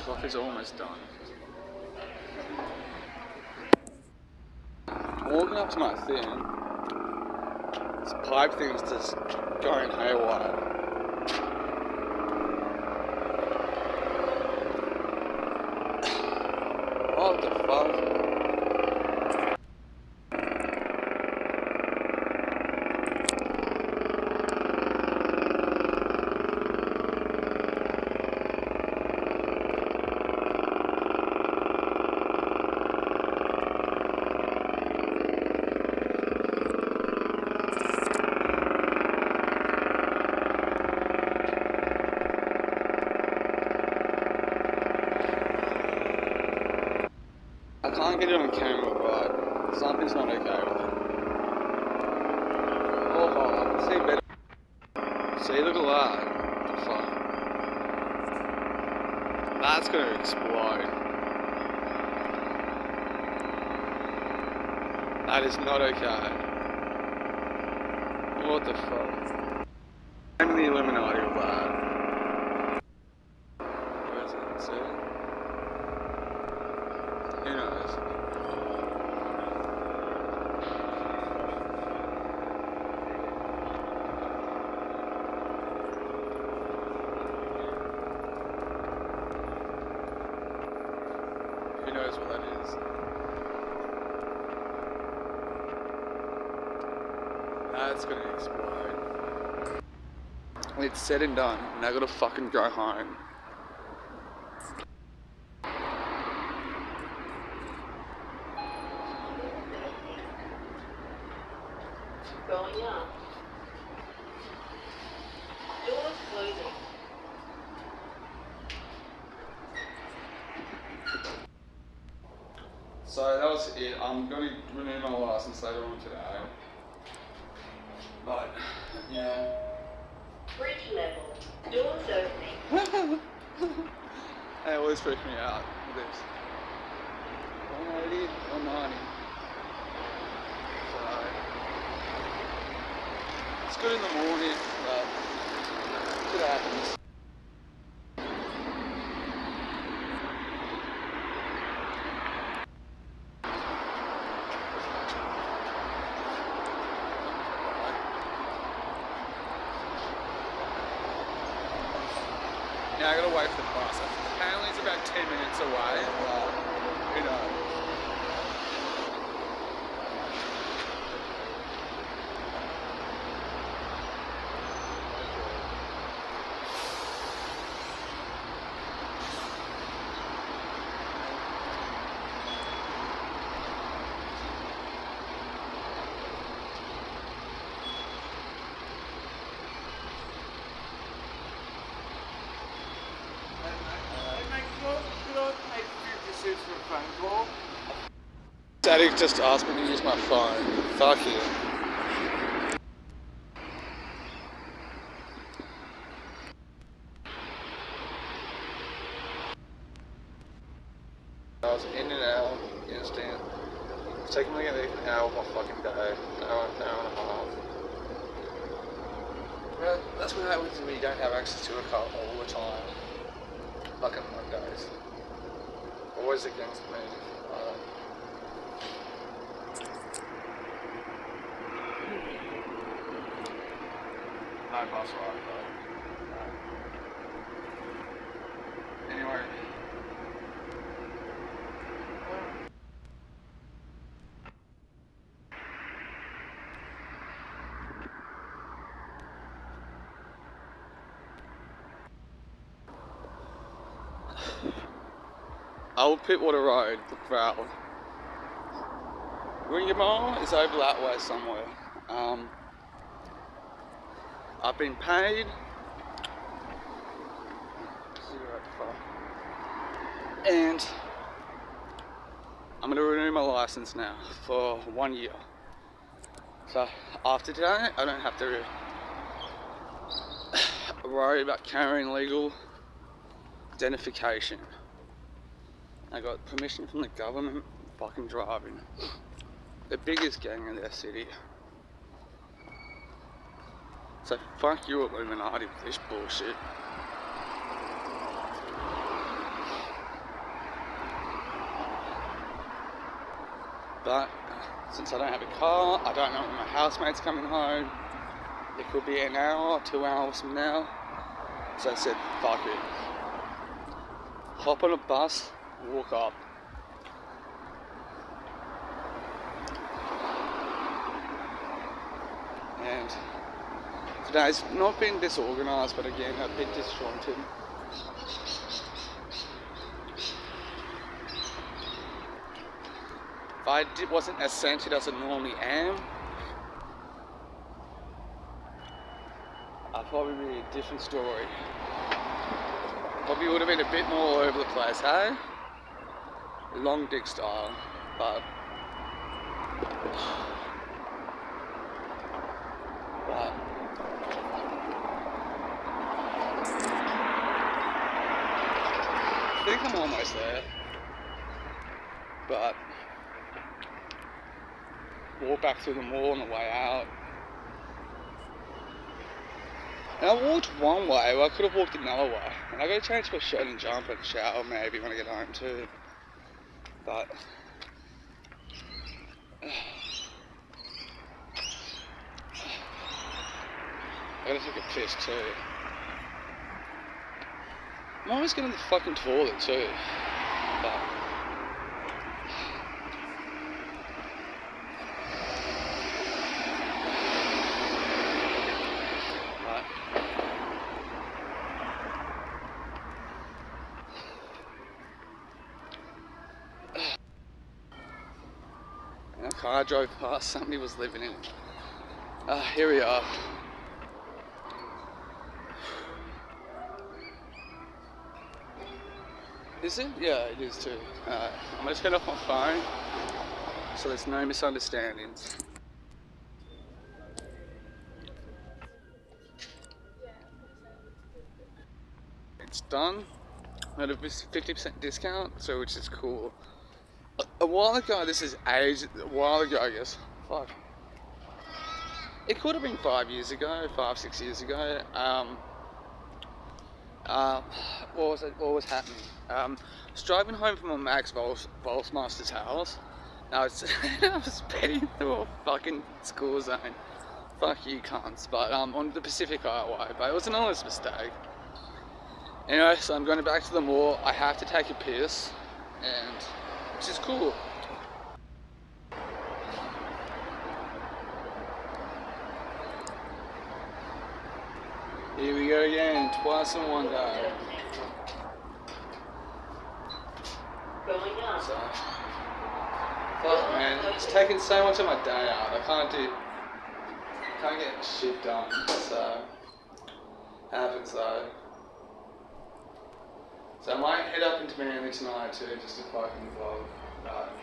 Coffee's almost done. I'm walking up to my thing. This pipe thing is just going haywire. What the fuck? I can't get it on camera, but something's not okay with it. Oh, I can see better. See, look at that. What the fuck? That's gonna explode. That is not okay. What the fuck? I'm in the Illuminati of that. Where is it? See? Who knows? Who knows what that is? That's gonna explode. It's said and done, and I gotta fucking go home. Going up. Doors closing. So that was it. I'm going to renew my license later on today. But, yeah. Bridge level. Doors opening. They always freak me out with this. 180, 190. So, it's good in the morning, but shit happens. Now I gotta wait for the bus. Apparently it's about 10 minutes away. You know. Daddy just asked me to use my phone. Fuck you. I was in and out, instant. It's taking me an hour of my fucking day. An hour and a half. Well, that's what happens when you don't have access to a car all the time. Fucking Mondays. Always against me. No bus ride though. No. Anyway. Old Pittwater Road, the crowd. Ringamore is over that way somewhere. I've been paid. And I'm going to renew my license now for 1 year. So after today, I don't have to worry about carrying legal identification. I got permission from the government fucking driving. The biggest gang in their city. So fuck you Illuminati with this bullshit. But since I don't have a car, I don't know when my housemate's coming home. It could be an hour, 2 hours from now. So I said, fuck it. Hop on a bus, walk up. And today's not been disorganised, but again a bit disjointed. If I wasn't as centred as I normally am, I'd probably be a different story. Probably would have been a bit more all over the place, hey? Long dick style, but I think I'm almost there, but walk back through the mall on the way out. And I walked one way, well I could have walked another way. And I gotta change my shirt and jumper and shower maybe when I get home too. But I gotta take a piss too. I'm always going to the fucking toilet too. But a car drove past, somebody was living in it. Here we are. Is it? Yeah, it is too. I'm going to turn off my phone so there's no misunderstandings. It's done. At a 50% discount, so which is cool. A while ago, this is ages, a while ago I guess, fuck. It could have been 5 years ago, 5-6 years ago. What was happening? I was driving home from a Max Volsmaster's house. I was speeding through a fucking school zone. Fuck you cunts, but on the Pacific Highway, but it was an honest mistake. Anyway, so I'm going back to the mall. I have to take a piss, and which is cool. Here we go again, twice in one day. So, fuck man, it's taking so much of my day out. I can't get shit done. So, happens though. So I might head up into Manly tonight too, just to fucking vlog. But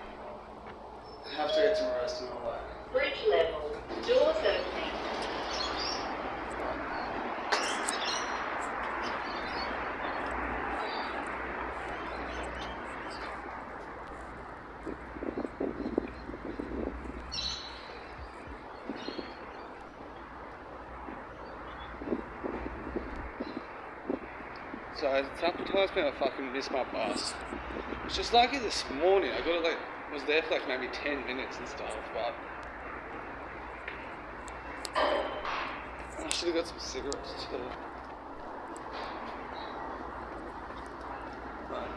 I have to get some rest and all that. Bridge level. Doors opening. So a couple times when I fucking missed my bus. It's just lucky this morning. I got it was there for like maybe 10 minutes and stuff, but I should have got some cigarettes too. But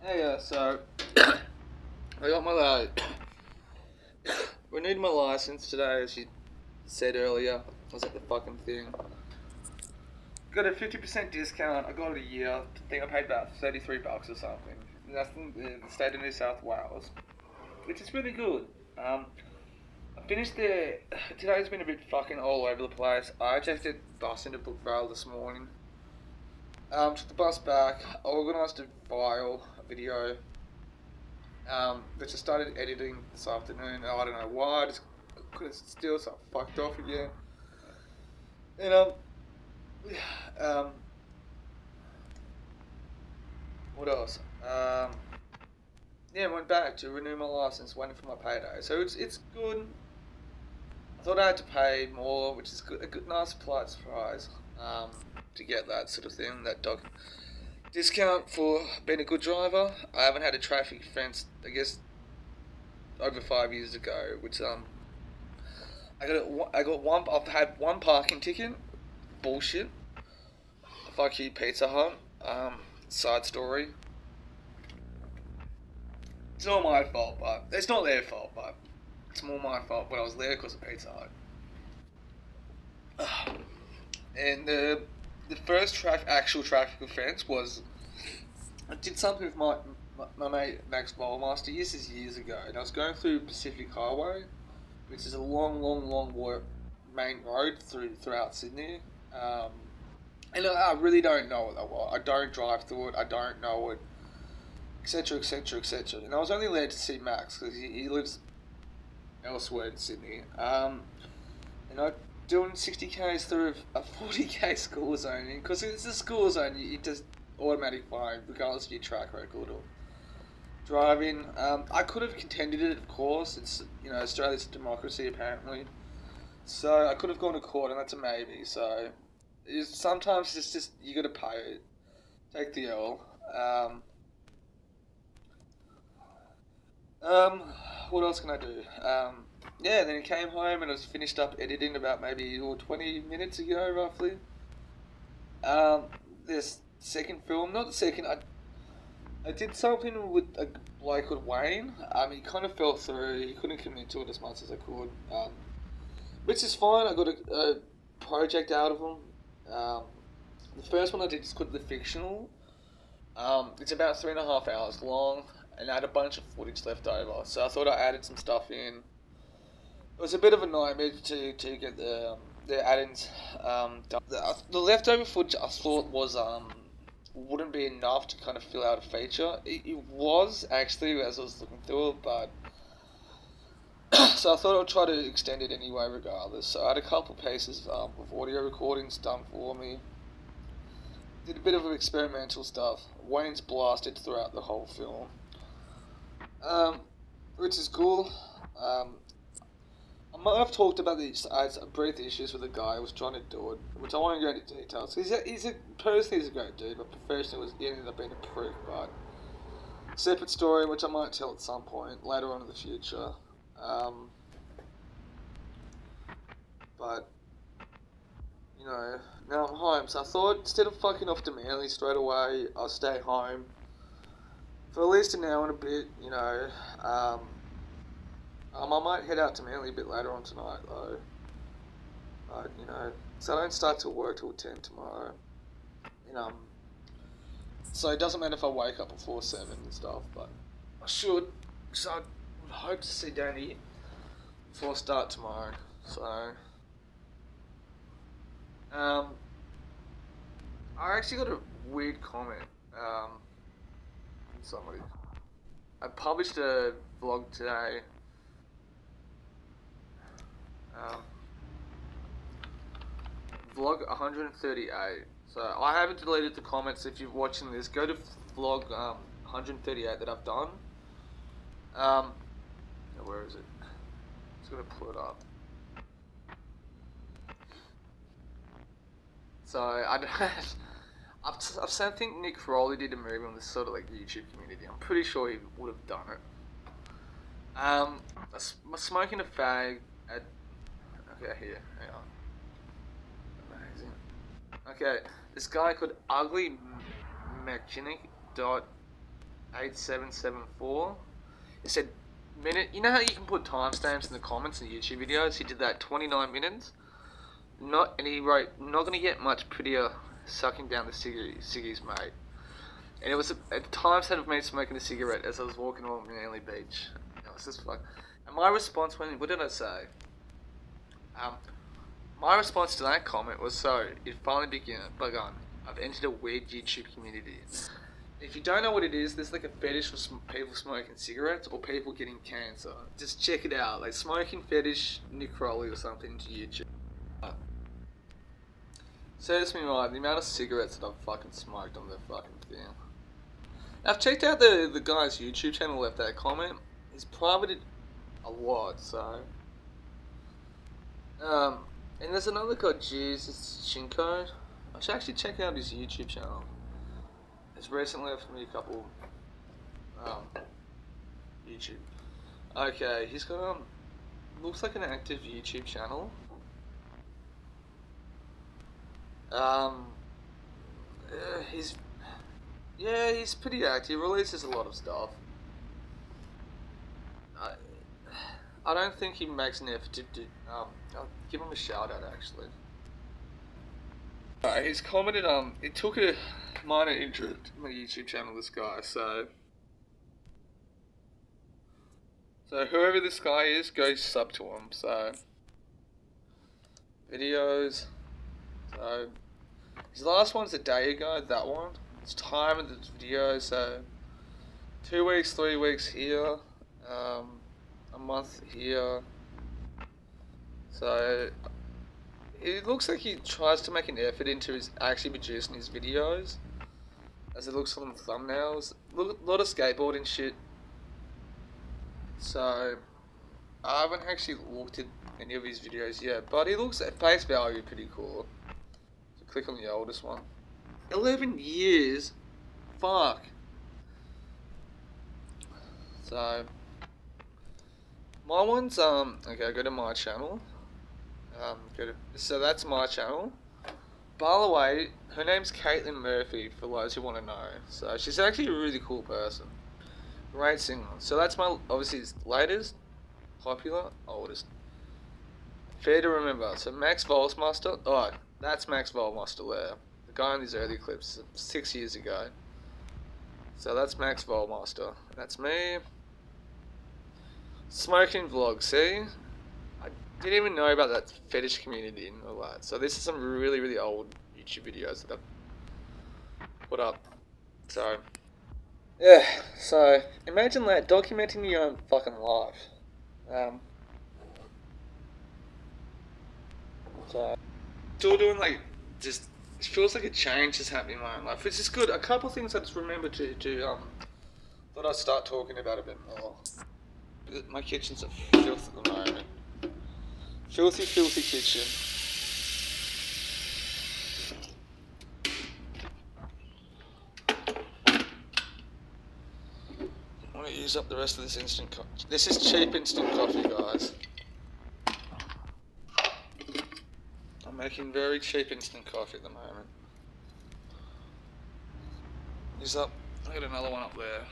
hey, so I got my renewed my license today, as you said earlier. I was at the fucking thing. Got a 50% discount. I got it a year. I think I paid about $33 or something. That's in the state of New South Wales, which is really good. I finished there. Today's been a bit fucking all over the place. I checked the bus into Brookvale this morning. Took the bus back. I organised a file, a video, which I started editing this afternoon. I don't know why. I just couldn't still, so I fucked off again. And what else? Yeah, went back to renew my license, waiting for my payday. So it's good. I thought I had to pay more, which is good, a good, nice, polite surprise. To get that sort of thing, that dog discount for being a good driver. I haven't had a traffic offence, I guess, over 5 years ago, which I've had one parking ticket. Bullshit. Fuck you, Pizza Hut. Side story. It's not my fault, but it's not their fault, but it's more my fault when I was there because of Pizza Hut. And the first actual traffic offence was I did something with my mate Max Bowlmaster years ago, and I was going through Pacific Highway, which is a long main road throughout Sydney. And I really don't know what that was. I don't drive through it. I don't know it, etc., etc., etc. And I was only allowed to see Max because he lives elsewhere in Sydney. And I doing 60k's through a 40k school zone, because it's a school zone, you just automatic fine regardless of your track record or driving. I could have contended it, of course. It's Australia's a democracy apparently, so I could have gone to court, and that's a maybe. So sometimes it's just you got to pay it, take the L. What else can I do? Yeah, then he came home and I was finished up editing about maybe 20 minutes ago, roughly. This second film, not the second. I did something with a bloke called Wayne. He kind of fell through. He couldn't commit to it as much as I could, which is fine. I got a project out of him. The first one I did is called The Fictional. It's about 3.5 hours long, and I had a bunch of footage left over, so I thought I added some stuff in. It was a bit of a nightmare to get the add-ins done. The leftover footage I thought was wouldn't be enough to kind of fill out a feature. It was actually as I was looking through it, but so I thought I'd try to extend it anyway regardless. So I had a couple pieces of audio recordings done for me. Did a bit of experimental stuff. Wayne's blasted throughout the whole film, which is cool. I might have talked about these brief issues with the guy who was trying to do it, which I won't go into details. Personally he's a great dude, but professionally he ended up being a prick. But separate story, which I might tell at some point later on in the future. But you know, now I'm home, so I thought instead of fucking off to Manly straight away, I'll stay home for at least an hour and a bit. You know, I might head out to Manly a bit later on tonight though. But you know, so I don't start to work till 10 tomorrow. And so it doesn't matter if I wake up before 7 and stuff, but I should. So I hope to see Danny before I start tomorrow. So I actually got a weird comment from somebody. I published a vlog today. Vlog 138. So I haven't deleted the comments. If you're watching this, go to vlog 138 that I've done. Where is it? Just gonna pull it up. So I think Nick Crowley did a movie on this sort of like YouTube community. I'm pretty sure he would have done it. Smoking a fag at. Okay, here, hang on. Amazing. Okay, this guy called Ugly McGinnick.8774. He said minute. You know how you can put timestamps in the comments in YouTube videos? He did that 29 minutes. And he wrote, "Not gonna get much prettier sucking down the ciggies, mate." And it was a timestamp of me smoking a cigarette as I was walking along Manly Beach. It was just fun. And my response what did I say? My response to that comment was, "So it finally begun. I've entered a weird YouTube community." If you don't know what it is, there's like a fetish for people smoking cigarettes or people getting cancer. Just check it out, like smoking fetish Nick Crowley or something to YouTube. Serves me right, the amount of cigarettes that I've fucking smoked on the fucking thing. I've checked out the guy's YouTube channel, left that comment. He's privated a lot, so. And there's another guy, Jesus Shinko. I should actually check out his YouTube channel. He's recently left me a couple YouTube. Okay, he's got looks like an active YouTube channel. He's pretty active. He releases a lot of stuff. I don't think he makes an effort to do. I'll give him a shout out actually. He's commented. It took a minor interest in my YouTube channel. This guy, so whoever this guy is, go sub to him. So videos. So his last one's a day ago. That one. It's time of the video. So 2 weeks, 3 weeks here. A month here. So it looks like he tries to make an effort into his actually producing his videos, as it looks from the thumbnails. A lot of skateboarding shit. So I haven't actually looked at any of his videos yet, but he looks at face value pretty cool. So click on the oldest one. 11 years. Fuck. So my one's okay, go to my channel. So that's my channel. by the way, her name's Caitlin Murphy, for those who want to know. So she's actually a really cool person. Great singer. So that's my, obviously, latest, popular, oldest. Fair to remember. So Max Volsmaster, oh, that's Max Volsmaster there. The guy in these early clips, 6 years ago. So that's Max Volsmaster. That's me. Smoking vlog, see? I didn't even know about that fetish community and all that. So this is some really, really old YouTube videos that I've put up. So, yeah. So, imagine that, documenting your own fucking life. So, still doing like, just, it feels like a change is happening in my own life, which is good. A couple things I just remembered to thought I'd start talking about a bit more. My kitchen's a filth at the moment. Filthy, filthy kitchen. I want to use up the rest of this instant coffee. This is cheap instant coffee, guys. I'm making very cheap instant coffee at the moment. Use up. I got another one up there.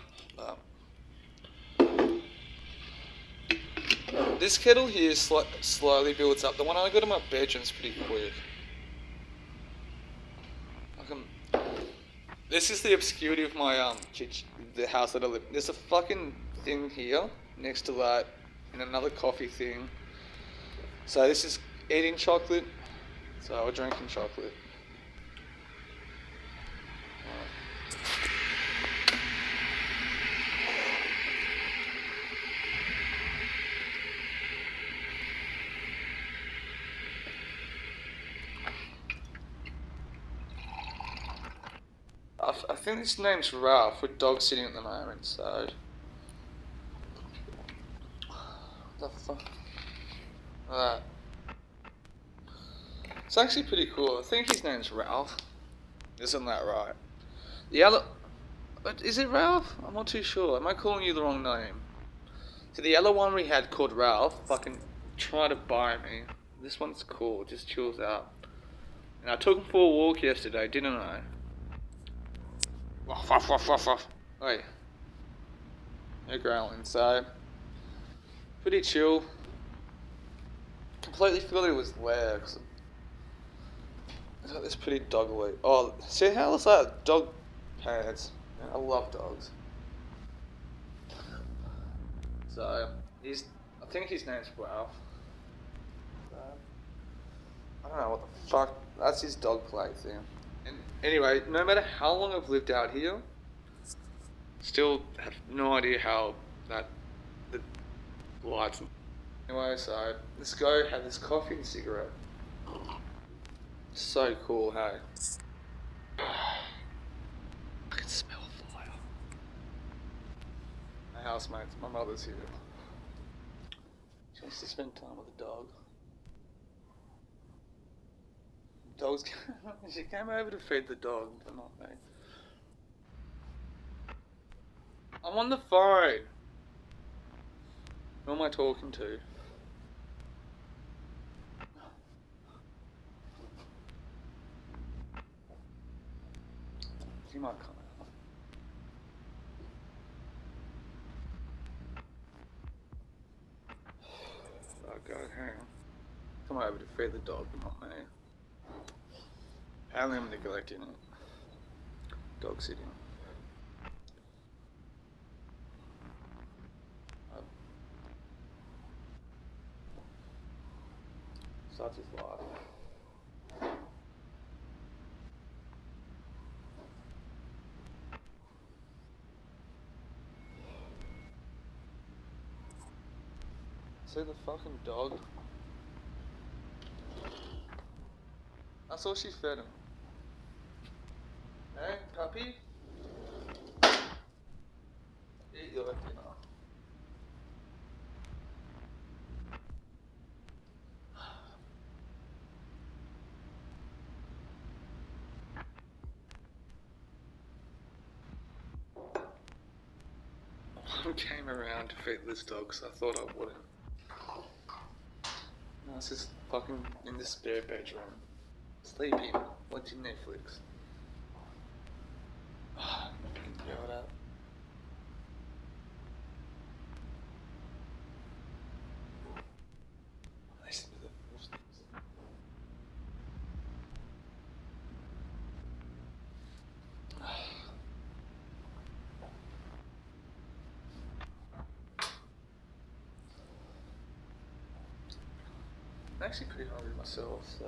This kettle here slowly builds up. The one I got in my bedroom's pretty quick. This is the obscurity of my kitchen, the house that I live in. There's a fucking thing here next to that, and another coffee thing. So this is eating chocolate. So we're drinking chocolate. I think this name's Ralph. We're dog sitting at the moment, so. What the fuck? That. It's actually pretty cool. I think his name's Ralph. Isn't that right? The other. But is it Ralph? I'm not too sure. Am I calling you the wrong name? So the other one we had called Ralph fucking tried to buy me. This one's cool. Just chills out. And I took him for a walk yesterday, didn't I? Ruff, ruff, ruff, ruff, ruff. Wait. No growling, so. Pretty chill. Completely forgot it was there, because I got this pretty doggy. Oh, see how it's like dog pants. Man, I love dogs. So, I think his name's Ralph. So, I don't know what the fuck, that's his dog plate thing. And anyway, no matter how long I've lived out here, still have no idea how the lights. Anyway, so let's go have this coffee and cigarette. So cool, hey. I can smell fire. My housemates, my mother's here. She wants to spend time with the dog. Dogs. She came over to feed the dog, but not me. I'm on the phone. Who am I talking to? She might come out. Okay, hang on. Come over to feed the dog, but not me. Apparently I'm neglecting it. Dog sitting. Such is life. See the fucking dog? That's all she fed him. Hey, puppy? Eat your dinner. I came around to feed this dog, so I thought I wouldn't. No, it's just fucking in the spare bedroom. Sleeping, watching Netflix. Get it up. Listen to the I'm actually pretty hungry myself, so.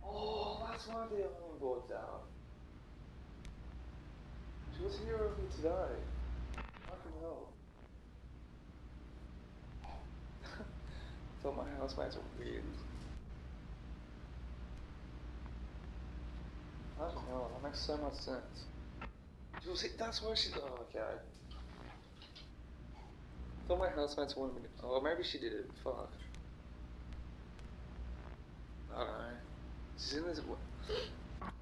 Oh, that's why the ironing board's out. She was here with me today. Fucking hell. Thought my housemates were weird. Fucking hell, that makes so much sense. She was here, that's why she. Oh, okay. Thought my housemates wanted me to. Oh, maybe she did it. Fuck. I don't know. She's in this.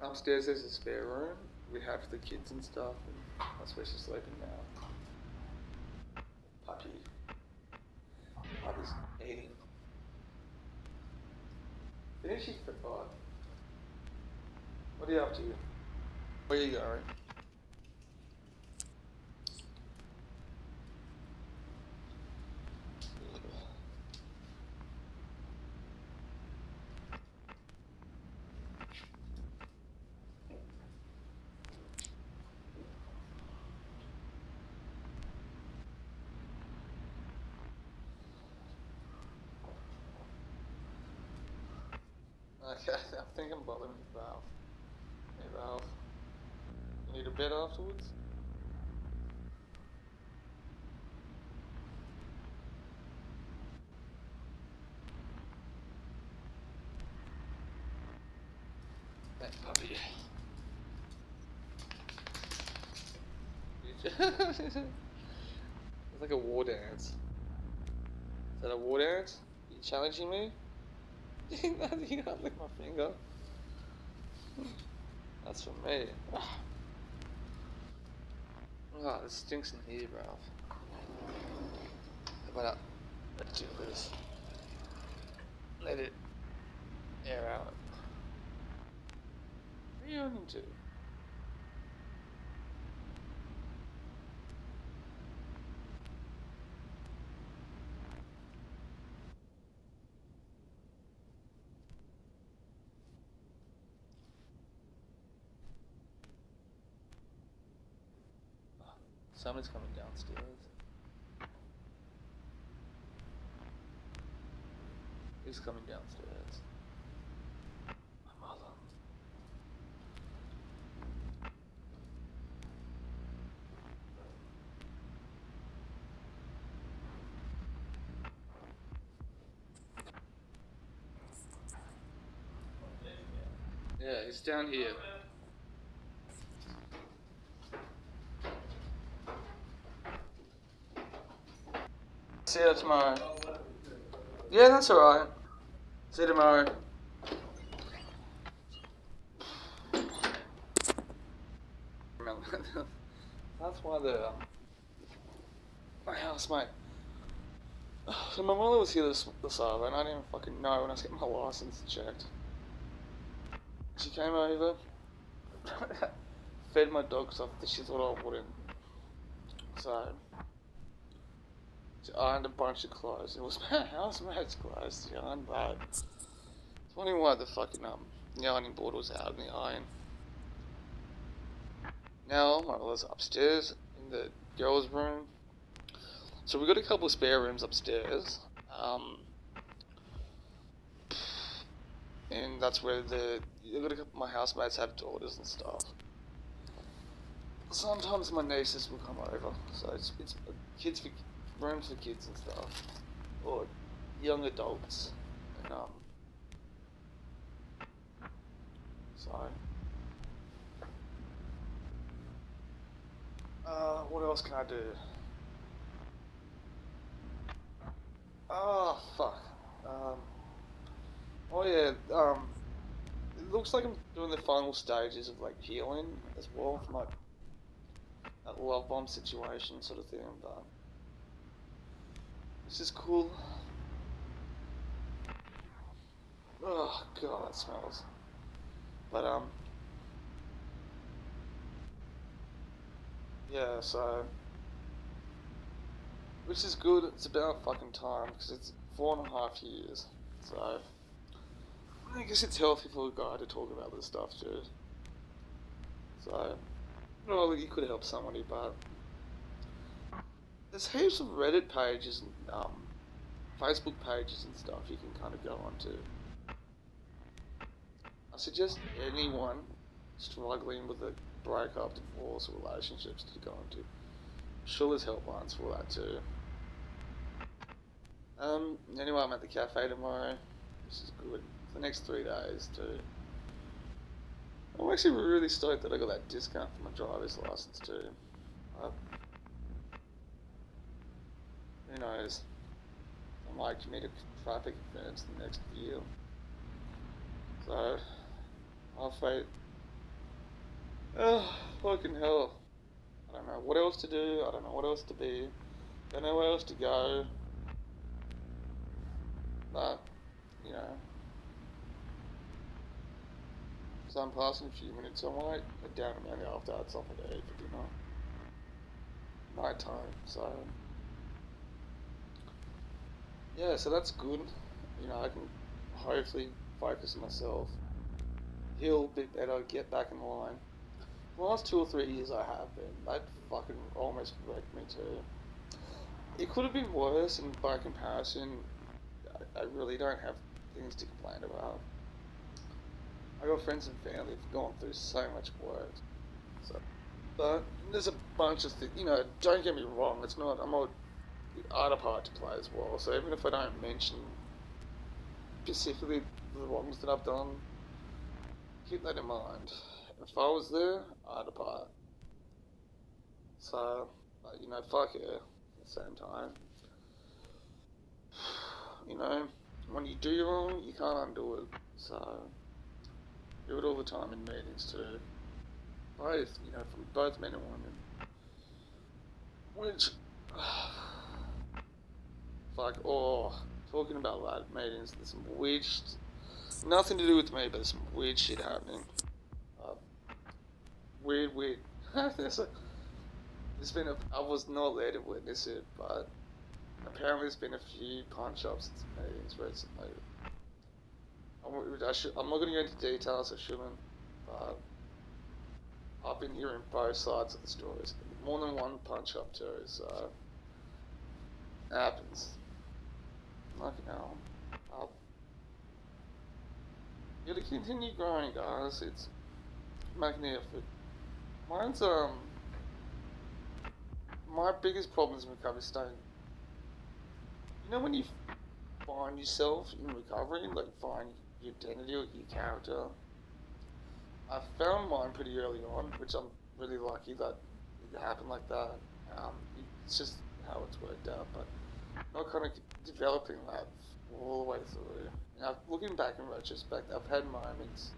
Upstairs there's a spare room. We have the kids and stuff, and that's where she's sleeping now. Puppy. Puppy's eating. Didn't she forgot? What are you up to? Where are you going? Okay, I think I'm bothering Valve. Hey Valve, you need a bed afterwards? Thanks, puppy. It's like a war dance. Is that a war dance? Are you challenging me? You can't lick my finger. That's for me. Oh, this stinks in here, Ralph. How about let's do this? Let it air out. What are you on to? Someone's coming downstairs. Who's coming downstairs? My mother. Yeah, he's down here. See you tomorrow. Yeah, that's alright. See you tomorrow. That's why my housemate. So my mother was here this Saturday and I didn't even fucking know when I was getting my license checked. She came over, fed my dog stuff that she thought I wouldn't. So she ironed a bunch of clothes. It was my housemate's clothes to iron, but it's wondering why the fucking the ironing board was out in the iron. Now my mother's upstairs in the girls' room. So we've got a couple of spare rooms upstairs. And that's where my housemates have daughters and stuff. Sometimes my nieces will come over, so it's kids rooms for kids and stuff, or young adults, and so what else can I do? Oh fuck. Oh yeah. It looks like I'm doing the final stages of like healing as well from like that love bomb situation sort of thing, but this is cool. Oh god, that smells. But yeah. So, which is good. It's about fucking time because it's 4.5 years. So, I guess it's healthy for a guy to talk about this stuff too. So, well, you could help somebody, but there's heaps of Reddit pages and Facebook pages and stuff you can kind of go onto. I suggest anyone struggling with a breakup, divorce, or relationships to go onto. Sure, there's helplines for that too. Anyway, I'm at the cafe tomorrow, which is good. For the next 3 days too. I'm actually really stoked that I got that discount for my driver's license too. Who knows? I might commit a traffic offence the next year. So, I'll fight. Oh, fucking hell. I don't know what else to do, I don't know what else to be, don't know where else to go. But, you know. So I'm passing a few minutes, so I might head down immediately after I had something to eat for dinner. Night time, so. Yeah, so that's good. You know, I can hopefully focus on myself, heal a bit better, get back in line. The last 2 or 3 years I have been, that fucking almost wrecked me too. It could have been worse, and by comparison, I really don't have things to complain about. I got friends and family who've gone through so much worse. So, but there's a bunch of things, you know, don't get me wrong, I'm not the other part to play as well, so even if I don't mention specifically the wrongs that I've done, keep that in mind. If I was there, I'd have part. So, you know, fuck yeah, at the same time. You know, when you do wrong, you can't undo it. So, do it all the time in meetings too. Both, you know, from both men and women. Which, fuck, talking about that meetings, there's some weird, nothing to do with me, but there's some weird shit happening. Weird. I was not there to witness it, but apparently there's been a few punch-ups at meetings recently. I'm not going to go into details, I shouldn't, but I've been hearing both sides of the stories. More than one punch-up too, so it happens. Fucking hell. You gotta continue growing, guys. It's making the effort. Mine's, my biggest problem is recovery staying. You know when you find yourself in recovery, like find your identity or your character? I found mine pretty early on, which I'm really lucky that it happened like that. It's just how it's worked out, but not kind of developing that all the way through. Now, looking back in retrospect, I've had moments,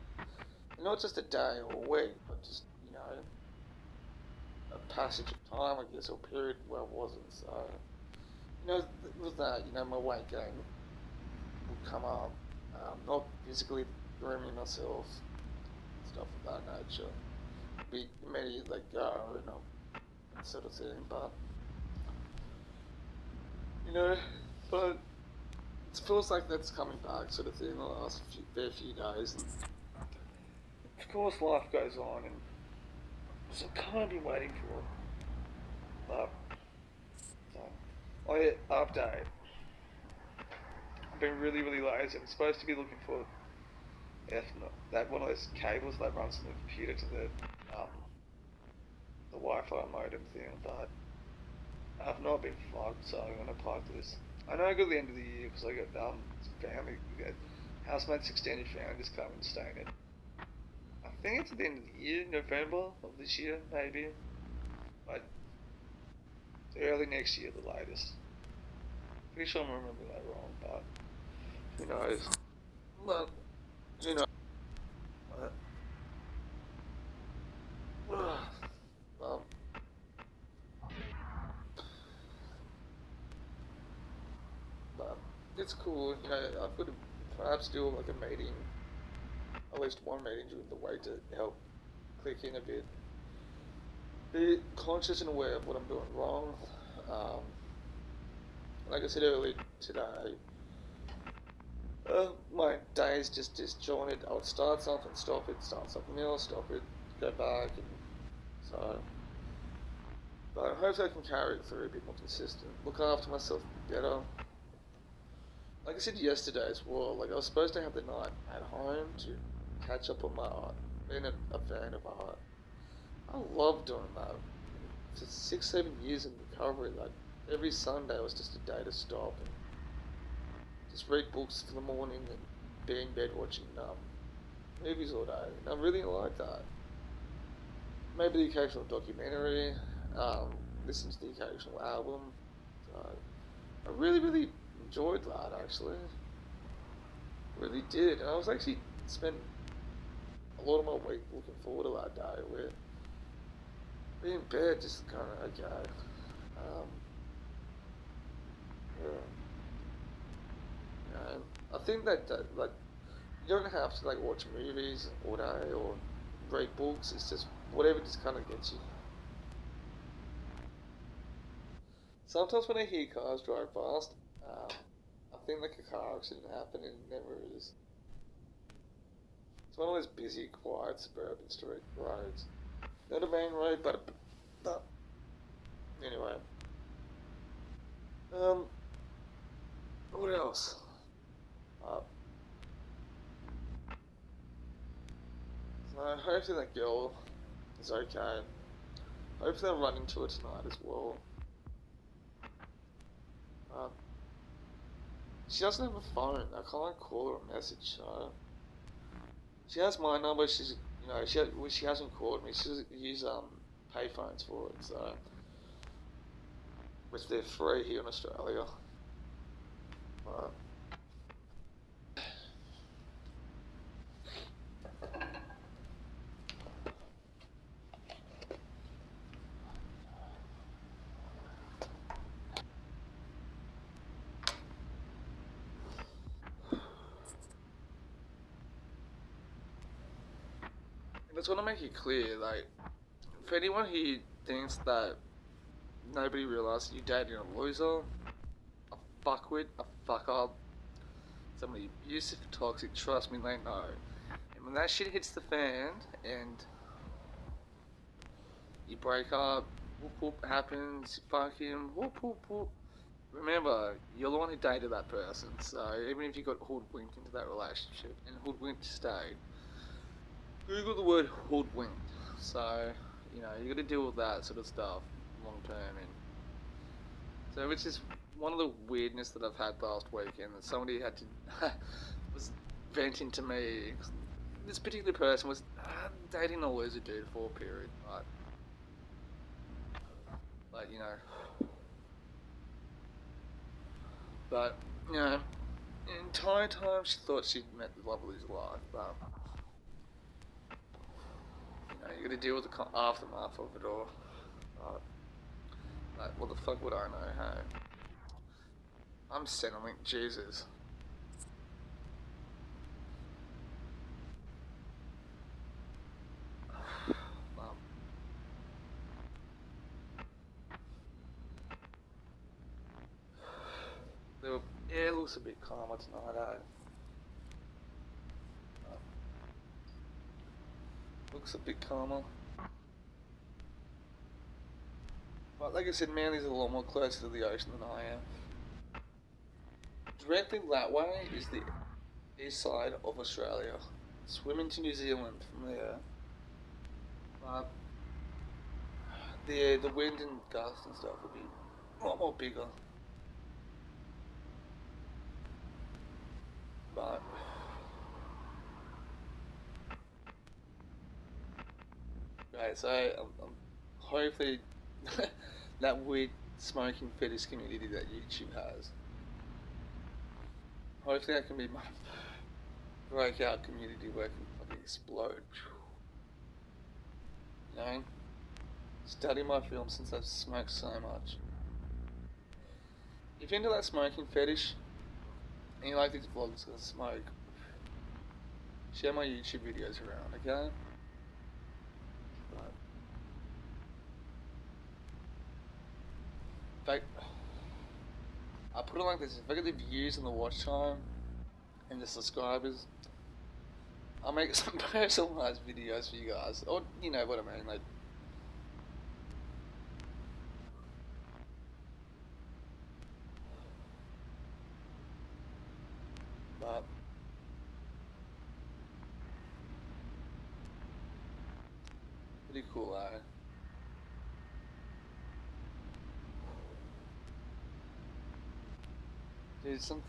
not just a day or a week, but just, you know, a passage of time, I guess, or period where I wasn't. So, you know, with that, you know, my weight gain would come up. Not physically grooming myself, stuff of that nature. Be immediately let go, you know, that sort of thing. But, you know, but it feels like that's coming back, sort of thing, in the last few days. And of course, life goes on, and so I can't be waiting for it. But, oh yeah, update. I've been really lazy. I'm supposed to be looking for that one of those cables that runs from the computer to the Wi-Fi modem thing, but I've not been fucked, so I'm gonna park this. I know I got the end of the year because I got some family, housemates, extended family just coming and staying in. I think it's at the end of the year, November of this year, maybe. But early next year, the latest. Pretty sure I'm remembering that wrong, but who knows? Well, you know. Well, but it's cool, you know. I've got a perhaps do like a meeting, at least one meeting during the week to help click in a bit. Be conscious and aware of what I'm doing wrong. Like I said earlier today, my day is just disjointed. I would start something, stop it, start something else, stop it, go back, and so. But hopefully I can carry it through, a bit more consistent, look after myself better. Like I said yesterday as well, like I was supposed to have the night at home to catch up on my art, being a fan of art. I love doing that. For 6-7 years in recovery, like every Sunday was just a day to stop and just read books for the morning and be in bed watching movies all day. And I really like that. Maybe the occasional documentary, listen to the occasional album. So I really enjoyed that actually. Really did. And I was actually spent a lot of my week looking forward to that day where being in bed just kind of okay. Yeah. And I think that like you don't have to like watch movies all day or read books. It's just whatever just kind of gets you. Sometimes when I hear cars drive past, I think like a car accident happened and it never is. It's one of those busy, quiet suburban street roads. Not a main road, but anyway. What else? So hopefully that girl is okay. Hopefully I'll run into her tonight as well. She doesn't have a phone. I can't call her or message her. She has my number. She's, she hasn't called me. She doesn't use payphones for it. So, which they're free here in Australia. I just want to make it clear, like, for anyone who thinks that nobody realised you're dating a loser, a fuckwit, a fuck up, somebody abusive, toxic, trust me, they know. And when that shit hits the fan and you break up, whoop whoop happens, you fuck him, whoop whoop whoop. Remember, you're the one who dated that person, so even if you got hoodwinked into that relationship and hoodwinked stayed, Google the word hoodwinked. So, you got to deal with that sort of stuff long term. And so, which is one of the weirdness that I've had last weekend, that somebody had to was venting to me. This particular person was dating a loser dude for a period, right? But but the entire time she thought she'd met the love of his life, but. You gotta deal with the aftermath of it all. Like, what the fuck would I know, hey? I'm Centrelink, Jesus. It looks a bit calmer tonight, eh? Looks a bit calmer. But like I said, Manly's a lot more closer to the ocean than I am. Directly that way is the east side of Australia. Swimming to New Zealand from there. But the wind and gusts and stuff will be a lot more bigger. But right, so I'm hopefully that weird smoking fetish community that YouTube has. Hopefully that can be my breakout community where I can fucking explode. Study my film since I've smoked so much. If you're into that smoking fetish, and you like these vlogs gonna smoke, share my YouTube videos around, okay? Right. In fact, I put it like this: if I get the views and the watch time and the subscribers, I'll make some personalized videos for you guys, or you know what I mean, like. But pretty cool, eh? Dude, some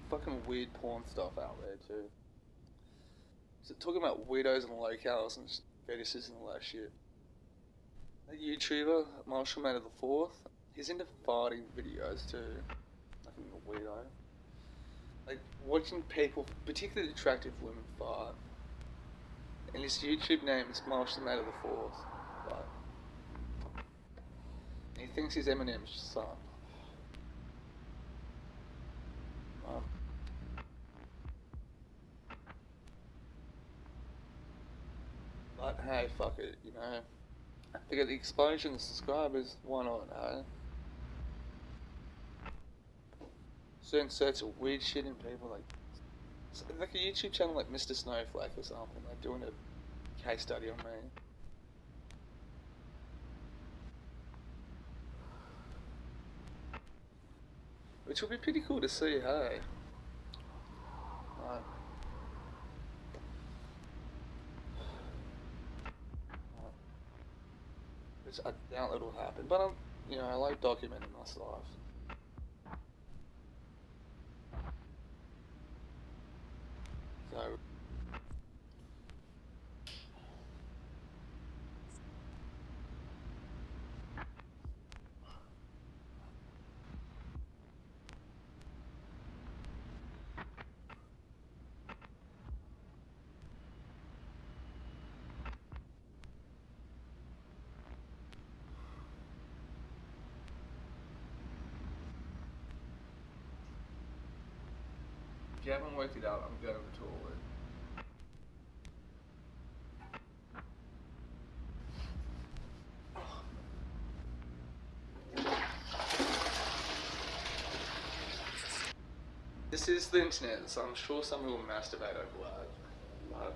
fucking weird porn stuff out there too. So talking about weirdos and locales and fetishes and all that shit. That YouTuber, Marshall Man of the Fourth, he's into farting videos too. Fucking a weirdo. Like watching people, particularly attractive women, fart. And his YouTube name is Marshall Man of the Fourth. Right? And he thinks he's Eminem's son. But hey, fuck it, you know. To get the exposure and the subscribers, why not, eh? Certain sorts of weird shit in people, like a YouTube channel like Mr. Snowflake or something, like doing a case study on me. Which would be pretty cool to see, hey? Right. Which I doubt it'll happen, but you know, I like documenting my life. So. If you haven't worked it out, I'm going to the toilet. This is the internet, so I'm sure someone will masturbate over that. But,